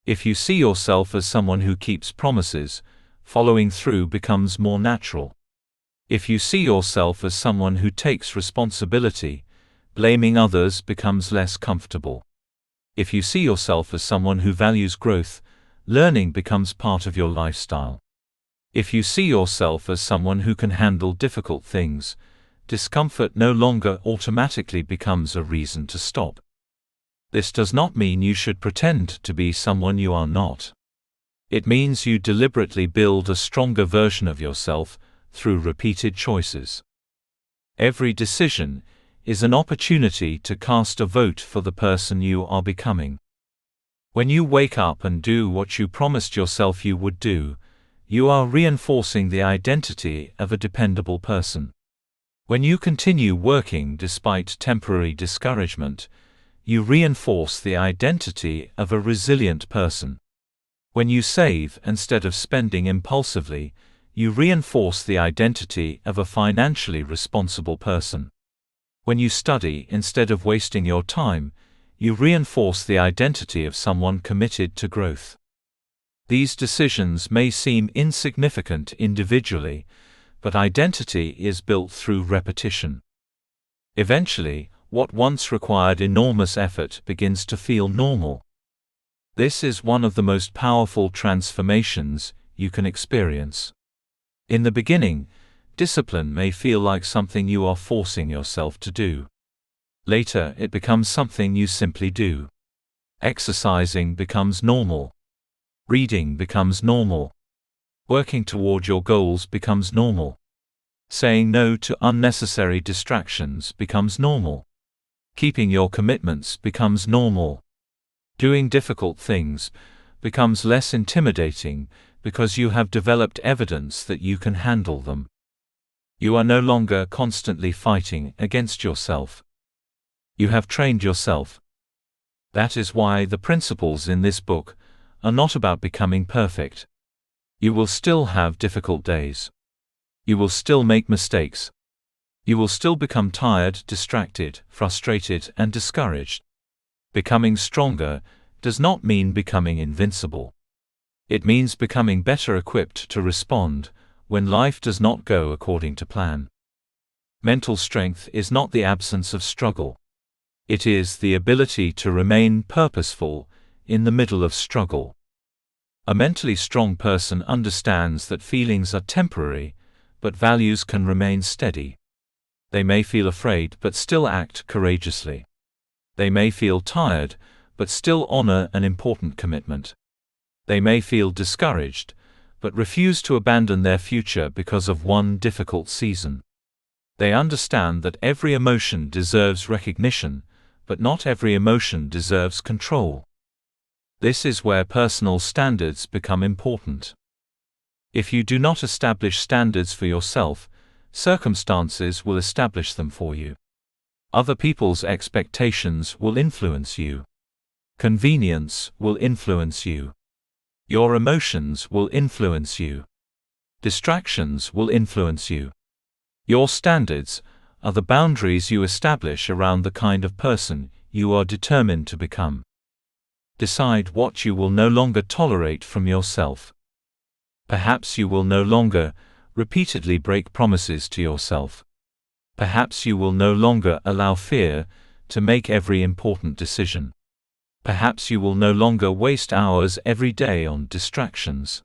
If you see yourself as someone who keeps promises, following through becomes more natural. If you see yourself as someone who takes responsibility, blaming others becomes less comfortable. If you see yourself as someone who values growth, learning becomes part of your lifestyle. If you see yourself as someone who can handle difficult things, discomfort no longer automatically becomes a reason to stop. This does not mean you should pretend to be someone you are not. It means you deliberately build a stronger version of yourself through repeated choices. Every decision is an opportunity to cast a vote for the person you are becoming. When you wake up and do what you promised yourself you would do, you are reinforcing the identity of a dependable person. When you continue working despite temporary discouragement, you reinforce the identity of a resilient person. When you save instead of spending impulsively, you reinforce the identity of a financially responsible person. When you study instead of wasting your time, you reinforce the identity of someone committed to growth. These decisions may seem insignificant individually, but identity is built through repetition. Eventually, what once required enormous effort begins to feel normal. This is one of the most powerful transformations you can experience. In the beginning, discipline may feel like something you are forcing yourself to do. Later, it becomes something you simply do. Exercising becomes normal. Reading becomes normal. Working toward your goals becomes normal. Saying no to unnecessary distractions becomes normal. Keeping your commitments becomes normal. Doing difficult things becomes less intimidating because you have developed evidence that you can handle them. You are no longer constantly fighting against yourself. You have trained yourself. That is why the principles in this book are not about becoming perfect. You will still have difficult days. You will still make mistakes. You will still become tired, distracted, frustrated, and discouraged. Becoming stronger does not mean becoming invincible. It means becoming better equipped to respond when life does not go according to plan. Mental strength is not the absence of struggle. It is the ability to remain purposeful in the middle of struggle. A mentally strong person understands that feelings are temporary, but values can remain steady. They may feel afraid but still act courageously. They may feel tired but still honor an important commitment. They may feel discouraged but refuse to abandon their future because of one difficult season. They understand that every emotion deserves recognition, but not every emotion deserves control. This is where personal standards become important. If you do not establish standards for yourself, circumstances will establish them for you. Other people's expectations will influence you. Convenience will influence you. Your emotions will influence you. Distractions will influence you. Your standards are the boundaries you establish around the kind of person you are determined to become. Decide what you will no longer tolerate from yourself. Perhaps you will no longer repeatedly break promises to yourself. Perhaps you will no longer allow fear to make every important decision. Perhaps you will no longer waste hours every day on distractions.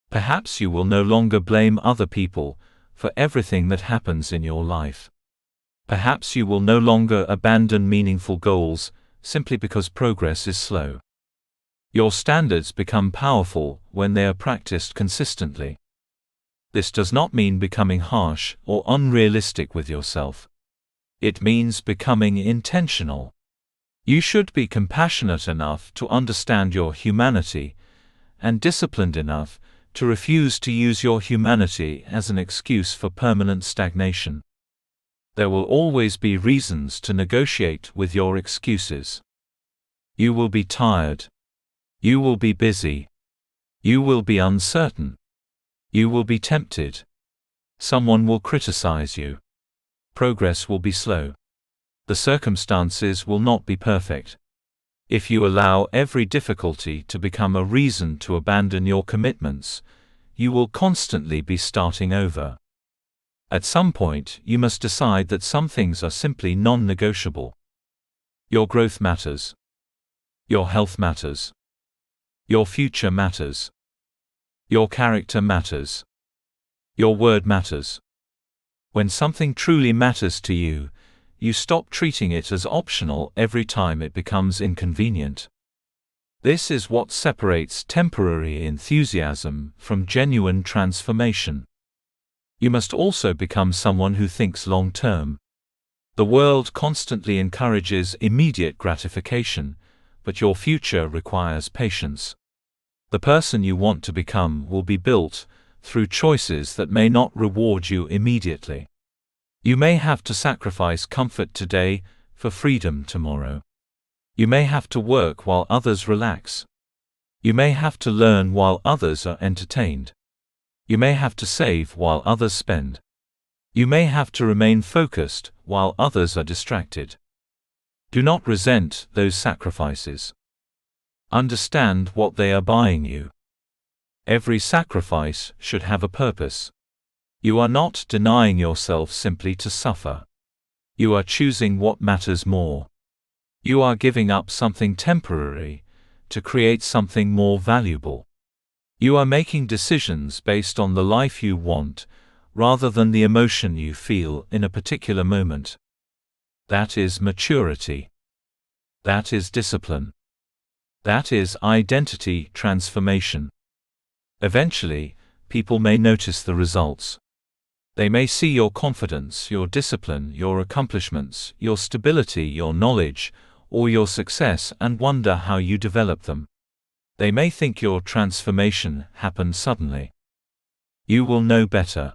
Perhaps you will no longer blame other people for everything that happens in your life. Perhaps you will no longer abandon meaningful goals simply because progress is slow. Your standards become powerful when they are practiced consistently. This does not mean becoming harsh or unrealistic with yourself. It means becoming intentional. You should be compassionate enough to understand your humanity and disciplined enough to refuse to use your humanity as an excuse for permanent stagnation. There will always be reasons to negotiate with your excuses. You will be tired. You will be busy. You will be uncertain. You will be tempted. Someone will criticize you. Progress will be slow. The circumstances will not be perfect. If you allow every difficulty to become a reason to abandon your commitments, you will constantly be starting over. At some point, you must decide that some things are simply non-negotiable. Your growth matters. Your health matters. Your future matters. Your character matters. Your word matters. When something truly matters to you, you stop treating it as optional every time it becomes inconvenient. This is what separates temporary enthusiasm from genuine transformation. You must also become someone who thinks long-term. The world constantly encourages immediate gratification, but your future requires patience. The person you want to become will be built through choices that may not reward you immediately. You may have to sacrifice comfort today for freedom tomorrow. You may have to work while others relax. You may have to learn while others are entertained. You may have to save while others spend. You may have to remain focused while others are distracted. Do not resent those sacrifices. Understand what they are buying you. Every sacrifice should have a purpose. You are not denying yourself simply to suffer. You are choosing what matters more. You are giving up something temporary to create something more valuable. You are making decisions based on the life you want, rather than the emotion you feel in a particular moment. That is maturity. That is discipline. That is identity transformation. Eventually, people may notice the results. They may see your confidence, your discipline, your accomplishments, your stability, your knowledge, or your success and wonder how you develop them. They may think your transformation happened suddenly. You will know better.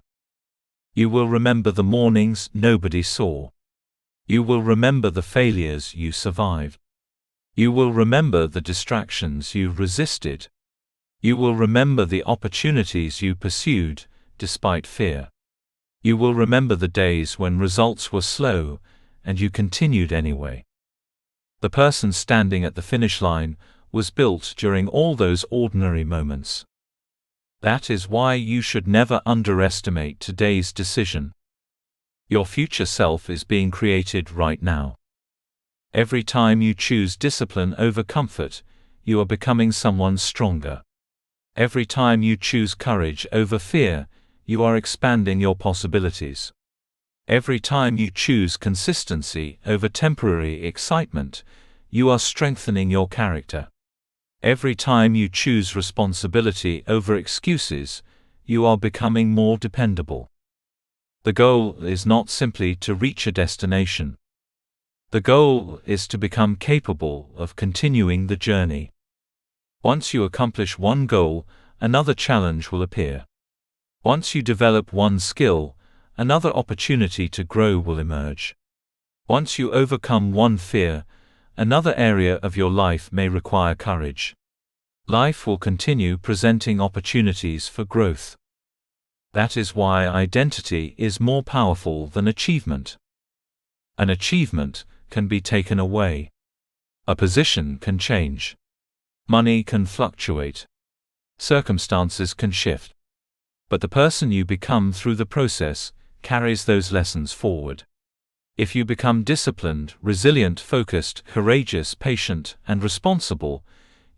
You will remember the mornings nobody saw. You will remember the failures you survived. You will remember the distractions you resisted. You will remember the opportunities you pursued, despite fear. You will remember the days when results were slow, and you continued anyway. The person standing at the finish line was built during all those ordinary moments. That is why you should never underestimate today's decision. Your future self is being created right now. Every time you choose discipline over comfort, you are becoming someone stronger. Every time you choose courage over fear, you are expanding your possibilities. Every time you choose consistency over temporary excitement, you are strengthening your character. Every time you choose responsibility over excuses, you are becoming more dependable. The goal is not simply to reach a destination. The goal is to become capable of continuing the journey. Once you accomplish one goal, another challenge will appear. Once you develop one skill, another opportunity to grow will emerge. Once you overcome one fear, another area of your life may require courage. Life will continue presenting opportunities for growth. That is why identity is more powerful than achievement. An achievement can be taken away. A position can change. Money can fluctuate. Circumstances can shift. But the person you become through the process carries those lessons forward. If you become disciplined, resilient, focused, courageous, patient, and responsible,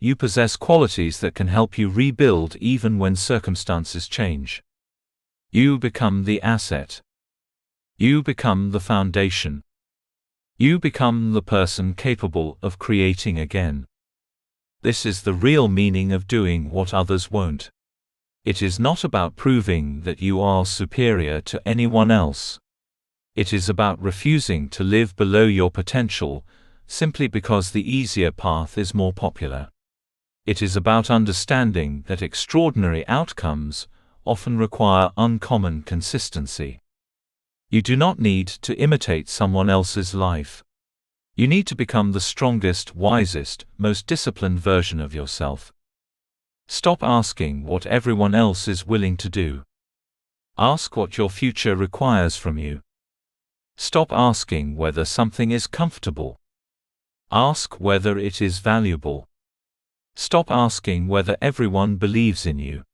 you possess qualities that can help you rebuild even when circumstances change. You become the asset. You become the foundation. You become the person capable of creating again. This is the real meaning of doing what others won't. It is not about proving that you are superior to anyone else. It is about refusing to live below your potential, simply because the easier path is more popular. It is about understanding that extraordinary outcomes often require uncommon consistency. You do not need to imitate someone else's life. You need to become the strongest, wisest, most disciplined version of yourself. Stop asking what everyone else is willing to do. Ask what your future requires from you. Stop asking whether something is comfortable. Ask whether it is valuable. Stop asking whether everyone believes in you.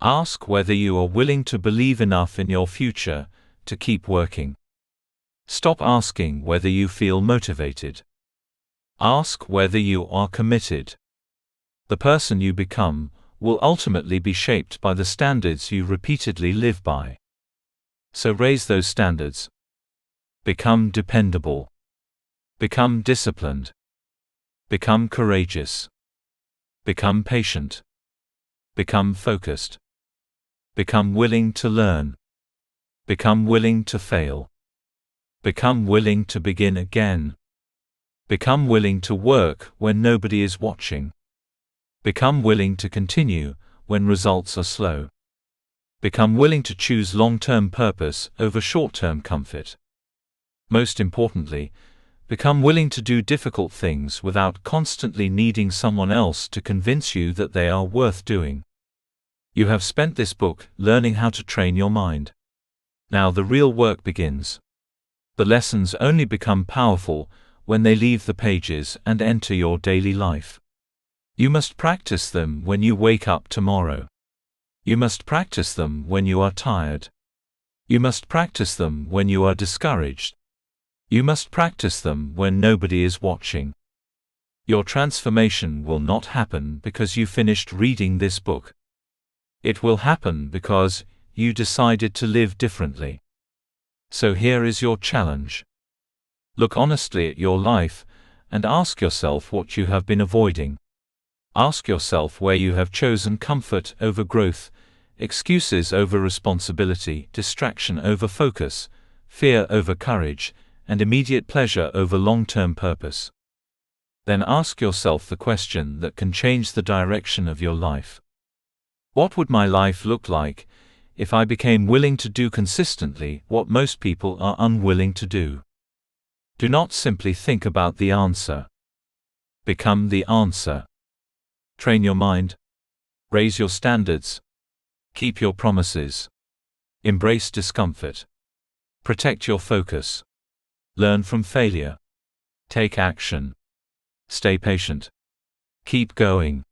Ask whether you are willing to believe enough in your future to keep working. Stop asking whether you feel motivated. Ask whether you are committed. The person you become will ultimately be shaped by the standards you repeatedly live by. So raise those standards. Become dependable. Become disciplined. Become courageous. Become patient. Become focused. Become willing to learn. Become willing to fail. Become willing to begin again. Become willing to work when nobody is watching. Become willing to continue when results are slow. Become willing to choose long-term purpose over short-term comfort. Most importantly, become willing to do difficult things without constantly needing someone else to convince you that they are worth doing. You have spent this book learning how to train your mind. Now the real work begins. The lessons only become powerful when they leave the pages and enter your daily life. You must practice them when you wake up tomorrow. You must practice them when you are tired. You must practice them when you are discouraged. You must practice them when nobody is watching. Your transformation will not happen because you finished reading this book. It will happen because you decided to live differently. So here is your challenge. Look honestly at your life and ask yourself what you have been avoiding. Ask yourself where you have chosen comfort over growth, excuses over responsibility, distraction over focus, fear over courage, and immediate pleasure over long-term purpose. Then ask yourself the question that can change the direction of your life. What would my life look like if I became willing to do consistently what most people are unwilling to do? Do not simply think about the answer. Become the answer. Train your mind. Raise your standards. Keep your promises. Embrace discomfort. Protect your focus. Learn from failure. Take action. Stay patient. Keep going.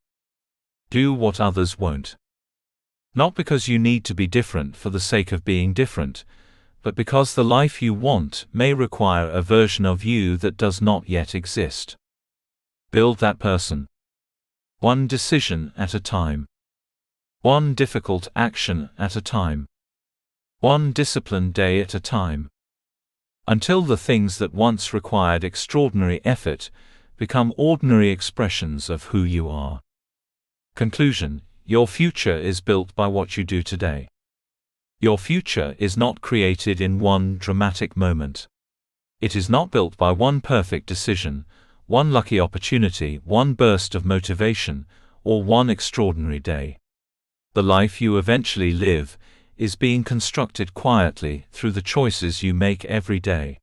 Do what others won't. Not because you need to be different for the sake of being different, but because the life you want may require a version of you that does not yet exist. Build that person. One decision at a time. One difficult action at a time. One disciplined day at a time. Until the things that once required extraordinary effort become ordinary expressions of who you are. Conclusion: your future is built by what you do today. Your future is not created in one dramatic moment. It is not built by one perfect decision, one lucky opportunity, one burst of motivation, or one extraordinary day. The life you eventually live is being constructed quietly through the choices you make every day.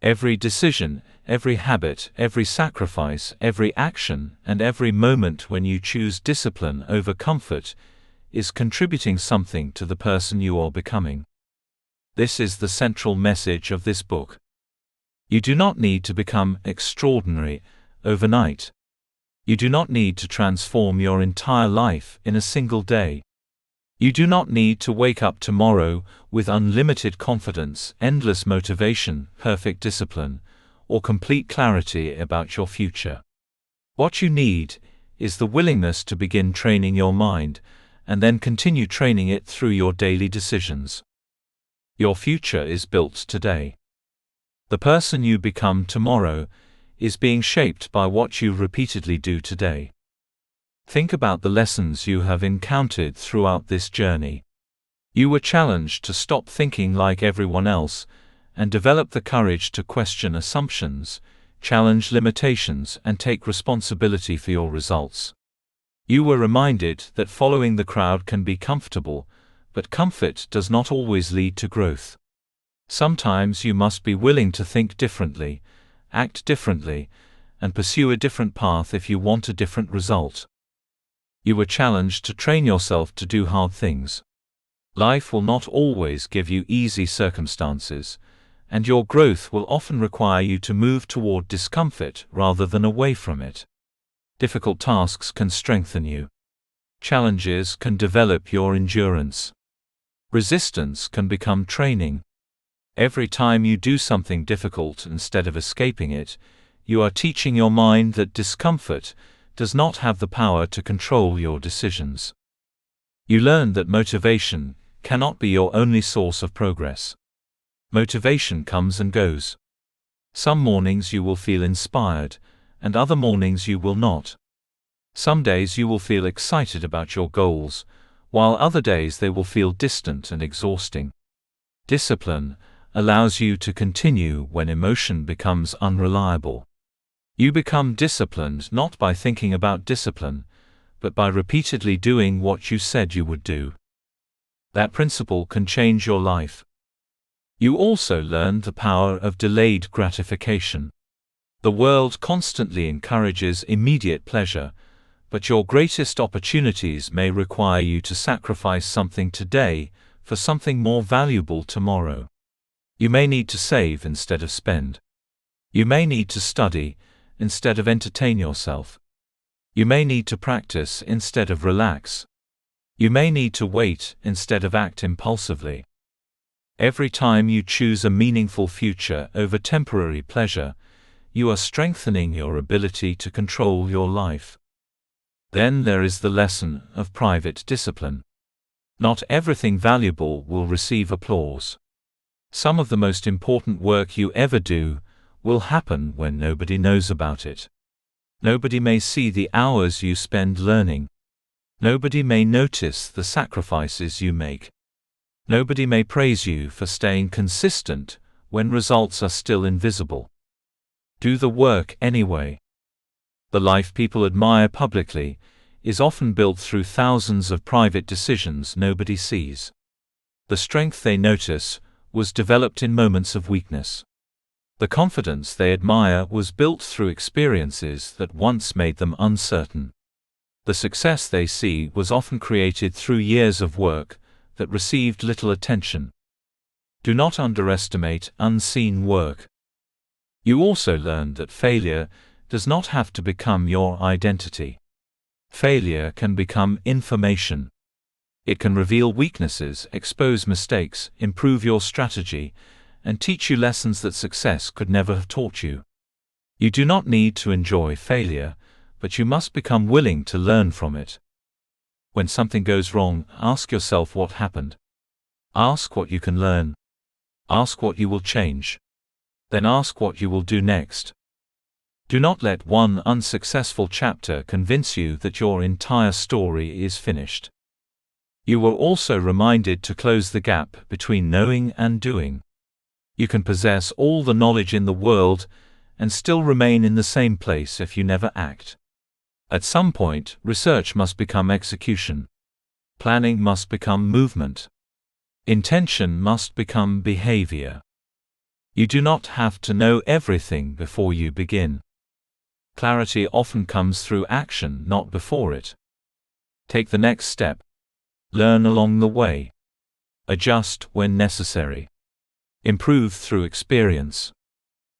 Every decision, every habit, every sacrifice, every action, and every moment when you choose discipline over comfort is contributing something to the person you are becoming. This is the central message of this book. You do not need to become extraordinary overnight. You do not need to transform your entire life in a single day. You do not need to wake up tomorrow with unlimited confidence, endless motivation, perfect discipline, or complete clarity about your future. What you need is the willingness to begin training your mind, and then continue training it through your daily decisions. Your future is built today. The person you become tomorrow is being shaped by what you repeatedly do today. Think about the lessons you have encountered throughout this journey. You were challenged to stop thinking like everyone else and develop the courage to question assumptions, challenge limitations, and take responsibility for your results. You were reminded that following the crowd can be comfortable, but comfort does not always lead to growth. Sometimes you must be willing to think differently, act differently, and pursue a different path if you want a different result. You were challenged to train yourself to do hard things. Life will not always give you easy circumstances, and your growth will often require you to move toward discomfort rather than away from it. Difficult tasks can strengthen you. Challenges can develop your endurance. Resistance can become training. Every time you do something difficult instead of escaping it, you are teaching your mind that discomfort does not have the power to control your decisions. You learn that motivation cannot be your only source of progress. Motivation comes and goes. Some mornings you will feel inspired, and other mornings you will not. Some days you will feel excited about your goals, while other days they will feel distant and exhausting. Discipline allows you to continue when emotion becomes unreliable. You become disciplined not by thinking about discipline, but by repeatedly doing what you said you would do. That principle can change your life. You also learn the power of delayed gratification. The world constantly encourages immediate pleasure, but your greatest opportunities may require you to sacrifice something today for something more valuable tomorrow. You may need to save instead of spend. You may need to study instead of entertain yourself. You may need to practice instead of relax. You may need to wait instead of act impulsively. Every time you choose a meaningful future over temporary pleasure, you are strengthening your ability to control your life. Then there is the lesson of private discipline. Not everything valuable will receive applause. Some of the most important work you ever do will happen when nobody knows about it. Nobody may see the hours you spend learning. Nobody may notice the sacrifices you make. Nobody may praise you for staying consistent when results are still invisible. Do the work anyway. The life people admire publicly is often built through thousands of private decisions nobody sees. The strength they notice was developed in moments of weakness. The confidence they admire was built through experiences that once made them uncertain. The success they see was often created through years of work that received little attention. Do not underestimate unseen work. You also learn that failure does not have to become your identity. Failure can become information. It can reveal weaknesses, expose mistakes, improve your strategy, and teach you lessons that success could never have taught you. You do not need to enjoy failure, but you must become willing to learn from it. When something goes wrong, ask yourself what happened. Ask what you can learn. Ask what you will change. Then ask what you will do next. Do not let one unsuccessful chapter convince you that your entire story is finished. You were also reminded to close the gap between knowing and doing. You can possess all the knowledge in the world and still remain in the same place if you never act. At some point, research must become execution. Planning must become movement. Intention must become behavior. You do not have to know everything before you begin. Clarity often comes through action, not before it. Take the next step. Learn along the way. Adjust when necessary. Improve through experience.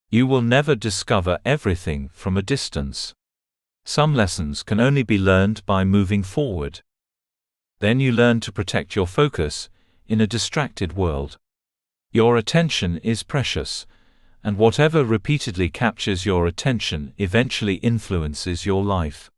You will never discover everything from a distance. Some lessons can only be learned by moving forward. Then you learn to protect your focus in a distracted world. Your attention is precious, and whatever repeatedly captures your attention eventually influences your life.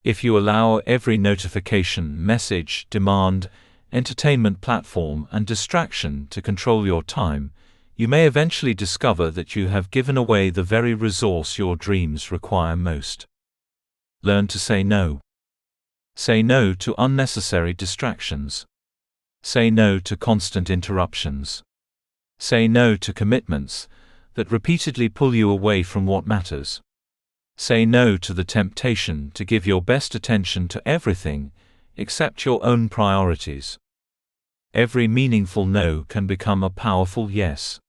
If you allow every notification, message, demand, entertainment platform, and distraction to control your time, you may eventually discover that you have given away the very resource your dreams require most. Learn to say no. Say no to unnecessary distractions. Say no to constant interruptions. Say no to commitments that repeatedly pull you away from what matters. Say no to the temptation to give your best attention to everything except your own priorities. Every meaningful no can become a powerful yes.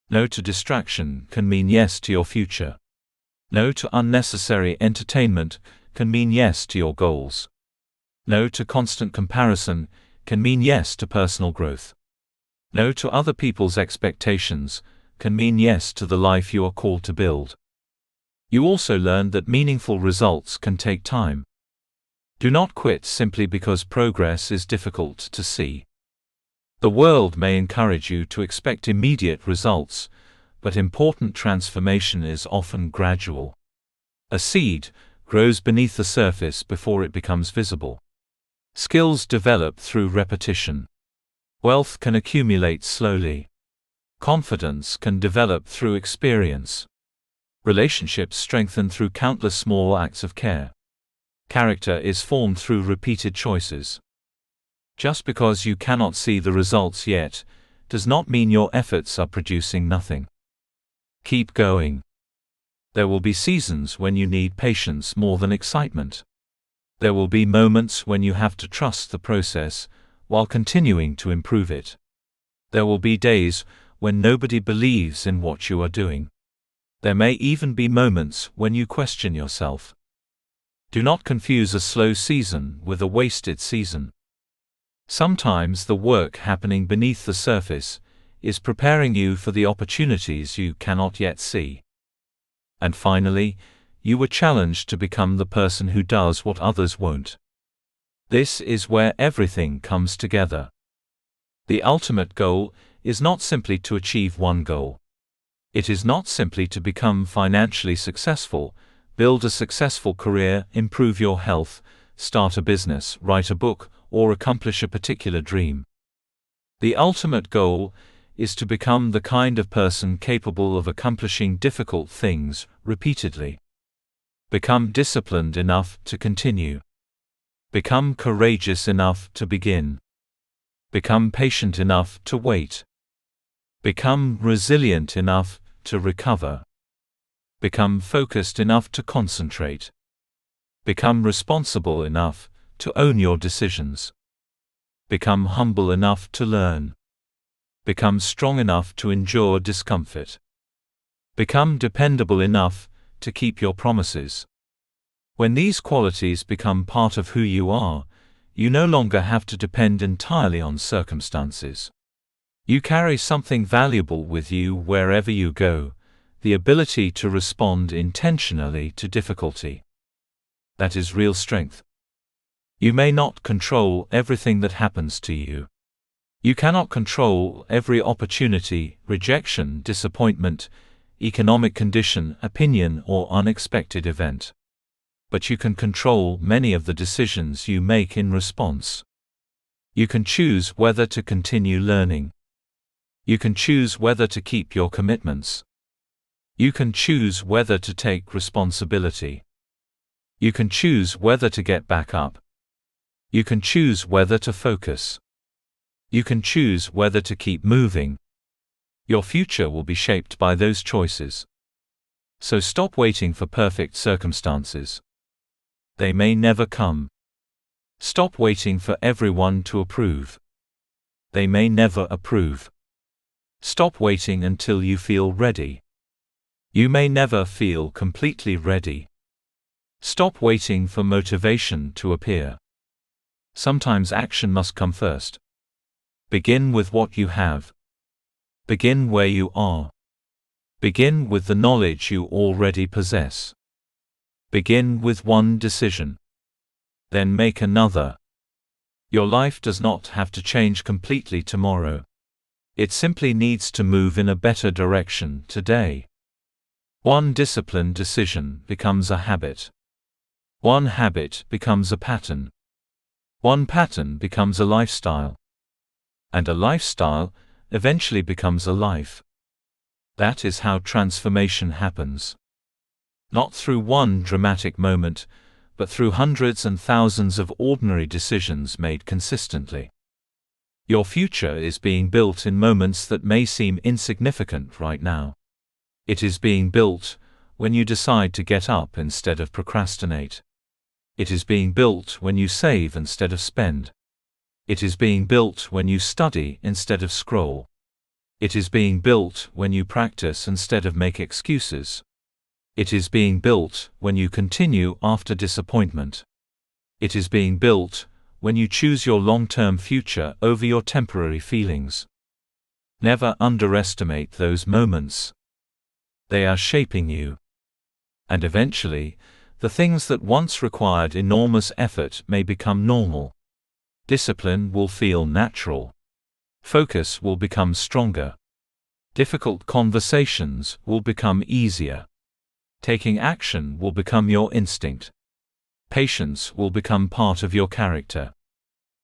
No to distraction can mean yes to your future. No to unnecessary entertainment can mean yes to your goals. No to constant comparison can mean yes to personal growth. No to other people's expectations can mean yes to the life you are called to build. You also learn that meaningful results can take time. Do not quit simply because progress is difficult to see. The world may encourage you to expect immediate results, but important transformation is often gradual. A seed grows beneath the surface before it becomes visible. Skills develop through repetition. Wealth can accumulate slowly. Confidence can develop through experience. Relationships strengthen through countless small acts of care. Character is formed through repeated choices. Just because you cannot see the results yet, does not mean your efforts are producing nothing. Keep going. There will be seasons when you need patience more than excitement. There will be moments when you have to trust the process, while continuing to improve it. There will be days when nobody believes in what you are doing. There may even be moments when you question yourself. Do not confuse a slow season with a wasted season. Sometimes the work happening beneath the surface is preparing you for the opportunities you cannot yet see. And finally, you were challenged to become the person who does what others won't. This is where everything comes together. The ultimate goal is not simply to achieve one goal. It is not simply to become financially successful, build a successful career, improve your health, start a business, write a book, or accomplish a particular dream. The ultimate goal is to become the kind of person capable of accomplishing difficult things repeatedly. Become disciplined enough to continue. Become courageous enough to begin. Become patient enough to wait. Become resilient enough to recover. Become focused enough to concentrate. Become responsible enough to own your decisions. Become humble enough to learn. Become strong enough to endure discomfort. Become dependable enough to keep your promises. When these qualities become part of who you are, you no longer have to depend entirely on circumstances. You carry something valuable with you wherever you go, the ability to respond intentionally to difficulty. That is real strength. You may not control everything that happens to you. You cannot control every opportunity, rejection, disappointment, economic condition, opinion, or unexpected event. But you can control many of the decisions you make in response. You can choose whether to continue learning. You can choose whether to keep your commitments. You can choose whether to take responsibility. You can choose whether to get back up. You can choose whether to focus. You can choose whether to keep moving. Your future will be shaped by those choices. So stop waiting for perfect circumstances. They may never come. Stop waiting for everyone to approve. They may never approve. Stop waiting until you feel ready. You may never feel completely ready. Stop waiting for motivation to appear. Sometimes action must come first. Begin with what you have. Begin where you are. Begin with the knowledge you already possess. Begin with one decision. Then make another. Your life does not have to change completely tomorrow. It simply needs to move in a better direction today. One disciplined decision becomes a habit. One habit becomes a pattern. One pattern becomes a lifestyle. And a lifestyle eventually becomes a life. That is how transformation happens. Not through one dramatic moment, but through hundreds and thousands of ordinary decisions made consistently. Your future is being built in moments that may seem insignificant right now. It is being built when you decide to get up instead of procrastinate. It is being built when you save instead of spend. It is being built when you study instead of scroll. It is being built when you practice instead of make excuses. It is being built when you continue after disappointment. It is being built when you choose your long-term future over your temporary feelings. Never underestimate those moments. They are shaping you. And eventually, the things that once required enormous effort may become normal. Discipline will feel natural. Focus will become stronger. Difficult conversations will become easier. Taking action will become your instinct. Patience will become part of your character.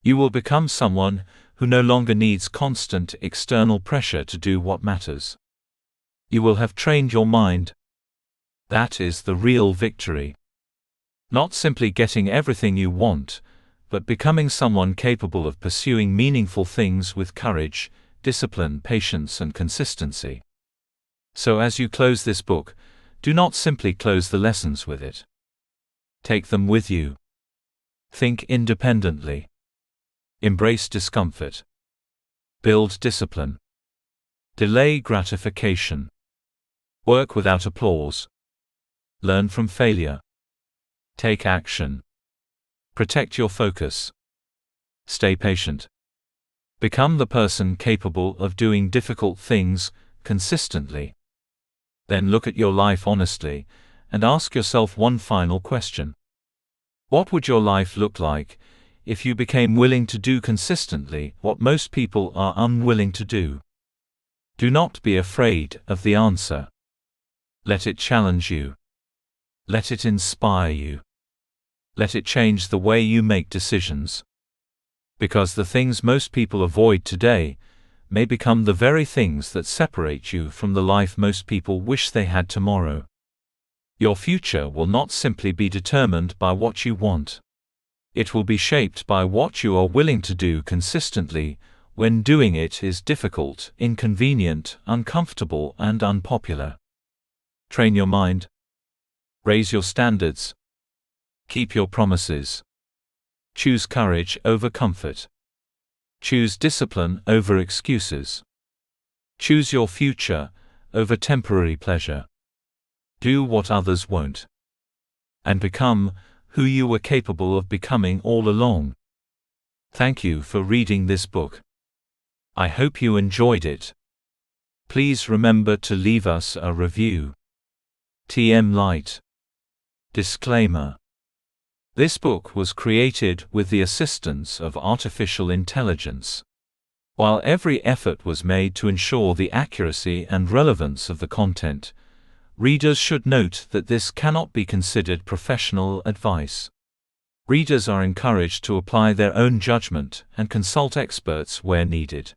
You will become someone who no longer needs constant external pressure to do what matters. You will have trained your mind. That is the real victory. Not simply getting everything you want, but becoming someone capable of pursuing meaningful things with courage, discipline, patience, and consistency. So as you close this book, do not simply close the lessons with it. Take them with you. Think independently. Embrace discomfort. Build discipline. Delay gratification. Work without applause. Learn from failure. Take action. Protect your focus. Stay patient. Become the person capable of doing difficult things consistently. Then look at your life honestly and ask yourself one final question. What would your life look like if you became willing to do consistently what most people are unwilling to do? Do not be afraid of the answer. Let it challenge you. Let it inspire you. Let it change the way you make decisions. Because the things most people avoid today may become the very things that separate you from the life most people wish they had tomorrow. Your future will not simply be determined by what you want. It will be shaped by what you are willing to do consistently when doing it is difficult, inconvenient, uncomfortable, and unpopular. Train your mind. Raise your standards. Keep your promises. Choose courage over comfort. Choose discipline over excuses. Choose your future over temporary pleasure. Do what others won't. And become who you were capable of becoming all along. Thank you for reading this book. I hope you enjoyed it. Please remember to leave us a review. TM Light. Disclaimer. This book was created with the assistance of artificial intelligence. While every effort was made to ensure the accuracy and relevance of the content, readers should note that this cannot be considered professional advice. Readers are encouraged to apply their own judgment and consult experts where needed.